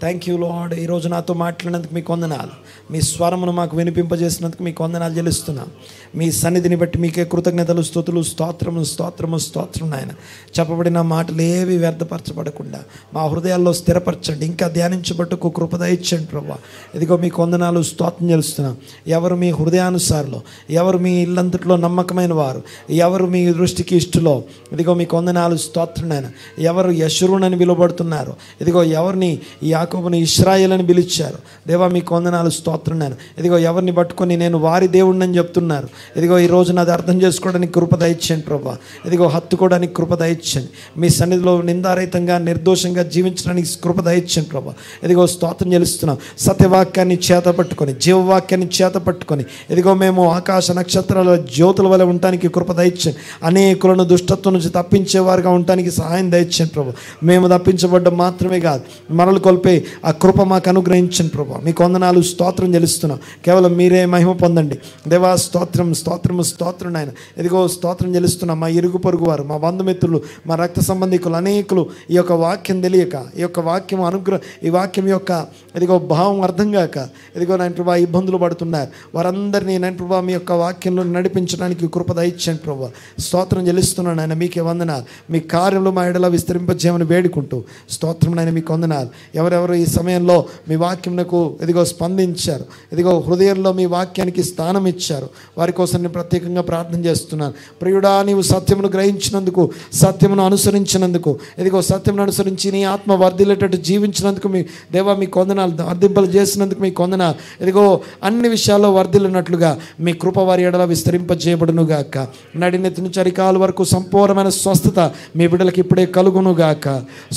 Thank you lord. ఈరోజు నాతో మాట్లాడినందుకు మీకు వందనాలు. మీ స్వరమును మాకు వినిపింపజేసినందుకు మీకు వందనాలు చెల్లిస్తున్నాం. మీ సన్నిధిని బట్టి మీకే కృతజ్ఞతలు, స్తుతులు, స్తోత్రము స్తోత్రము స్తోత్రం నాయన. చెప్పబడిన మాటలు ఏవి వ్యర్థపరచబడకుండా మా హృదయాల్లో స్థిరపరచండి. ఇంకా ధ్యానించబట్టుకు కృప దయచేయండి ప్రభువా. ఇదిగో మీకు వందనాలు, స్తోత్రం చెల్లిస్తున్నాం. ఎవరు మీ హృదయానుసారులో, ఎవరు మీ ఇల్లంతట్లో నమ్మకమైన వారు, ఎవరు మీ దృష్టికి ఇష్టలో, ఇదిగో మీకు వందనాలు, స్తోత్రం నాయన. ఎవరు యెషూరునని పిలువబడుతున్నారు, ఇదిగో ఎవరిని యాకోబుని ఇశ్రాయేల్ అని పిలిచారు, దేవా మీకు వందనాలు, స్తోత్రం నాయన. ఇదిగో ఎవరిని పట్టుకొని నేను వారి దేవుడిని చెప్తున్నారు, ఇదిగో ఈ రోజు నాది అర్థం చేసుకోవడానికి కృప దయచేయండి ప్రభా. ఇదిగో హత్తుకోవడానికి కృప దయచేయండి. మీ సన్నిధిలో నిందారహితంగా నిర్దోషంగా జీవించడానికి కృప దయచేయండి ప్రభా. ఇదిగో స్తోత్రం చెల్లిస్తున్నాం. సత్యవాక్యాన్ని చేత పట్టుకొని, జీవవాక్యాన్ని చేత పట్టుకొని, ఇదిగో మేము ఆకాశ నక్షత్రాల జ్యోతుల వల్ల ఉండటానికి కృప దయచేయండి. అనేకులను దుష్టత్వం నుంచి తప్పించేవారుగా ఉండటానికి సహాయం దయచేయండి ప్రభా. మేము తప్పించబడ్డం మాత్రమే కాదు, మనల్ని కొల్పే ఆ కృప మాకు అనుగ్రహించండి ప్రభా. మీకు వందనాలు, స్తోత్రం చెల్లిస్తున్నాం. కేవలం మీరే మహిమ పొందండి దేవా. స్తోత్రం స్తోత్రము స్తోత్రం నాయన. ఇదిగో స్తోత్రం చెల్లిస్తున్నాం. మా ఇరుగు పొరుగు వారు, మా బంధుమిత్రులు, మా రక్త సంబంధికులు అనేకులు ఈ యొక్క వాక్యం తెలియక, ఈ యొక్క వాక్యం ఈ వాక్యం యొక్క ఇదిగో భావం అర్థం కాక, ఇదిగో నాయన ప్రభా ఇబ్బందులు పడుతున్నారు. వారందరినీ నాయన ప్రభా మీ యొక్క వాక్యంలో నడిపించడానికి కృప దయచేయండి ప్రభా. స్తోత్రం చెల్లిస్తున్నాను ఆయన. మీకే వందనాలు. మీ కార్యంలో మా ఎడల విస్తరింపజేయమని వేడుకుంటూ స్తోత్రం నాయన. మీకు వందనాలు. ఎవరెవరు ఈ సమయంలో మీ వాక్యంకు ఇదిగో స్పందించారు, ఇదిగో హృదయంలో మీ వాక్యానికి స్థానం ఇచ్చారు, వారి కోసం నేను ప్రత్యేకంగా ప్రార్థన చేస్తున్నాను. ప్రియుడా, నీవు సత్యమును గ్రహించినందుకు, సత్యమును అనుసరించినందుకు, ఇదిగో సత్యమును అనుసరించి నీ ఆత్మ వర్ధిల్లేటట్టు జీవించినందుకు మీ దేవా మీకు వందనాలు. వర్ధింపలు చేసినందుకు మీకు వందనాలు. ఇదిగో అన్ని విషయాల్లో వర్ధిల్లినట్లుగా మీ కృప వారి ఎడల విస్తరింపజేయబడునుగాక. నడినెత్తి నుంచి అరికాలు వరకు సంపూర్ణమైన స్వస్థత మీ బిడ్డలకు ఇప్పుడే కలుగునుగాక.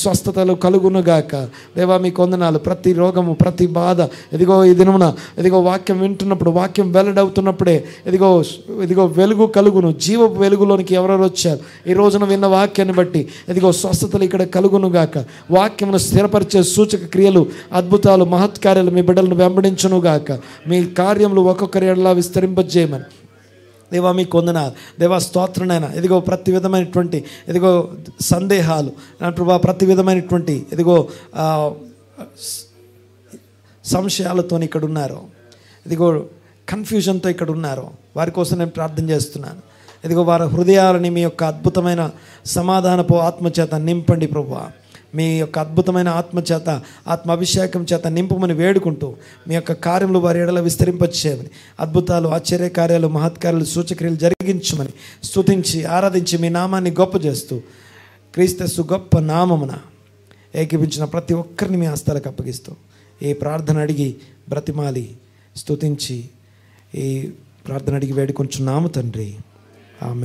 స్వస్థతలు కలుగునుగాక దేవా మీకు వందనాలు. ప్రతి రోగము, ప్రతి బాధ, ఇదిగో ఈ దినమున ఇదిగో వాక్యం వింటున్నప్పుడు, వాక్యం వెల్లడవుతున్నప్పుడే ఇదిగో వెలుగు కలుగును. జీవపు వెలుగులోనికి ఎవరెవరు వచ్చారు ఈ రోజున విన్న వాక్యాన్ని బట్టి, ఇదిగో స్వస్థతలు ఇక్కడ కలుగునుగాక. వాక్యమును స్థిరపరిచే సూచక క్రియలు, అద్భుతాలు, మహత్కార్యాలు మీ బిడ్డలను వెంబడించునుగాక. మీ కార్యములు ఒక్కొక్కరి ఎడలా విస్తరింపజేయమని దేవా మీకు వందనాలు. దేవా స్తోత్రనైనా. ఇదిగో ప్రతి విధమైనటువంటి ఇదిగో సందేహాలు నా ప్రభా, ప్రతి విధమైనటువంటి ఇదిగో సంశయాలతో ఇక్కడ ఉన్నారు, ఇదిగో కన్ఫ్యూజన్తో ఇక్కడ ఉన్నారు, వారి కోసం నేను ప్రార్థన చేస్తున్నాను. ఇదిగో వారి హృదయాలని మీ యొక్క అద్భుతమైన సమాధానపు ఆత్మచేత నింపండి ప్రభువా. మీ యొక్క అద్భుతమైన ఆత్మచేత, ఆత్మాభిషేకం చేత నింపమని వేడుకుంటూ మీ యొక్క కార్యములు వారి ఎడల విస్తరింపచేయమని, అద్భుతాలు, ఆశ్చర్య కార్యాలు, మహత్కార్యాలు, సూచక్రియలు జరిగించమని స్తుతించి ఆరాధించి మీ నామాన్ని గొప్ప చేస్తూ క్రీస్తు గొప్ప నామమున ఏకీపించిన ప్రతి ఒక్కరిని మీ హస్తాలకు అప్పగిస్తూ ఈ ప్రార్థన అడిగి బ్రతిమాలి స్తుతించి ఈ ప్రార్థన అడిగి వేడుకొంచున్నాము తండ్రి. ఆమె.